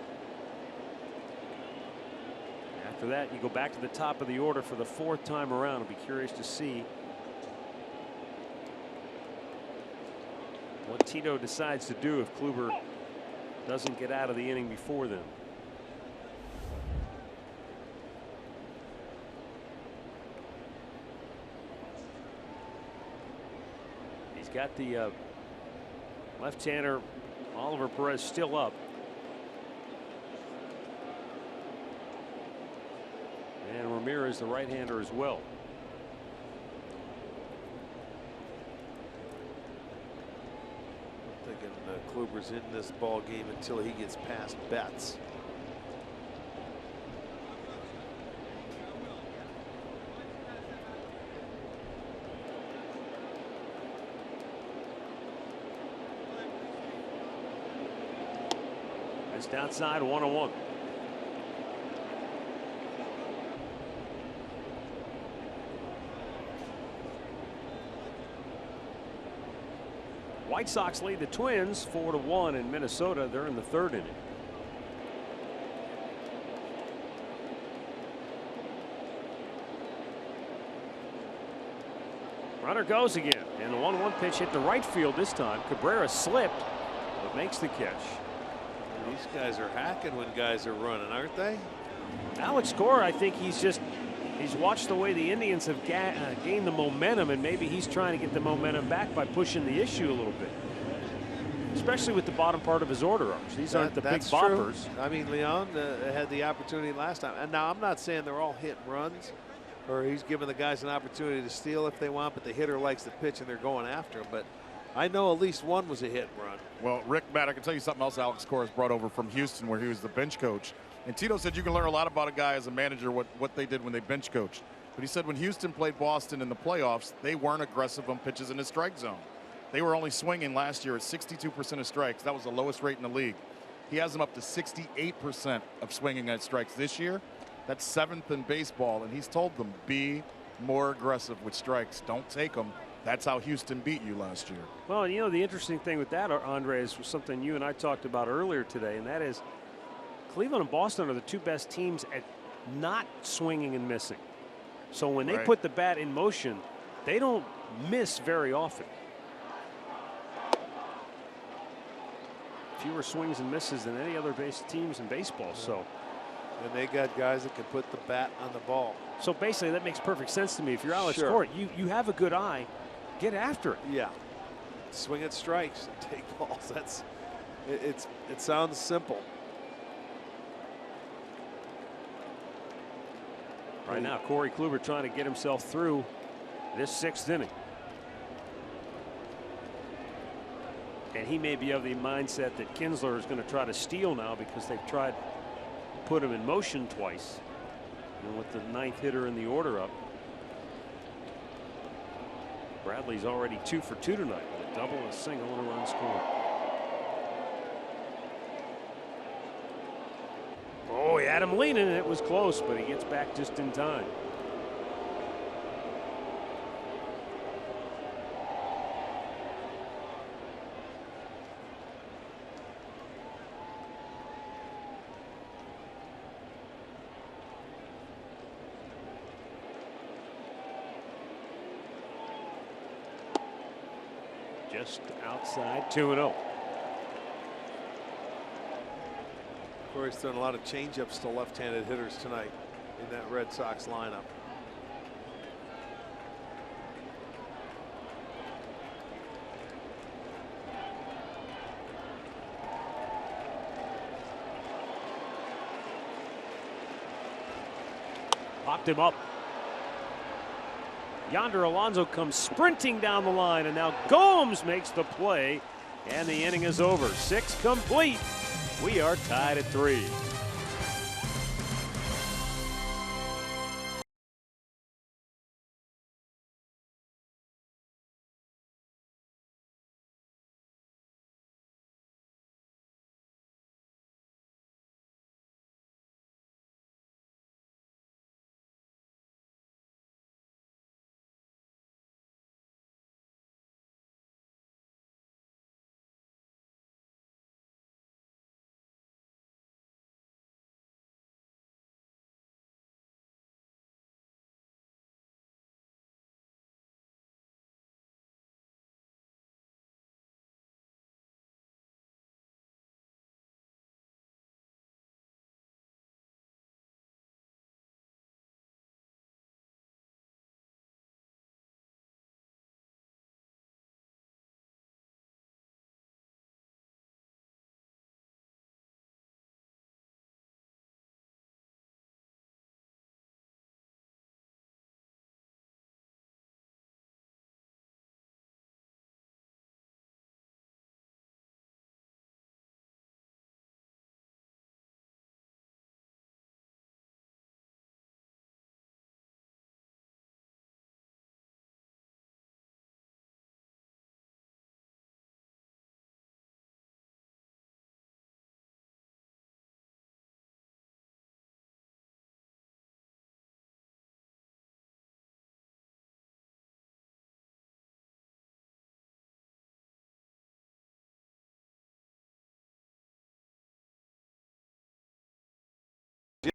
After that, you go back to the top of the order for the 4th time around. I'll be curious to see what Tito decides to do if Kluber doesn't get out of the inning before then. He's got the left-hander Oliver Perez still up. And Ramirez, the right-hander, as well. I'm thinking Kluber's in this ball game until he gets past Betts. Just outside, 1-1. White Sox lead the Twins 4-1 in Minnesota. They're in the 3rd inning. Runner goes again, and the 1-1 pitch hit the right field this time. Cabrera slipped, but makes the catch. These guys are hacking when guys are running, aren't they? Alex Cora, I think he's watched the way the Indians have gained the momentum, and maybe he's trying to get the momentum back by pushing the issue a little bit, especially with the bottom part of his order arms. These aren't the big boppers. True. I mean, Leon had the opportunity last time, and now I'm not saying they're all hit and runs, or he's giving the guys an opportunity to steal if they want, but the hitter likes the pitch and they're going after him. But I know at least one was a hit and run. Well, Rick, Matt, I can tell you something else Alex Cora brought over from Houston, where he was the bench coach. And Tito said you can learn a lot about a guy as a manager, what they did when they bench coached. But he said when Houston played Boston in the playoffs, they weren't aggressive on pitches in the strike zone. They were only swinging last year at 62% of strikes. That was the lowest rate in the league. He has them up to 68% of swinging at strikes this year. That's 7th in baseball, and he's told them, be more aggressive with strikes. Don't take them. That's how Houston beat you last year. Well, you know, the interesting thing with that, Andre, is something you and I talked about earlier today, and that is Cleveland and Boston are the two best teams at not swinging and missing. So when they put the bat in motion, they don't miss very often. Fewer swings and misses than any other teams in baseball. So, and they got guys that can put the bat on the ball. So basically, that makes perfect sense to me. If you're Alex Court, you have a good eye, get after it. Yeah, swing at strikes and take balls. That's it sounds simple. Right now, Corey Kluber trying to get himself through this 6th inning. And he may be of the mindset that Kinsler is going to try to steal now because they've tried to put him in motion twice. And with the 9th hitter in the order up, Bradley's already 2 for 2 tonight with a double, a single, and a run scored. Oh, he had him leaning, and it was close, but he gets back just in time. Just outside 2-0. Corey's thrown a lot of changeups to left-handed hitters tonight in that Red Sox lineup. Popped him up. Yonder Alonso comes sprinting down the line, and now Gomes makes the play, and the inning is over. 6 complete. We are tied at 3.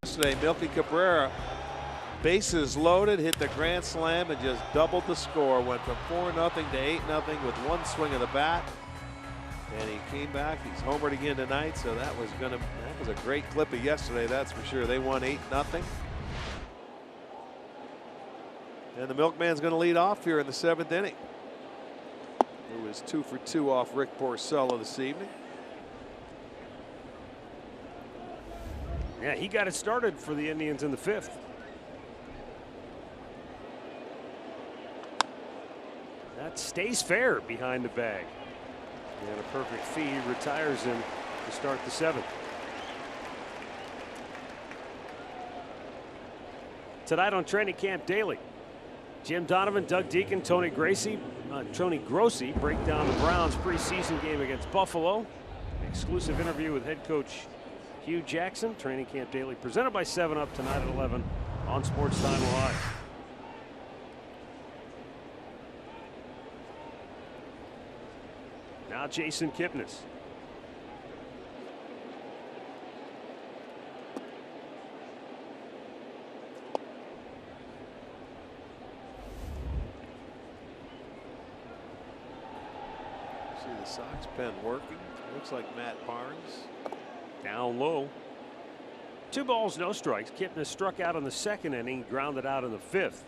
Yesterday, Milky Cabrera, bases loaded, hit the grand slam and just doubled the score. Went from 4-0 to 8-0 with one swing of the bat, and he came back. He's homered again tonight, so that was a great clip of yesterday, that's for sure. They won 8-0, and the Milkman's going to lead off here in the 7th inning. It was 2 for 2 off Rick Porcello this evening. Yeah, he got it started for the Indians in the 5th. That stays fair behind the bag. And a perfect feed retires him to start the 7th. Tonight on Training Camp Daily, Jim Donovan, Doug Deacon, Tony Grossi break down the Browns' preseason game against Buffalo. Exclusive interview with head coach Hugh Jackson. Training Camp Daily presented by 7-Up tonight at 11 on Sports Time Live. Now Jason Kipnis. See the Sox pen working. Looks like Matt Barnes. Down low. 2 balls, no strikes. Kipnis struck out in the 2nd inning, grounded out in the 5th.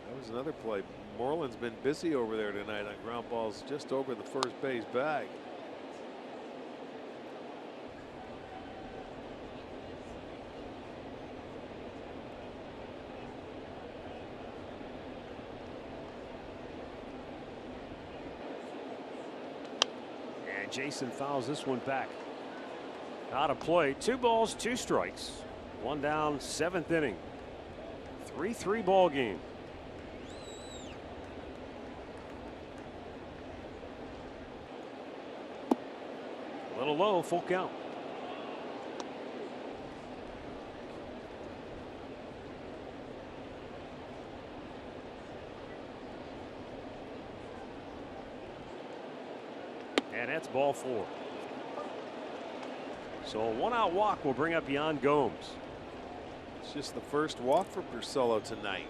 That was another play. Moreland's been busy over there tonight on ground balls just over the first base bag. And Jason fouls this one back. Out of play. 2 balls, 2 strikes. 1 down, 7th inning. 3-3 ball game. A little low, full count. And that's ball 4. So a 1-out walk will bring up Yan Gomes. It's just the first walk for Porcello tonight.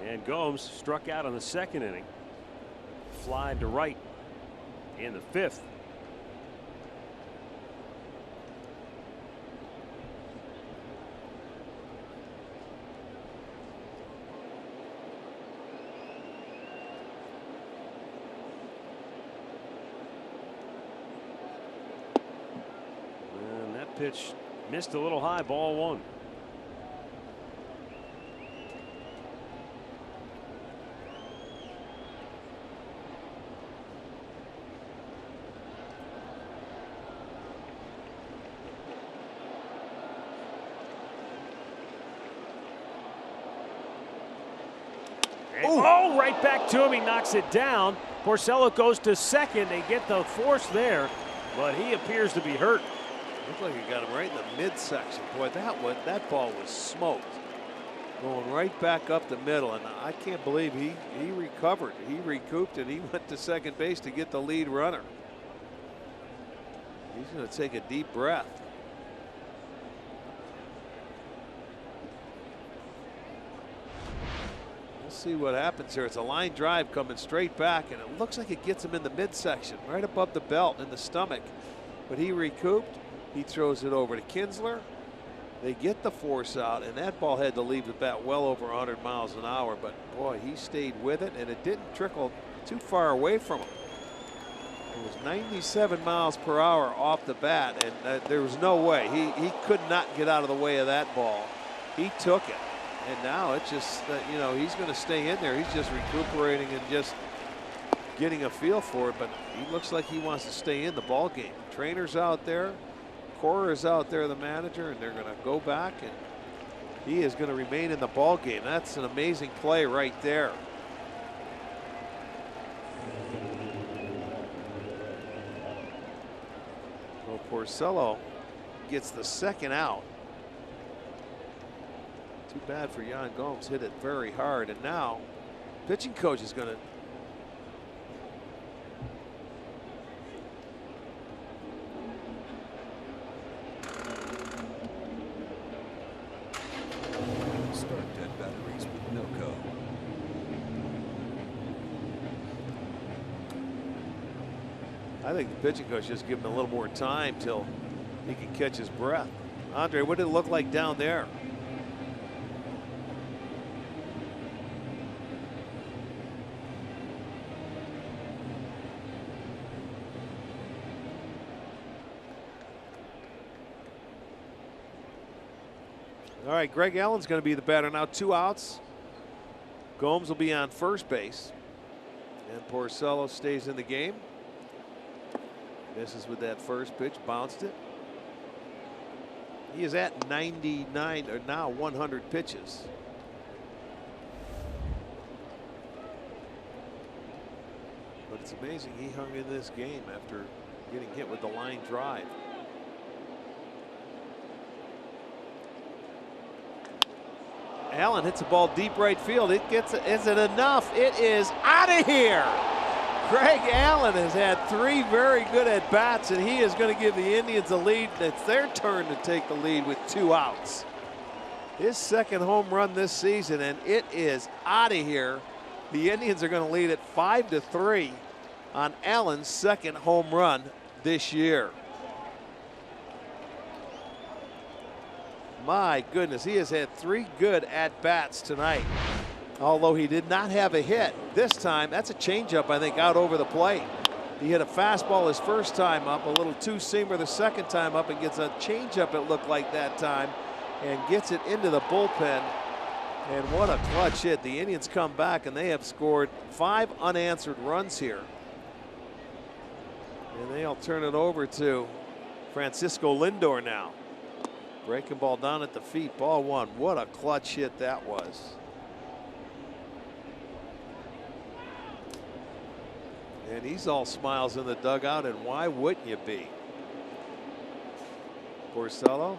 And Gomes struck out in the 2nd inning. Flied to right in the 5th. And that pitch missed a little high, ball 1. Oh, right back to him. He knocks it down. Porcello goes to 2nd. They get the force there, but he appears to be hurt. Looks like he got him right in the midsection. Boy, that ball was smoked. Going right back up the middle, and I can't believe he recovered. He recouped, and he went to 2nd base to get the lead runner. He's going to take a deep breath. See what happens here. It's a line drive coming straight back, and it looks like it gets him in the midsection, right above the belt in the stomach. But he recouped. He throws it over to Kinsler. They get the force out, and that ball had to leave the bat well over 100 miles an hour. But boy, he stayed with it, and it didn't trickle too far away from him. It was 97 miles per hour off the bat, and there was no way. He could not get out of the way of that ball. He took it. And now it's just, you know, he's going to stay in there. He's just recuperating and just getting a feel for it. But he looks like he wants to stay in the ball game. Trainer's out there. Cora is out there, the manager, and they're going to go back, and he is going to remain in the ball game. That's an amazing play right there. Well, Porcello gets the 2nd out. Too bad for Yan Gomes. Hit it very hard, and now pitching coach is going to start dead batteries with Milco. I think the pitching coach just give him a little more time till he can catch his breath. Andre, what did it look like down there? All right, Greg Allen's going to be the batter now. 2 outs. Gomes will be on 1st base. And Porcello stays in the game. Misses with that first pitch, bounced it. He is at 99, or now 100 pitches. But it's amazing he hung in this game after getting hit with the line drive. Allen hits a ball deep right field. It gets, is it enough? It is out of here. Greg Allen has had 3 very good at-bats, and he is going to give the Indians a lead. It's their turn to take the lead with 2 outs. His second home run this season, and it is out of here. The Indians are going to lead at 5-3 on Allen's second home run this year. My goodness, he has had 3 good at-bats tonight. Although he did not have a hit this time. That's a changeup, I think, out over the plate. He hit a fastball his first time up, a little two-seamer the second time up, and gets a changeup, it looked like that time, and gets it into the bullpen. And what a clutch hit. The Indians come back, and they have scored 5 unanswered runs here. And they'll turn it over to Francisco Lindor now. Breaking ball down at the feet, ball 1. What a clutch hit that was. And he's all smiles in the dugout, and why wouldn't you be? Porcello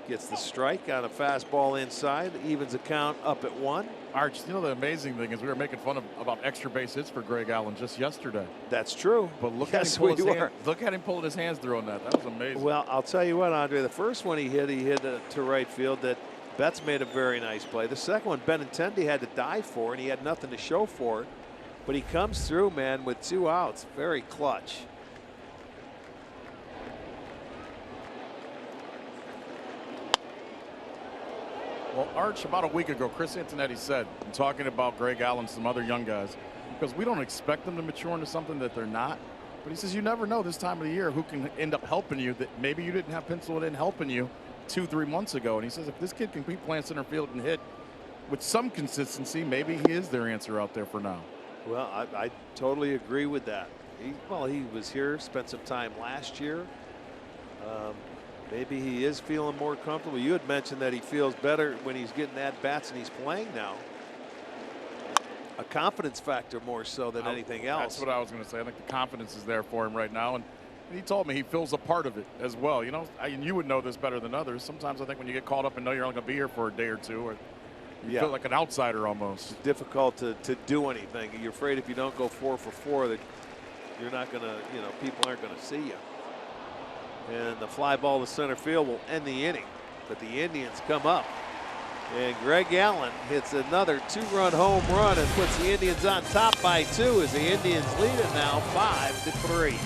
gets the strike on a fastball inside, evens the count up at 1. Arch, you know the amazing thing is we were making fun about extra base hits for Greg Allen just yesterday. That's true. But look Yes, at him we were. look at him pulling his hands through on that. That was amazing. Well, I'll tell you what, Andre, the first one he hit to right field that Betts made a very nice play. The second one, Benintendi had to dive for, and he had nothing to show for it. But he comes through, man, with 2 outs. Very clutch. Well, Arch, about a week ago, Chris Antonetti said, in talking about Greg Allen and some other young guys, because we don't expect them to mature into something that they're not. But he says you never know this time of the year who can end up helping you that maybe you didn't have penciled in helping you 2-3 months ago. And he says if this kid can keep playing center field and hit with some consistency, maybe he is their answer out there for now. Well, I totally agree with that. He was here, spent some time last year. Maybe he is feeling more comfortable. You had mentioned that he feels better when he's getting at-bats and he's playing now. A confidence factor more so than anything else. That's what I was going to say. I think the confidence is there for him right now. And he told me he feels a part of it as well. You know, you would know this better than others. Sometimes I think when you get caught up and know you're only going to be here for a day or two, or you feel like an outsider almost. It's difficult to do anything. You're afraid if you don't go 4 for 4 that you're not going to, people aren't going to see you. And the fly ball to center field will end the inning. But the Indians come up. And Greg Allen hits another 2-run home run and puts the Indians on top by 2 as the Indians lead it now 5-3.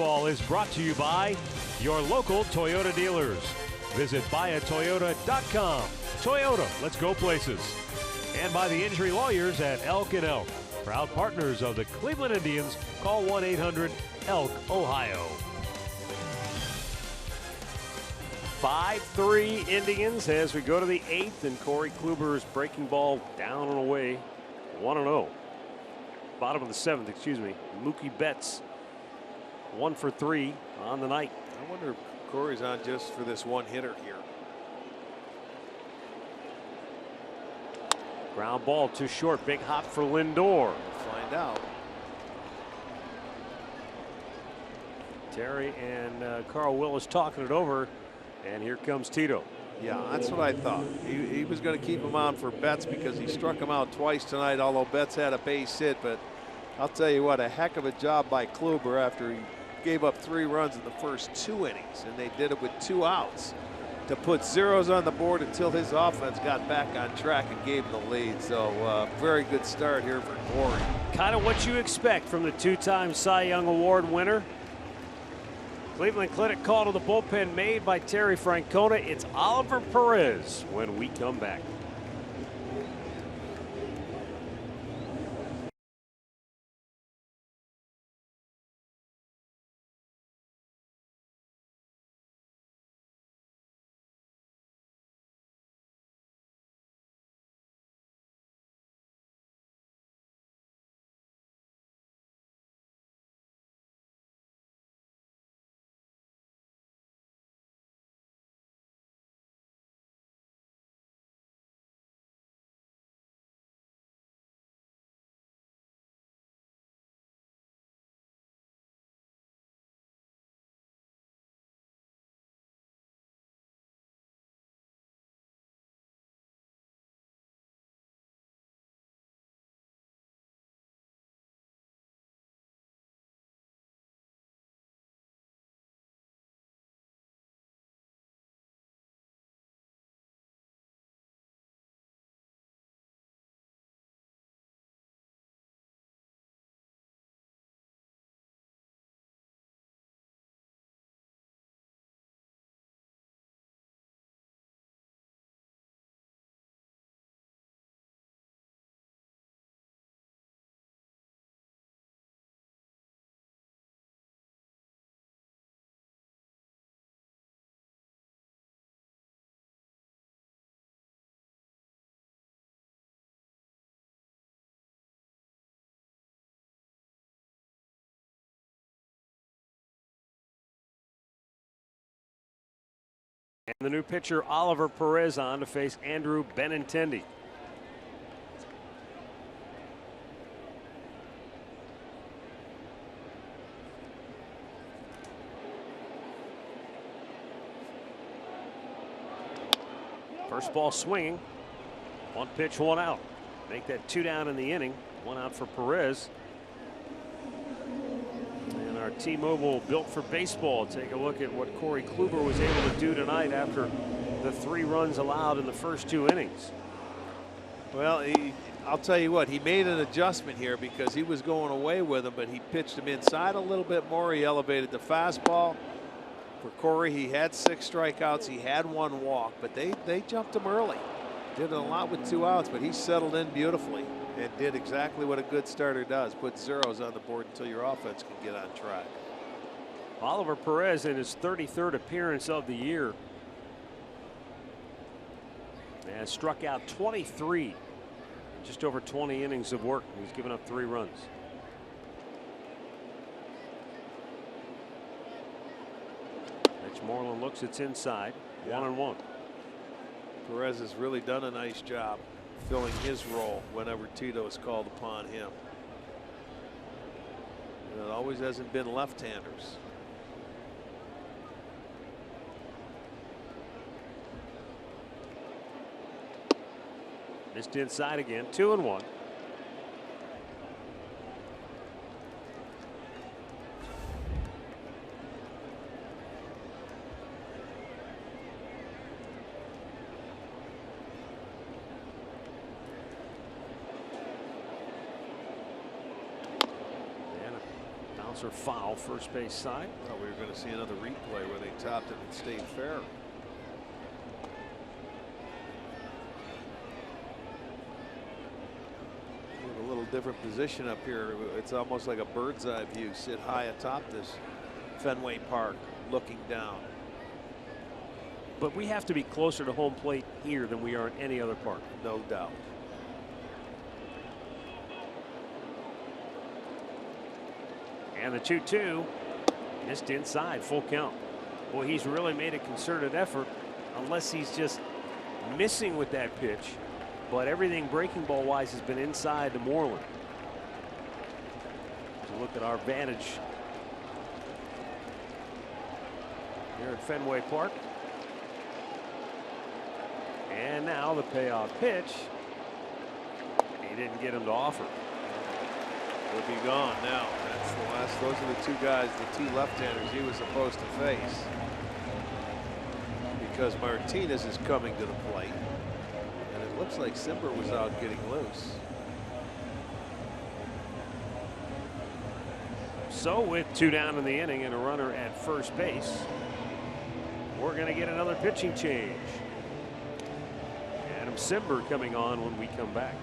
Baseball is brought to you by your local Toyota dealers. Visit buyatoyota.com. Toyota, let's go places. And by the injury lawyers at Elk & Elk. Proud partners of the Cleveland Indians. Call 1-800-ELK, Ohio. 5-3 Indians as we go to the 8th, and Corey Kluber's breaking ball down and away. 1-0. Bottom of the 7th, excuse me. Mookie Betts 1 for 3 on the night. I wonder if Corey's on just for this one hitter here. Ground ball too short. Big hop for Lindor. We'll find out. Terry and Carl Willis talking it over, and here comes Tito. Yeah, that's what I thought. He was going to keep him on for Betts because he struck him out twice tonight, although Betts had a base hit. But I'll tell you what, a heck of a job by Kluber after he gave up 3 runs in the first 2 innings, and they did it with 2 outs to put zeros on the board until his offense got back on track and gave him the lead. So very good start here for Corey. Kind of what you expect from the 2-time Cy Young Award winner. Cleveland Clinic call to the bullpen made by Terry Francona. It's Oliver Perez when we come back. And the new pitcher Oliver Perez on to face Andrew Benintendi. First ball swinging. 1 pitch, 1 out. Make that 2 down in the inning. 1 out for Perez. And our T-Mobile Built for Baseball. Take a look at what Corey Kluber was able to do tonight after the 3 runs allowed in the first 2 innings. Well, I'll tell you what, he made an adjustment here because he was going away with him, but he pitched him inside a little bit more. He elevated the fastball. For Corey, he had 6 strikeouts. He had 1 walk, but they jumped him early. Did a lot with 2 outs, but he settled in beautifully and did exactly what a good starter does. Put zeros on the board until your offense can get on track. Oliver Perez in his 33rd appearance of the year. And struck out 23. Just over 20 innings of work. He's given up 3 runs. Mitch Moreland looks, it's inside. 1-1. Perez has really done a nice job filling his role whenever Tito is called upon him. And it always hasn't been left-handers. Missed inside again. 2-1. Toss or foul, first base side. Thought we were going to see another replay where they topped it and stayed fair. A little different position up here. It's almost like a bird's eye view. Sit high atop this Fenway Park, looking down. But we have to be closer to home plate here than we are in any other park. No doubt. And the 2-2 missed inside, full count. Boy, he's really made a concerted effort, unless he's just missing with that pitch. But everything breaking ball wise has been inside to Moreland. To look at our vantage here at Fenway Park. And now the payoff pitch. He didn't get him to offer. Would be gone now. That's the last. Those are the two guys, the two left-handers he was supposed to face. Because Martinez is coming to the plate. And it looks like Simber was out getting loose. So with 2 down in the inning and a runner at first base, we're going to get another pitching change. Adam Simber coming on when we come back.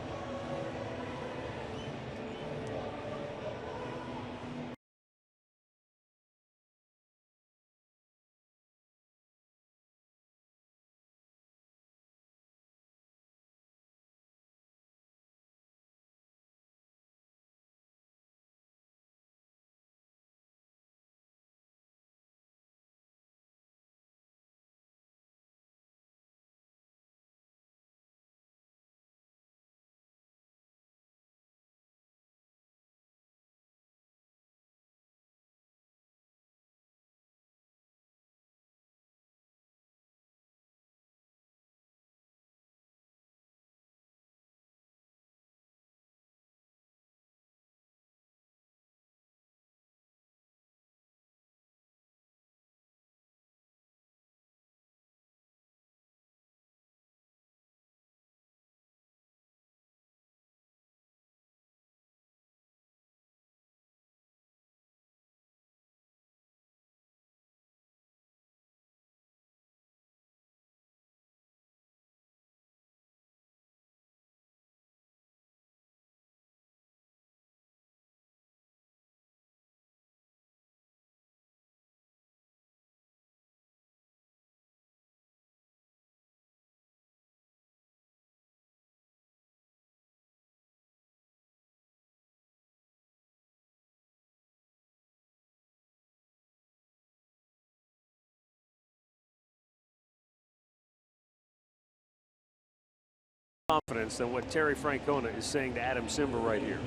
Confidence than what Terry Francona is saying to Adam Simber right here.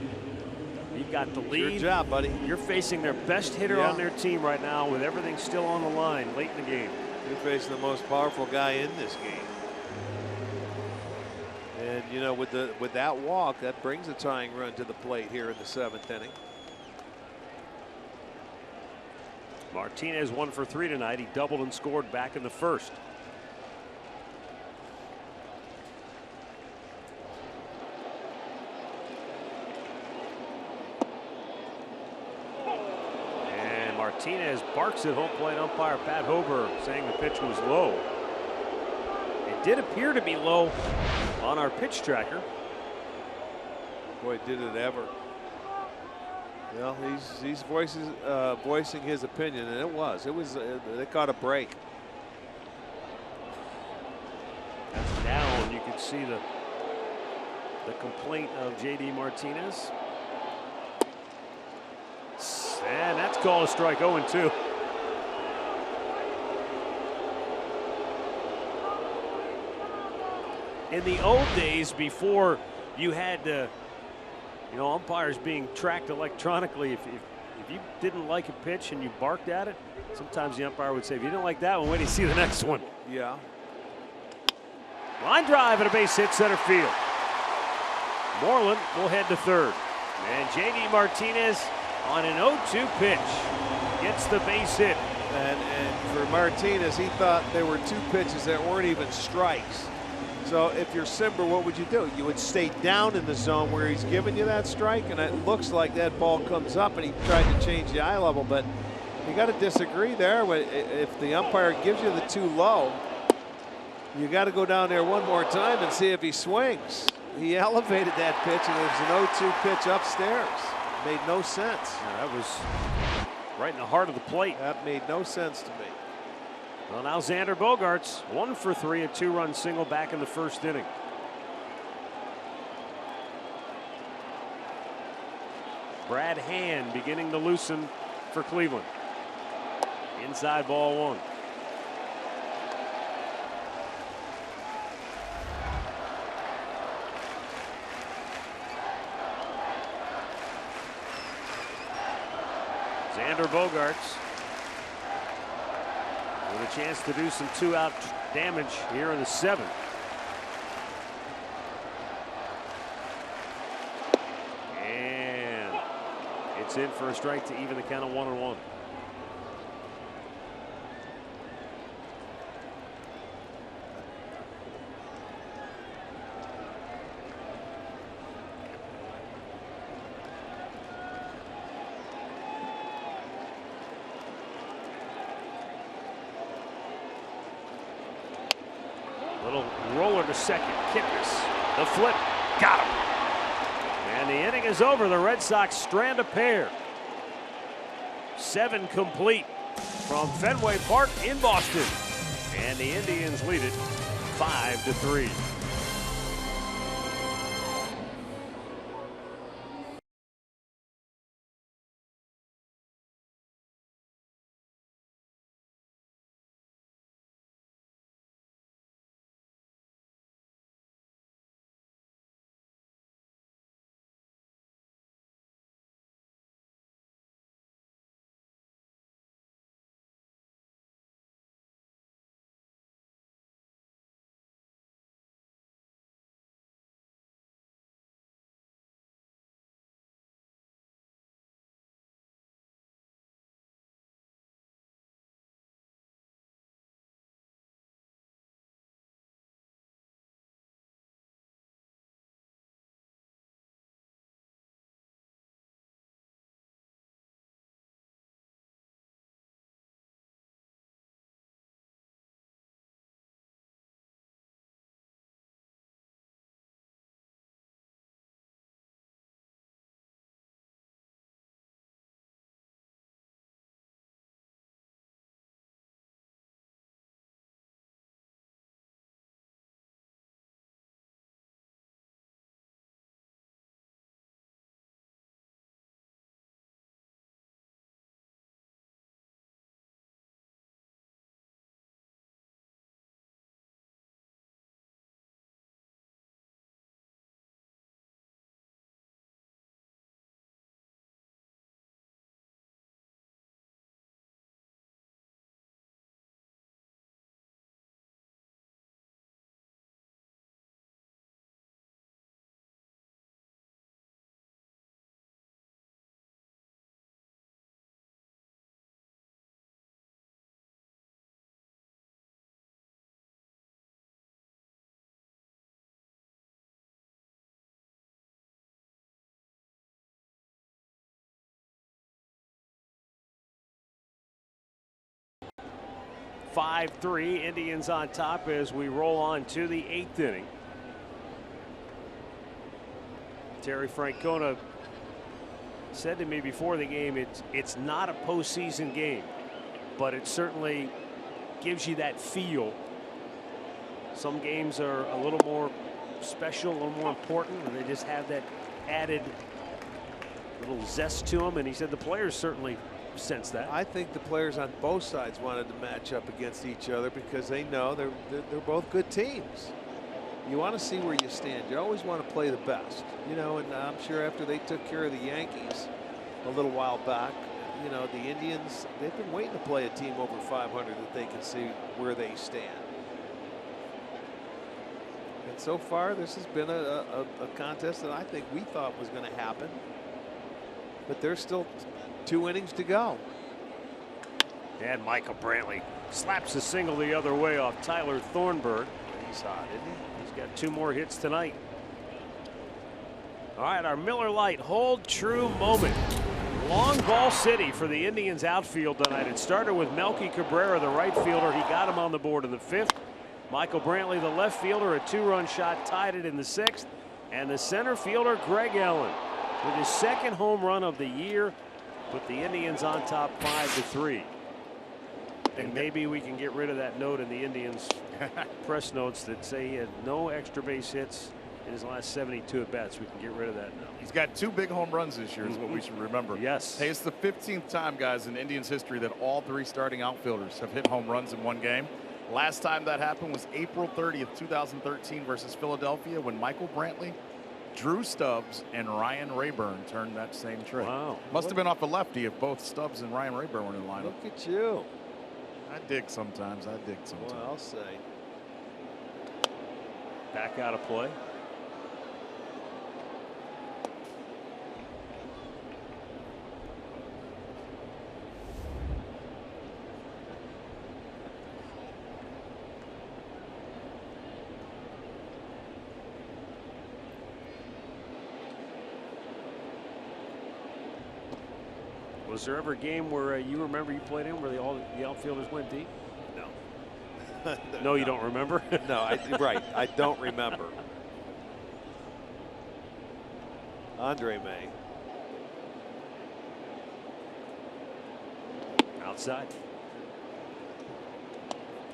You've got the lead. Good job, buddy. You're facing their best hitter on their team right now with everything still on the line late in the game. You're facing the most powerful guy in this game. And you know, with that walk, that brings a tying run to the plate here in the 7th inning. Martinez 1 for 3 tonight. He doubled and scored back in the 1st. Martinez barks at home plate umpire Pat Hober saying the pitch was low. It did appear to be low on our pitch tracker. Boy, did it ever. Well, he's voicing his opinion, and it was they caught a break. That's down. You can see the complaint of JD Martinez. And that's called a strike. 0-2. In the old days, before you had umpires being tracked electronically, if you didn't like a pitch and you barked at it, sometimes the umpire would say, if you didn't like that one, wait till you see the next one. Yeah. Line drive and a base hit center field. Moreland will head to third. And JD Martinez on an 0-2 pitch gets the base hit. And for Martinez, he thought there were 2 pitches that weren't even strikes. So if you're Simber, what would you do? You would stay down in the zone where he's giving you that strike, and it looks like that ball comes up and he tried to change the eye level, but you got to disagree there. If the umpire gives you the too low, you got to go down there one more time and see if he swings. He elevated that pitch, and there's an 0-2 pitch upstairs. Made no sense. Yeah, that was right in the heart of the plate. That made no sense to me. Well, now Xander Bogaerts 1 for 3, a 2-run single back in the first inning. Brad Hand beginning to loosen for Cleveland. Inside ball 1. Xander Bogaerts with a chance to do some 2-out damage here in the 7th. And it's in for a strike to even the count of 1-1. Little roller to second. Kipnis, the flip, got him. And the inning is over. The Red Sox strand a pair. 7 complete from Fenway Park in Boston. And the Indians lead it 5-3. (5-3) Indians on top as we roll on to the 8th inning. Terry Francona said to me before the game, it's not a postseason game, but it certainly gives you that feel. Some games are a little more special, a little more important, and they just have that added little zest to them. And he said the players certainly sense that. I think the players on both sides wanted to match up against each other because they know they're both good teams. You want to see where you stand. You always want to play the best, you know. And I'm sure after they took care of the Yankees a little while back, you know, the Indians, they've been waiting to play a team over 500 that they can see where they stand. And so far, this has been a contest that I think we thought was going to happen. But there's still 2 innings to go. And Michael Brantley slaps a single the other way off Tyler Thornburg. He's hot, isn't he? He's got 2 more hits tonight. All right, our Miller Lite hold true moment. Long ball city for the Indians outfield tonight. It started with Melky Cabrera, the right fielder. He got him on the board in the 5th. Michael Brantley, the left fielder, a 2-run shot, tied it in the 6th. And the center fielder, Greg Allen, with his 2nd home run of the year, put the Indians on top 5-3. And maybe we can get rid of that note in the Indians press notes that say he had no extra base hits in his last 72 at-bats. We can get rid of that now. He's got 2 big home runs this year is what we should remember. Yes. Hey, it's the 15th time, guys, in Indians history that all 3 starting outfielders have hit home runs in one game. Last time that happened was April 30th, 2013 versus Philadelphia when Michael Brantley, Drew Stubbs, and Ryan Rayburn turned that same trick. Wow. Must have been off a lefty if both Stubbs and Ryan Rayburn were in the lineup. Look at you. I dig sometimes. I dig sometimes. Well, I'll say. Back out of play. Was there ever a game where you remember you played in where the outfielders went deep? No. No, you don't remember? No, right. I don't remember. Andre May. Outside.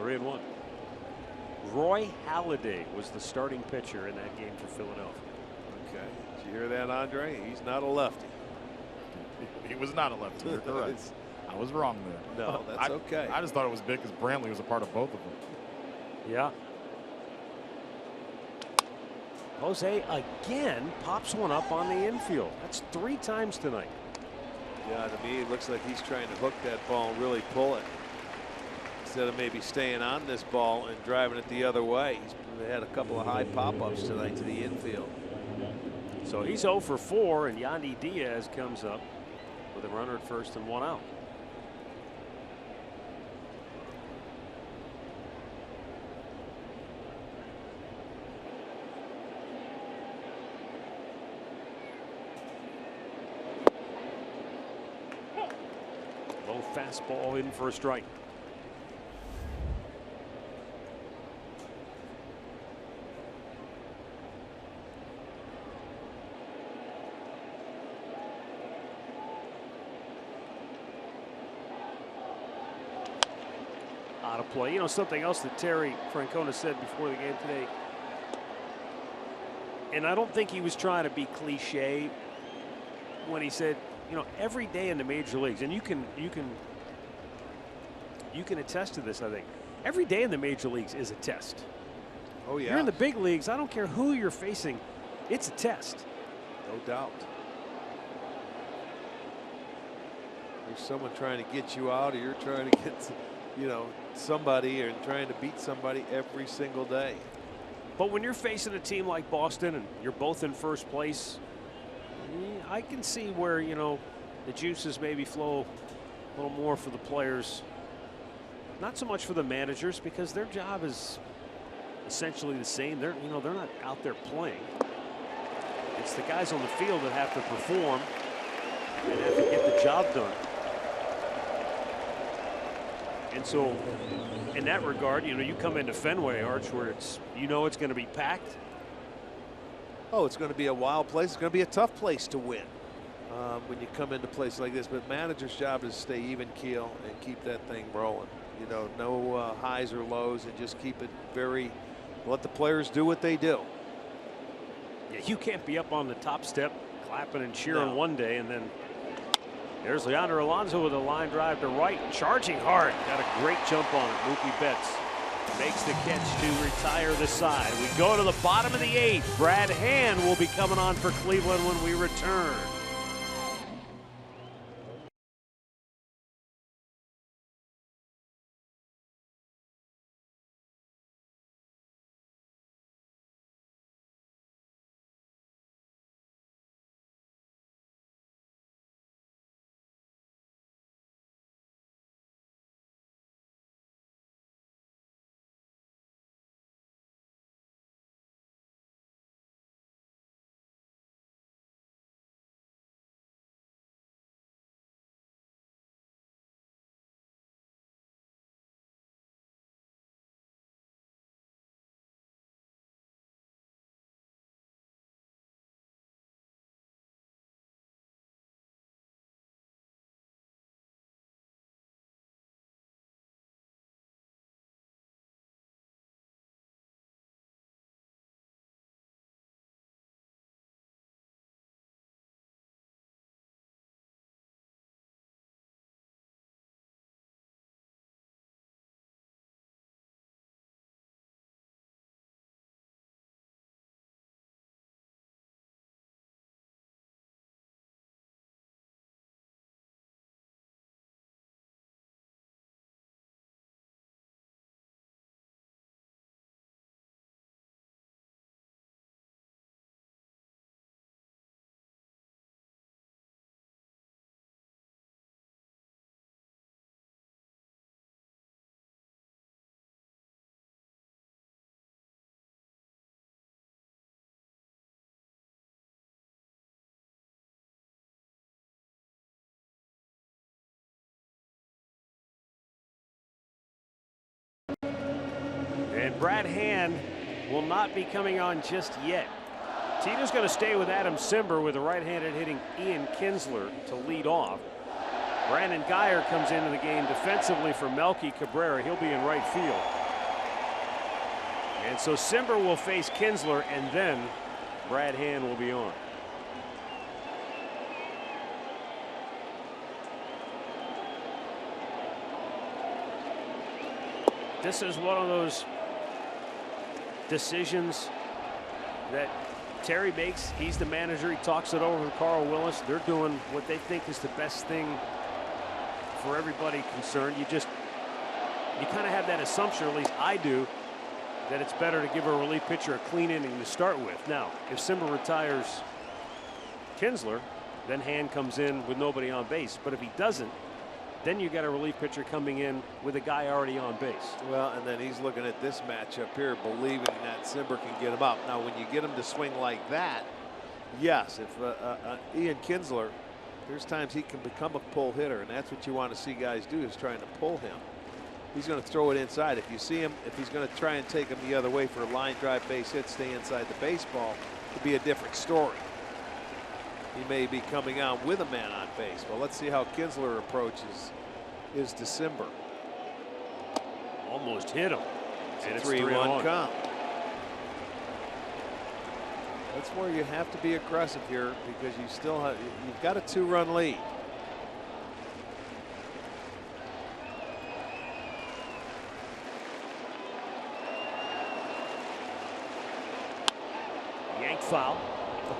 3-1. Roy Halladay was the starting pitcher in that game for Philadelphia. Okay. Did you hear that, Andre? He's not a lefty. He was not a lefty. You're correct. I was wrong there. No, that's okay. I just thought it was big because Brantley was a part of both of them. Yeah. Jose again pops one up on the infield. That's 3 times tonight. Yeah, to me, it looks like he's trying to hook that ball and really pull it instead of maybe staying on this ball and driving it the other way. He's had a couple of high pop-ups tonight to the infield. So he's 0 for 4, and Yandy Diaz comes up with a runner at first and 1 out. Low fastball in for a strike. Out of play. You know, something else that Terry Francona said before the game today, and I don't think he was trying to be cliche when he said, you know, every day in the major leagues, and you can attest to this, I think. Every day in the major leagues is a test. Oh, yeah. You're in the big leagues, I don't care who you're facing, it's a test. No doubt. There's someone trying to get you out, or you're trying to get, you know, somebody and trying to beat somebody every single day. But when you're facing a team like Boston and you're both in first place, I can see where, you know, the juices maybe flow a little more for the players. Not so much for the managers, because their job is essentially the same. They're not out there playing. It's the guys on the field that have to perform and have to get the job done. And so, in that regard, you know, you come into Fenway, Arch, where it's going to be packed. Oh, it's going to be a wild place. It's going to be a tough place to win when you come into a place like this. But manager's job is to stay even keel and keep that thing rolling. You know, no highs or lows, and just keep it let the players do what they do. Yeah, you can't be up on the top step clapping and cheering No. one day, and then there's Leandro Alonso with a line drive to right, charging hard. Got a great jump on it. Mookie Betts makes the catch to retire the side. We go to the bottom of the 8th. Brad Hand will be coming on for Cleveland when we return. And Brad Hand will not be coming on just yet. Tito's going to stay with Adam Simber with a right-handed hitting Ian Kinsler to lead off. Brandon Geyer comes into the game defensively for Melky Cabrera. He'll be in right field. And so Simber will face Kinsler, and then Brad Hand will be on. This is one of those decisions that Terry makes. He's the manager. He talks it over with Carl Willis. They're doing what they think is the best thing for everybody concerned. You kind of have that assumption, or at least I do, that it's better to give a relief pitcher a clean inning to start with. Now, if Simber retires Kinsler, then Hand comes in with nobody on base. But if he doesn't, then you got a relief pitcher coming in with a guy already on base. Well, and then he's looking at this matchup here, believing that Simber can get him up. Now, when you get him to swing like that, yes, if Ian Kinsler, there's times he can become a pull hitter, and that's what you want to see guys do, is trying to pull him. He's going to throw it inside. If you see him, if he's going to try and take him the other way for a line drive base hit, stay inside the baseball, it could be a different story. He may be coming out with a man on base. Well, let's see how Kinsler approaches his December. Almost hit him. And it's 3-1 count. That's where you have to be aggressive here, because you still have, you've got a 2-run lead. Yank foul.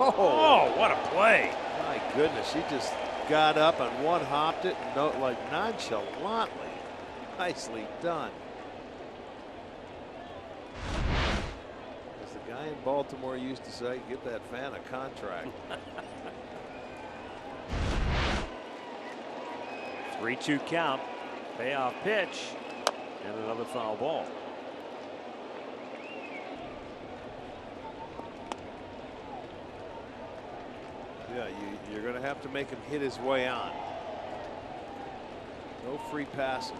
Oh, what a play. My goodness, she just got up and one-hopped it, and like nonchalantly. Nicely done. As the guy in Baltimore used to say, give that fan a contract. 3-2 count. Payoff pitch. And another foul ball. Yeah, you're going to have to make him hit his way on. No free passes.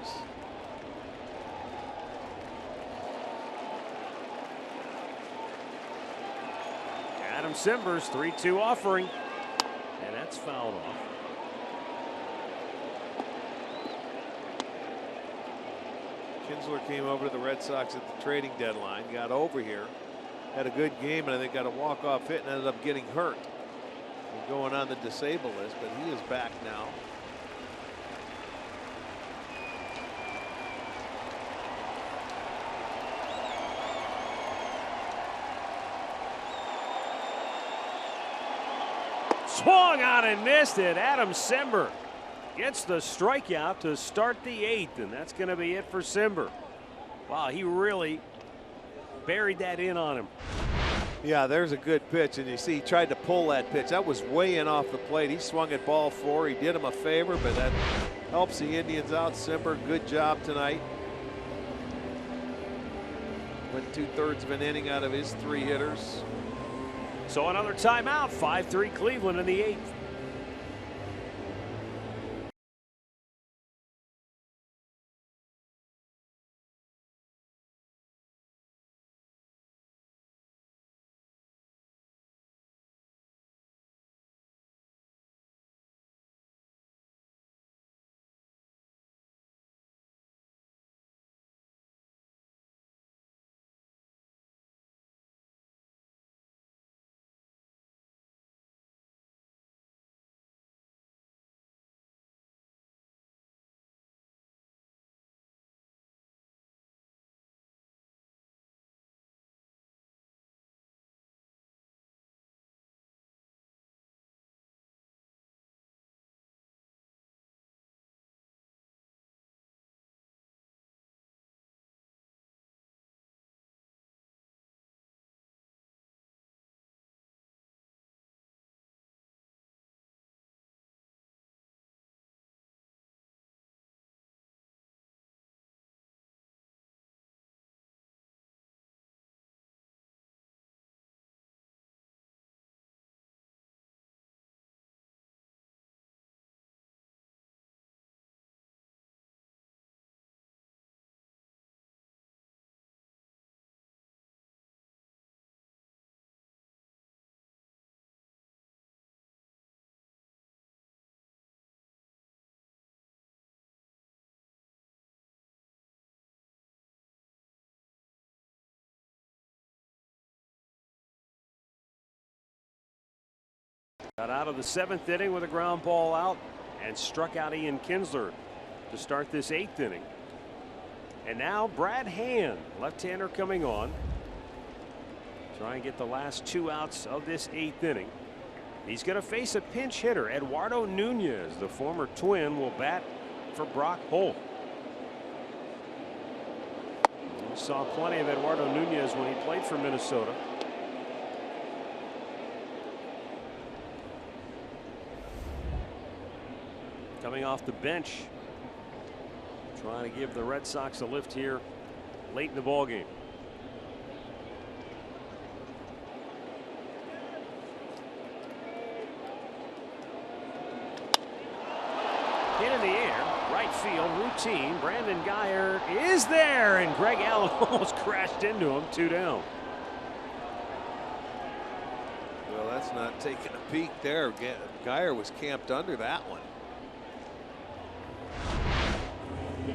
Adam Simber's 3-2 offering. And that's fouled off. Kinsler came over to the Red Sox at the trading deadline, got over here, had a good game, and I think got a walk-off hit and ended up getting hurt. And going on the disabled list, but he is back now. Swung on and missed it. Adam Simber gets the strikeout to start the 8th, and that's going to be it for Simber. Wow, he really buried that in on him. Yeah, there's a good pitch, and you see he tried to pull that pitch. That was way in off the plate. He swung at ball 4. He did him a favor, but that helps the Indians out. Simber, good job tonight. Went 2/3 of an inning out of his 3 hitters. So another timeout. 5-3 Cleveland in the 8th. Got out of the 7th inning with a ground ball out and struck out Ian Kinsler to start this 8th inning. And now Brad Hand, left-hander, coming on. Try and get the last 2 outs of this 8th inning. He's going to face a pinch hitter. Eduardo Nunez, the former Twin, will bat for Brock Holt. We saw plenty of Eduardo Nunez when he played for Minnesota. Coming off the bench, trying to give the Red Sox a lift here late in the ball game. Hit in the air, right field, routine. Brandon Guyer is there, and Greg Allen almost crashed into him. 2 down. Well, that's not taking a peek there. Guyer was camped under that one.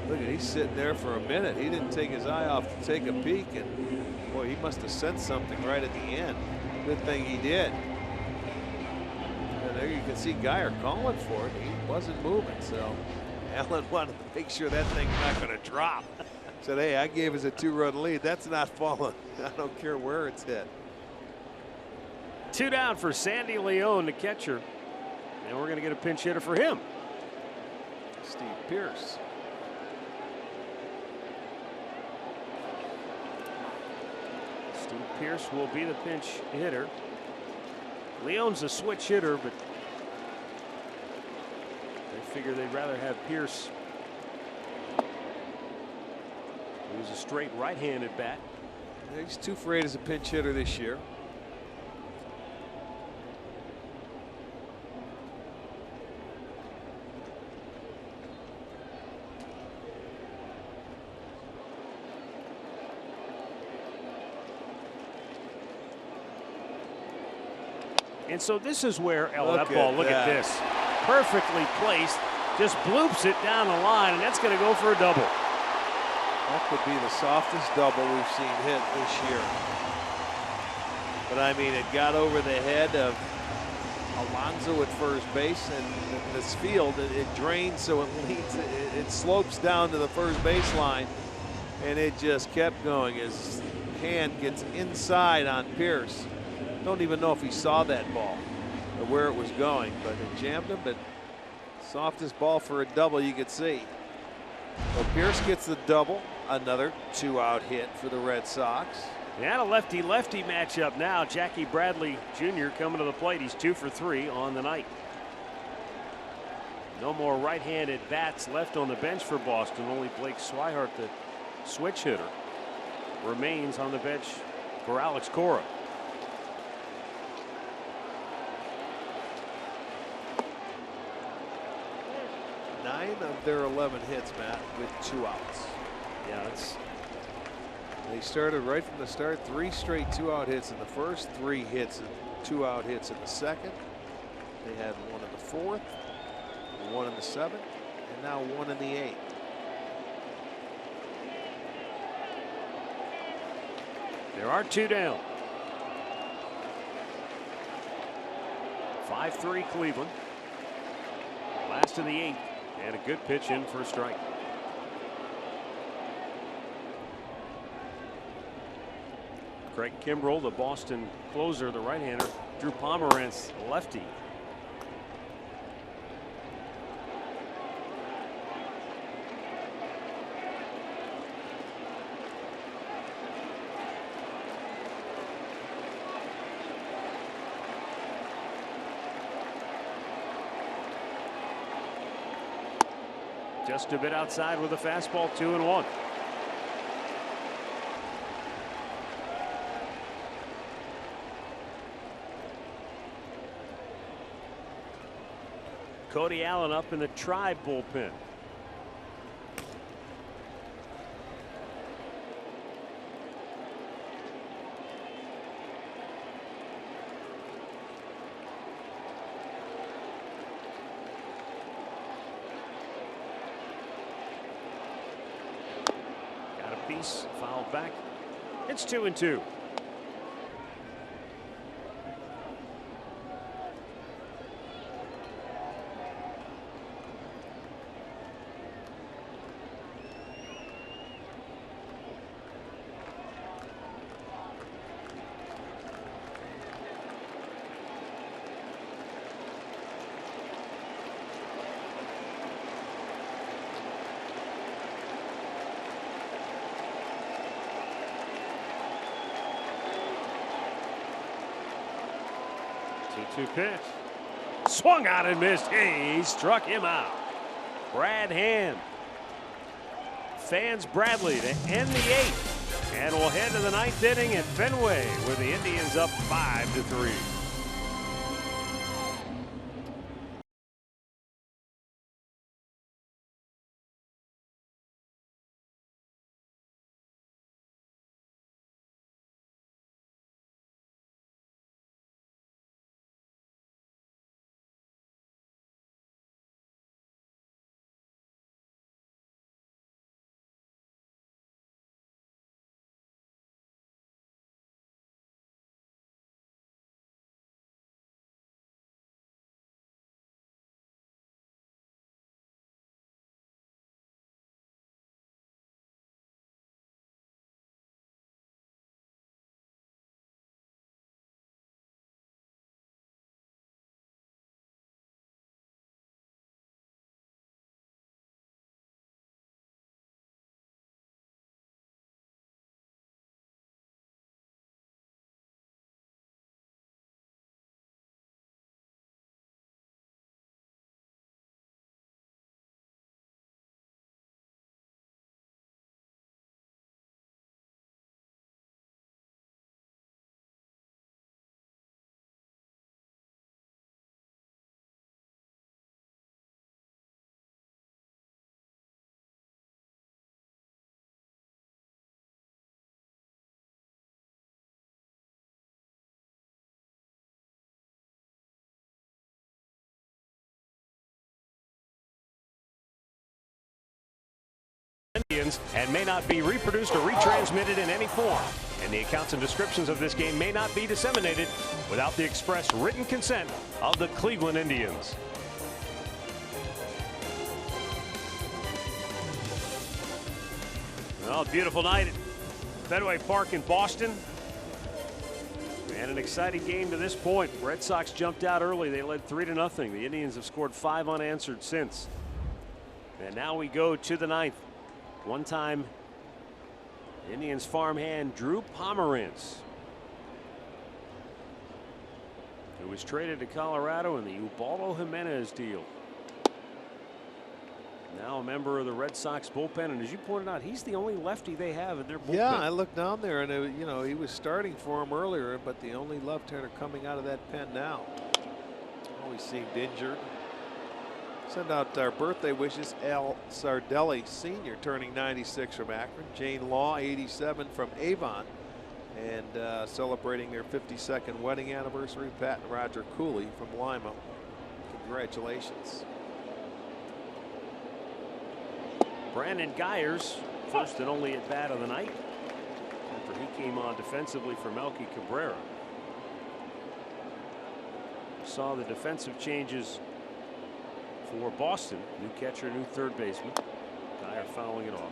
Look at, he's sitting there for a minute. He didn't take his eye off to take a peek, and boy, he must have sensed something right at the end. Good thing he did. And there you can see Guyer calling for it. He wasn't moving, so Allen wanted to make sure that thing's not going to drop. Said, hey, I gave us a 2-run lead. That's not falling. I don't care where it's hit. 2 down for Sandy Leon, the catcher. And we're going to get a pinch hitter for him. Steve Pearce. Steve Pearce will be the pinch hitter. Leon's a switch hitter, but they figure they'd rather have Pearce, who's a straight right-handed bat. He's 2 for 8 as a pinch hitter this year. And so this is where Look at this. Perfectly placed. Just bloops it down the line, and that's going to go for a double. That could be the softest double we've seen hit this year. But I mean, it got over the head of Alonso at first base, and this field, it drains, so it leads, it slopes down to the first baseline, and it just kept going. His hand gets inside on Pearce. Don't even know if he saw that ball or where it was going, but it jammed him. But softest ball for a double you could see. So Pearce gets the double. Another 2-out hit for the Red Sox. And a lefty-lefty matchup now. Jackie Bradley Jr. coming to the plate. He's 2 for 3 on the night. No more right-handed bats left on the bench for Boston. Only Blake Swihart, the switch hitter, remains on the bench for Alex Cora. Of their 11 hits, Matt, with 2 outs. Yeah, they started right from the start. 3 straight 2-out hits in the first, 3 hits and 2-out hits in the second. They had 1 in the 4th, 1 in the 7th, and now 1 in the 8th. There are 2 down. 5-3 Cleveland. Last of the 8th. And a good pitch in for a strike. Craig Kimbrell, the Boston closer, the right-hander. Drew Pomerantz, lefty. Just a bit outside with a fastball, 2-1. Cody Allen up in the Tribe bullpen. Piece fouled back. It's 2-2. 2-2 pitch. Swung out and missed. He struck him out. Brad Hand fans Bradley to end the 8th. And we'll head to the 9th inning at Fenway, where the Indians up 5-3. Indians and may not be reproduced or retransmitted in any form. And the accounts and descriptions of this game may not be disseminated without the express written consent of the Cleveland Indians. Well, beautiful night at Fenway Park in Boston. And an exciting game to this point. Red Sox jumped out early. They led 3-0. The Indians have scored 5 unanswered since. And now we go to the 9th. One time Indians farmhand Drew Pomerantz, who was traded to Colorado in the Ubaldo Jimenez deal. Now a member of the Red Sox bullpen, and as you pointed out, he's the only lefty they have in their bullpen. Yeah, I looked down there, and you know, he was starting for him earlier, but the only left-hander coming out of that pen now. Oh, he seemed injured. Send out our birthday wishes. Al Sardelli Sr. turning 96 from Akron. Jane Law 87 from Avon, and celebrating their 52nd wedding anniversary. Pat and Roger Cooley from Lima. Congratulations. Brandon Gyers, first and only at bat of the night, after he came on defensively for Melky Cabrera. Saw the defensive changes for Boston. New catcher, new third baseman. Geyer fouling it off.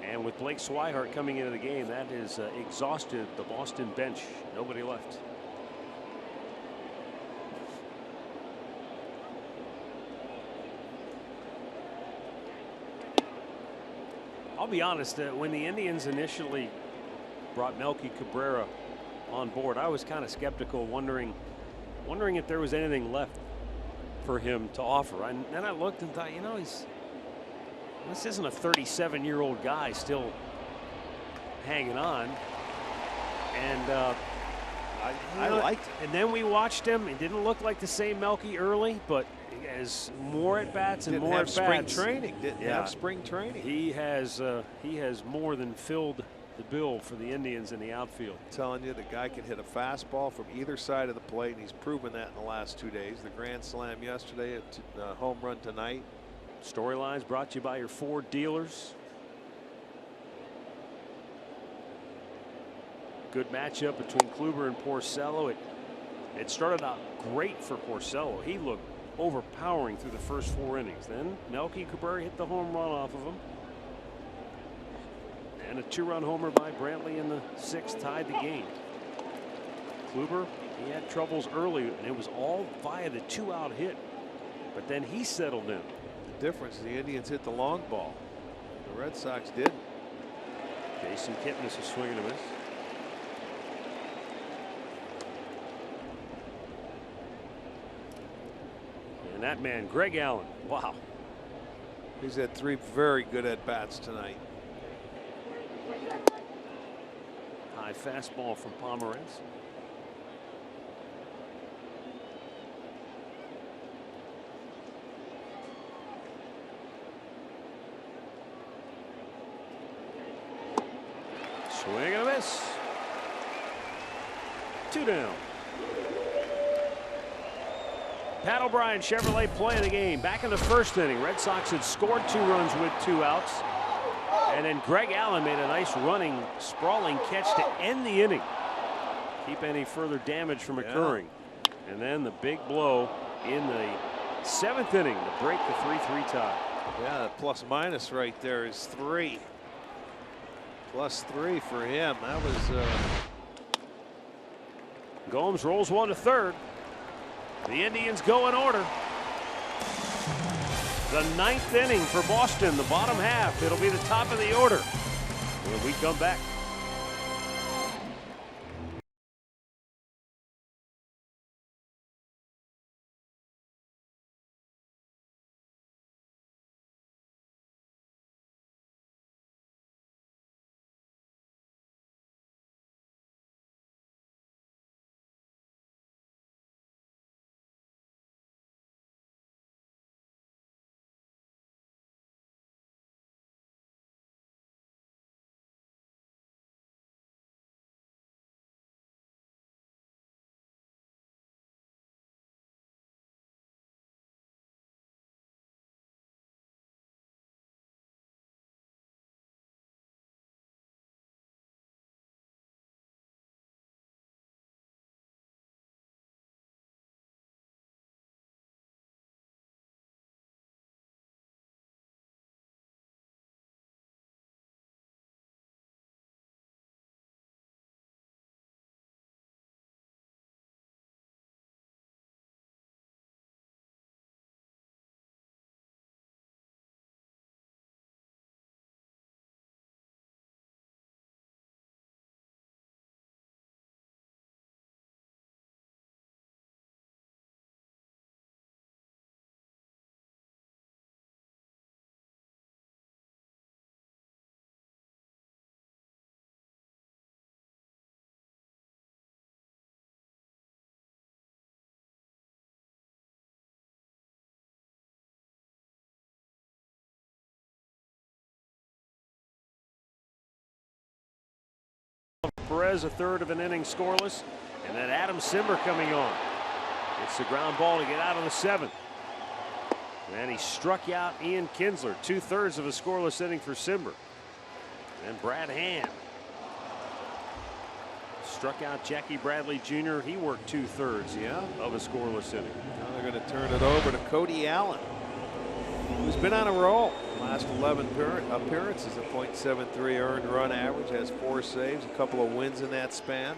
And with Blake Swihart coming into the game, that has exhausted the Boston bench. Nobody left. I'll be honest, when the Indians initially brought Melky Cabrera on board, I was kind of skeptical, wondering if there was anything left for him to offer. And then I looked and thought, you know, this isn't a 37-year-old guy still hanging on. And I liked it. And then we watched him. It didn't look like the same Melky early, but as more at bats and more at bats. Spring training. Didn't have spring training. He has more than filled the bill for the Indians in the outfield. I'm telling you, the guy can hit a fastball from either side of the plate, and he's proven that in the last 2 days. The grand slam yesterday, a home run tonight. Storylines brought to you by your Ford dealers. Good matchup between Kluber and Porcello. It started out great for Porcello. He looked overpowering through the first 4 innings. Then Melky Cabrera hit the home run off of him. And a 2-run homer by Brantley in the 6th tied the game. Kluber, he had troubles early, and it was all via the 2-out hit. But then he settled in. The difference is the Indians hit the long ball. The Red Sox didn't. Jason Kipnis is swinging a miss. And that man, Greg Allen, wow. He's had 3 very good at-bats tonight. High fastball from Pomerantz. Swing and a miss. 2 down. Pat O'Brien Chevrolet playing the game. Back in the first inning, Red Sox had scored 2 runs with 2 outs. And then Greg Allen made a nice running, sprawling catch to end the inning. Keep any further damage from occurring. And then the big blow in the 7th inning to break the 3-3 tie. Yeah, that plus minus right there is 3. +3 for him. That was. Gomes rolls one to third. The Indians go in order. The 9th inning for Boston, the bottom half. It'll be the top of the order when we come back. Perez, a third of an inning scoreless, and then Adam Simber coming on. It's the ground ball to get out of the 7th. And he struck out Ian Kinsler, 2/3 of a scoreless inning for Simber. And Brad Hand struck out Jackie Bradley Jr. He worked 2/3 of a scoreless inning. Now they're going to turn it over to Cody Allen, who's been on a roll. Last 11 appearances, a .73 earned run average, has 4 saves, a couple of wins in that span.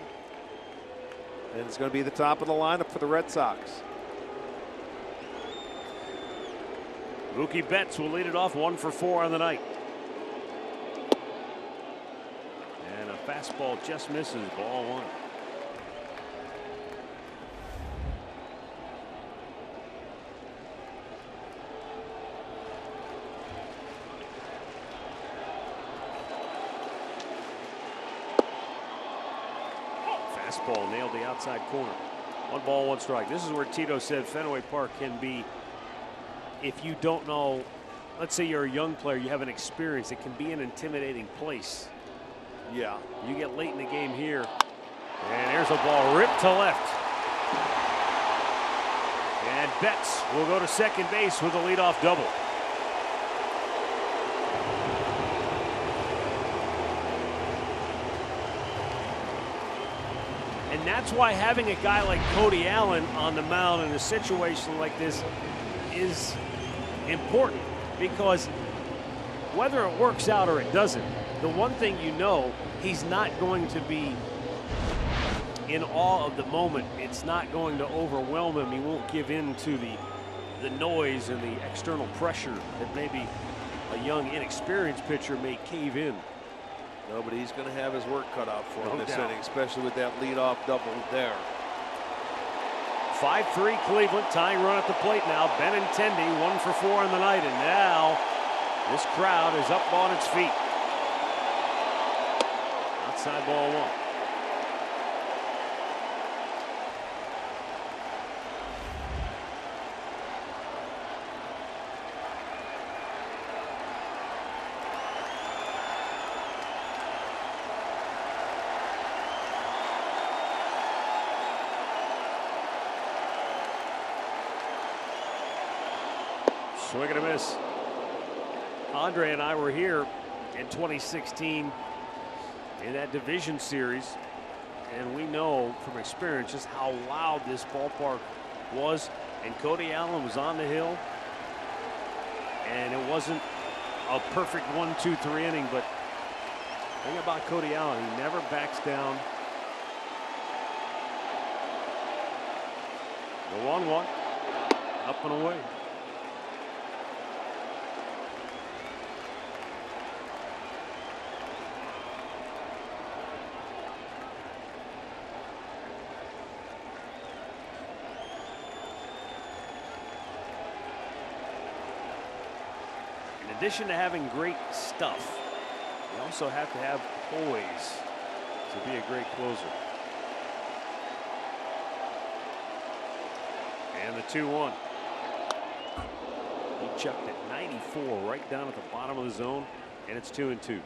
And it's going to be the top of the lineup for the Red Sox. Mookie Betts will lead it off, 1 for 4 on the night. And a fastball just misses, ball 1. Fastball nailed the outside corner. 1 ball, 1 strike. This is where Tito said Fenway Park can be, if you don't know, let's say you're a young player, you haven't experienced, it can be an intimidating place. Yeah. You get late in the game here, and there's a ball ripped to left. And Betts will go to second base with a leadoff double. And that's why having a guy like Cody Allen on the mound in a situation like this is important, because whether it works out or it doesn't, the one thing you know, he's not going to be in awe of the moment. It's not going to overwhelm him. He won't give in to the noise and the external pressure that maybe a young, inexperienced pitcher may cave in. No, but he's going to have his work cut out for him No this doubt. inning, especially with that leadoff double there. 5-3 Cleveland, tying run at the plate now. Benintendi 1 for 4 on the night, and now this crowd is up on its feet. Outside ball 1. Swing and a miss. Andre and I were here in 2016 in that division series, and we know from experience just how loud this ballpark was. And Cody Allen was on the hill, and it wasn't a perfect 1, 2, 3 inning, but the thing about Cody Allen, he never backs down. The 1-1, up and away. In addition to having great stuff, you also have to have poise to be a great closer. And the 2-1. He chucked it 94 right down at the bottom of the zone, and it's 2-2.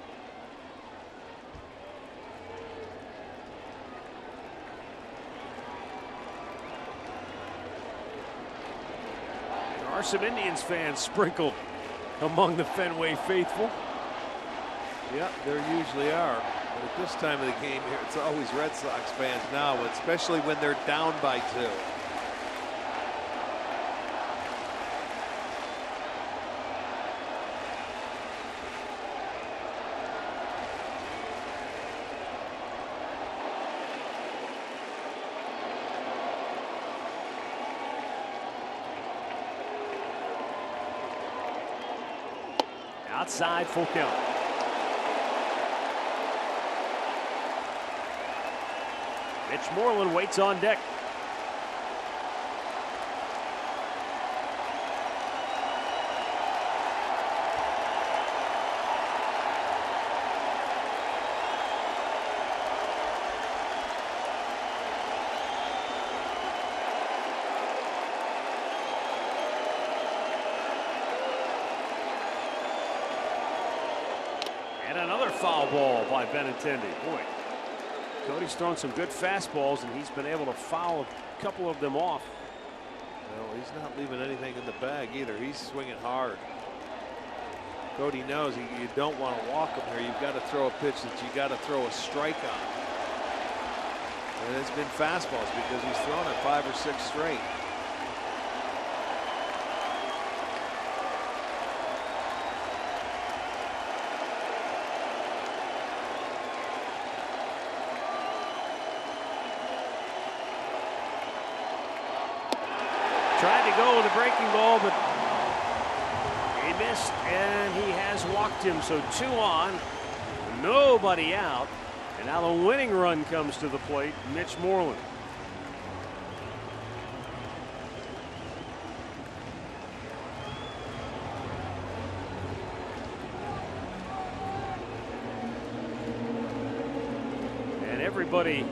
There are some Indians fans sprinkled among the Fenway faithful. Yeah, there usually are. But at this time of the game here, it's always Red Sox fans now, especially when they're down by 2. Outside, full count. Mitch Moreland waits on deck. And another foul ball by Benintendi. Boy, Cody's thrown some good fastballs, and he's been able to foul a couple of them off. Well, he's not leaving anything in the bag either. He's swinging hard. Cody knows you don't want to walk him here. You've got to throw a pitch that you got to throw a strike on. And it's been fastballs because he's thrown it 5 or 6 straight. Tried to go with a breaking ball, but he missed, and he has walked him. So 2 on, nobody out, and now the winning run comes to the plate. Mitch Moreland. And everybody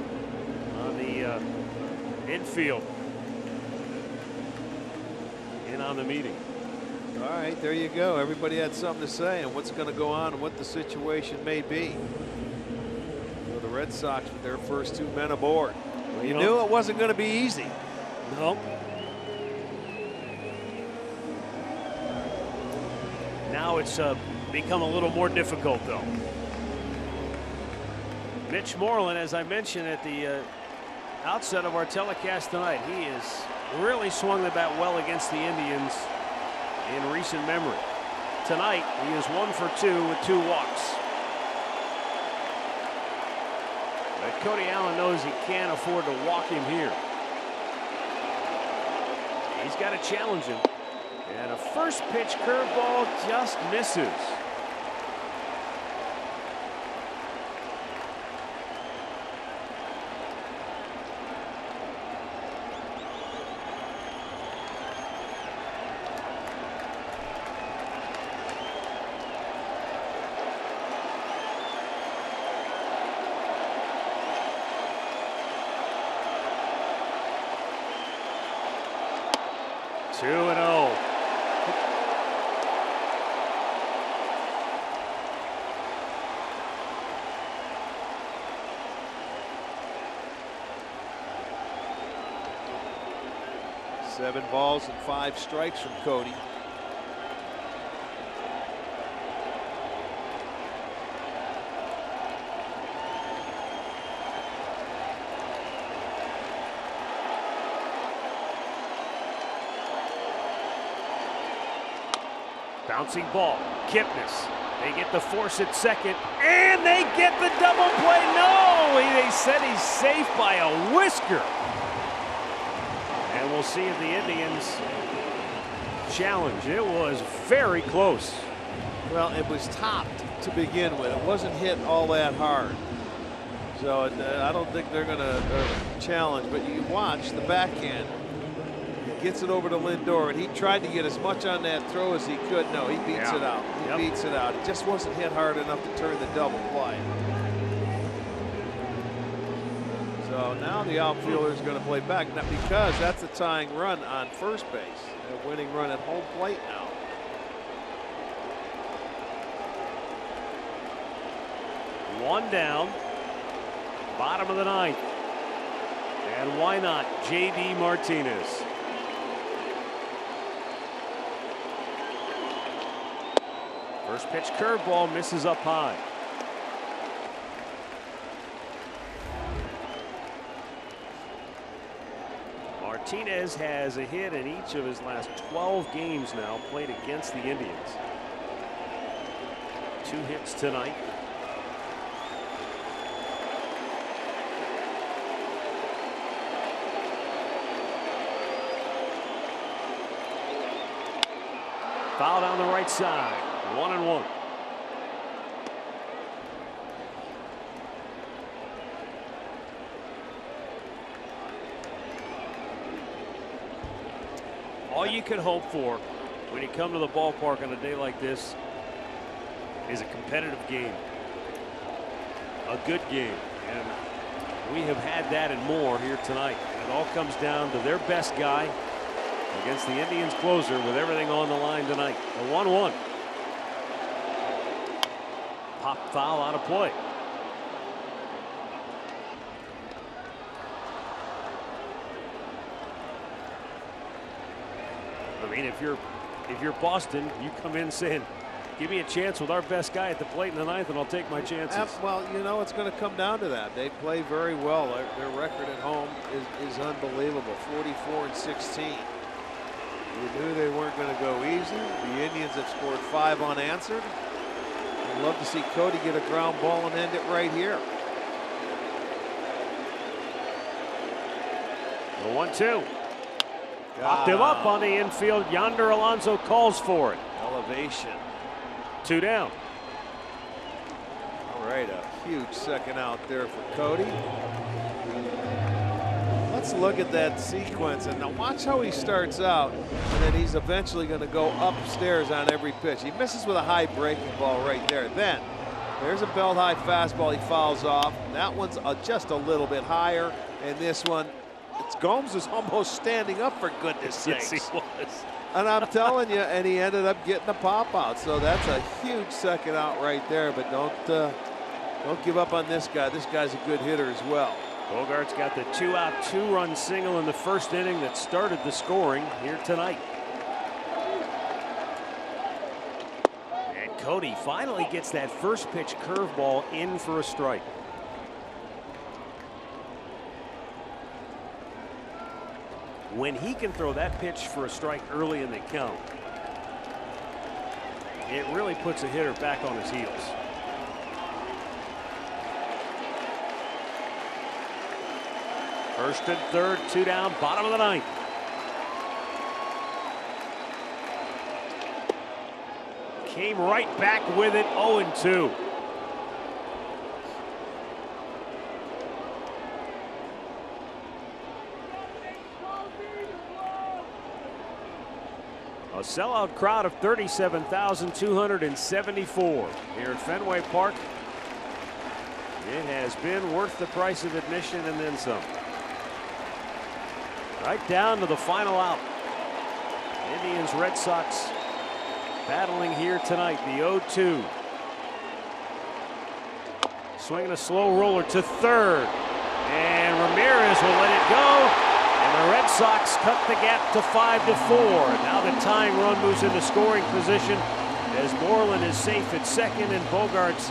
on the infield on the meeting. All right, there you go. Everybody had something to say on what's going to go on and what the situation may be. So the Red Sox with their first 2 men aboard. Well, you knew it wasn't going to be easy. No. Now it's become a little more difficult, though. Mitch Moreland, as I mentioned at the outset of our telecast tonight, he has really swung the bat well against the Indians in recent memory. Tonight, he is 1 for 2 with 2 walks. But Cody Allen knows he can't afford to walk him here. He's got to challenge him. And a first pitch curveball just misses. 2-0. Seven balls and 5 strikes from Cody. Bouncing ball, Kipnis. They get the force at second, and they get the double play. No, they said he's safe by a whisker. And we'll see if the Indians challenge. It was very close. Well, it was topped to begin with. It wasn't hit all that hard. So I don't think they're going to challenge, but you watch the backhand. He gets it over to Lindor, and he tried to get as much on that throw as he could. No, he beats it out. He beats it out. It just wasn't hit hard enough to turn the double play. So now the outfielder is going to play back, not because that's a tying run on first base. A winning run at home plate now. One down, bottom of the ninth. And why not J.D. Martinez? First pitch curveball misses up high. Martinez has a hit in each of his last 12 games now played against the Indians. 2 hits tonight. Foul down the right side. 1-1. All you can hope for when you come to the ballpark on a day like this is a competitive game, a good game, and we have had that and more here tonight. And it all comes down to their best guy against the Indians closer with everything on the line tonight. A 1-1. Pop foul out of play. I mean, if you're Boston, you come in saying, give me a chance with our best guy at the plate in the ninth, and I'll take my chances. Well, you know, it's going to come down to that. They play very well. Their record at home is unbelievable. 44-16. We knew they weren't going to go easy. The Indians have scored 5 unanswered. I'd love to see Cody get a ground ball and end it right here. The 1-2. Popped him up on the infield. Yonder Alonso calls for it. Elevation. 2 down. All right, a huge second out there for Cody. Let's look at that sequence, and now watch how he starts out, and then he's eventually going to go upstairs on every pitch. He misses with a high breaking ball right there. Then there's a belt high fastball he fouls off. That one's just a little bit higher, and this one, Gomes is almost standing up, for goodness sakes. Yes, he was. And I'm telling you, and he ended up getting a pop out. So that's a huge second out right there. But don't give up on this guy. This guy's a good hitter as well. Bogart's got the 2-out, 2-run single in the first inning that started the scoring here tonight. And Cody finally gets that first pitch curveball in for a strike. When he can throw that pitch for a strike early in the count, it really puts a hitter back on his heels. First and third, 2 down, bottom of the ninth. Came right back with it, 0-2. A sellout crowd of 37,274 here at Fenway Park. It has been worth the price of admission and then some. Right down to the final out. Indians, Red Sox battling here tonight. The 0-2. Swinging a slow roller to third. And Ramirez will let it go. And the Red Sox cut the gap to 5-4. Now the tying run moves into scoring position as Moreland is safe at second and Bogaerts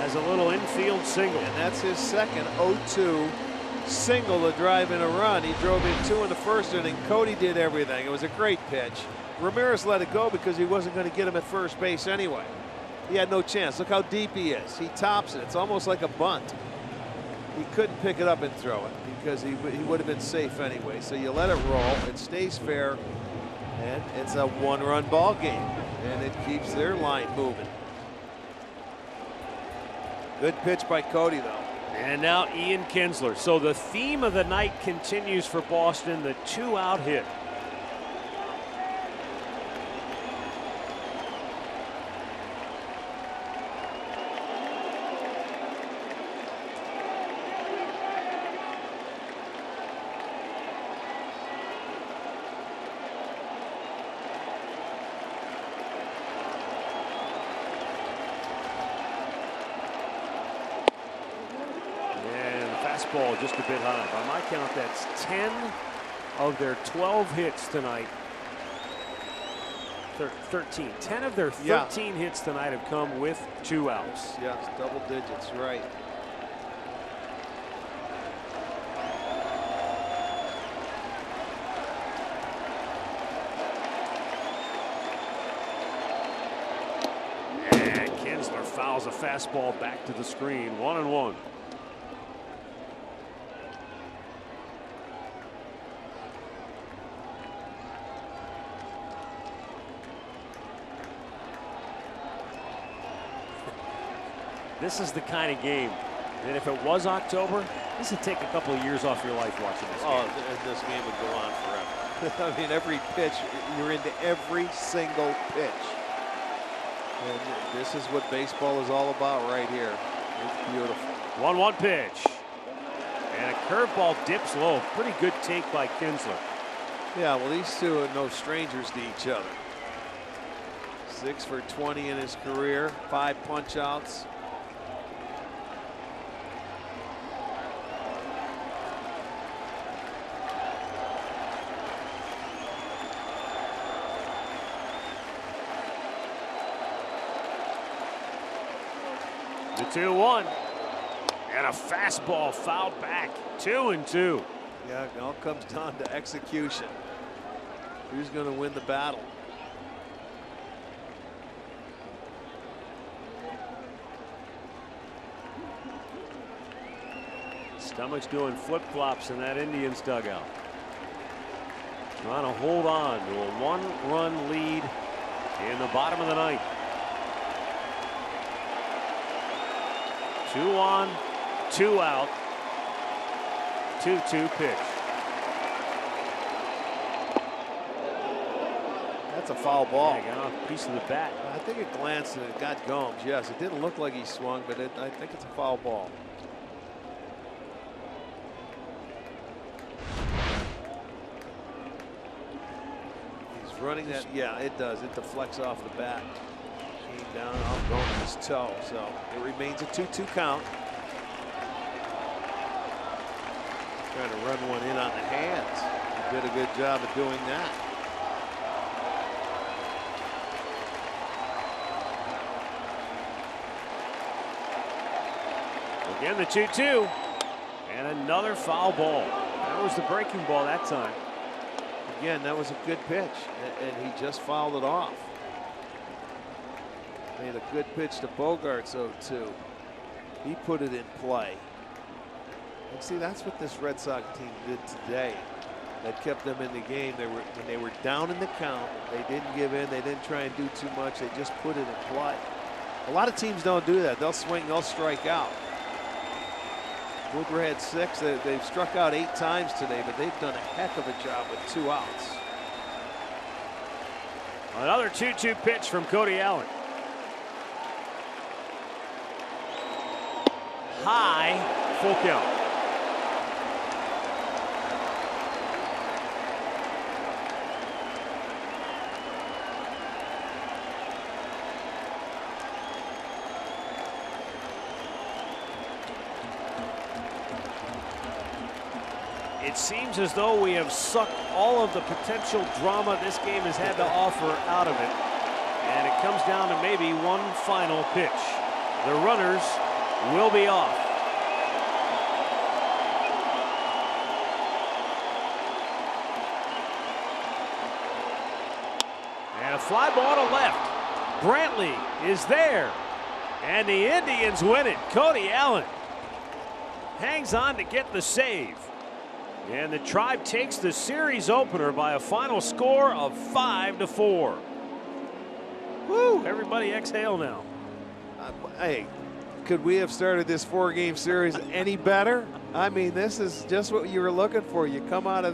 has a little infield single. And that's his second 0-2 single to drive in a run. He drove in 2 in the first inning. Cody did everything. It was a great pitch. Ramirez let it go because he wasn't going to get him at first base anyway. He had no chance. Look how deep he is. He tops it. It's almost like a bunt. He couldn't pick it up and throw it because he would have been safe anyway. So you let it roll. It stays fair, and it's a one-run ball game, and it keeps their line moving. Good pitch by Cody, though. And now Ian Kinsler. So the theme of the night continues for Boston, the 2-out hit. Ball just a bit high. By my count, that's 10 of their 12 hits tonight. 13. 10 of their 13 hits tonight have come with 2 outs. Yes, double digits, right. And Kinsler fouls a fastball back to the screen. 1-1. This is the kind of game that if it was October, this would take a couple of years off your life watching this game. Oh, this game would go on forever. I mean, every pitch, you're into every single pitch. And this is what baseball is all about right here. It's beautiful. 1-1 pitch. And a curveball dips low. Pretty good take by Kinsler. Yeah, well, these two are no strangers to each other. 6 for 20 in his career, 5 punch outs. The 2-1. And a fastball fouled back. 2-2. Yeah, it all comes down to execution. Who's going to win the battle? Stomach's doing flip-flops in that Indians dugout. Trying to hold on to a 1-run lead in the bottom of the ninth. 2 on, 2 out. 2-2 pitch. That's a foul ball. Yeah, got off a piece of the bat. I think it glanced and it got Gomes. Yes, it didn't look like he swung, but I think it's a foul ball. He's running that. Yeah, it does. It deflects off the bat. Came down off Gomes' toe. So it remains a 2-2 count. Trying to run one in on the hands. He did a good job of doing that. Again, the 2-2. And another foul ball. That was the breaking ball that time. Again, that was a good pitch, and he just fouled it off. Made a good pitch to Bogaerts, 0-2. He put it in play. And see, that's what this Red Sox team did today that kept them in the game. When they were down in the count, they didn't give in. They didn't try and do too much. They just put it in play. A lot of teams don't do that. They'll swing, they'll strike out. Woodward had 6. They've struck out 8 times today, but they've done a heck of a job with 2 outs. Another 2-2 pitch from Cody Allen. High, full count. It seems as though we have sucked all of the potential drama this game has had to offer out of it. And it comes down to maybe one final pitch. The runners will be off. And a fly ball to left. Brantley is there. And the Indians win it. Cody Allen hangs on to get the save. And the Tribe takes the series opener by a final score of 5-4. Woo! Everybody exhale now. Hey, could we have started this 4-game series any better? I mean, this is just what you were looking for. You come out of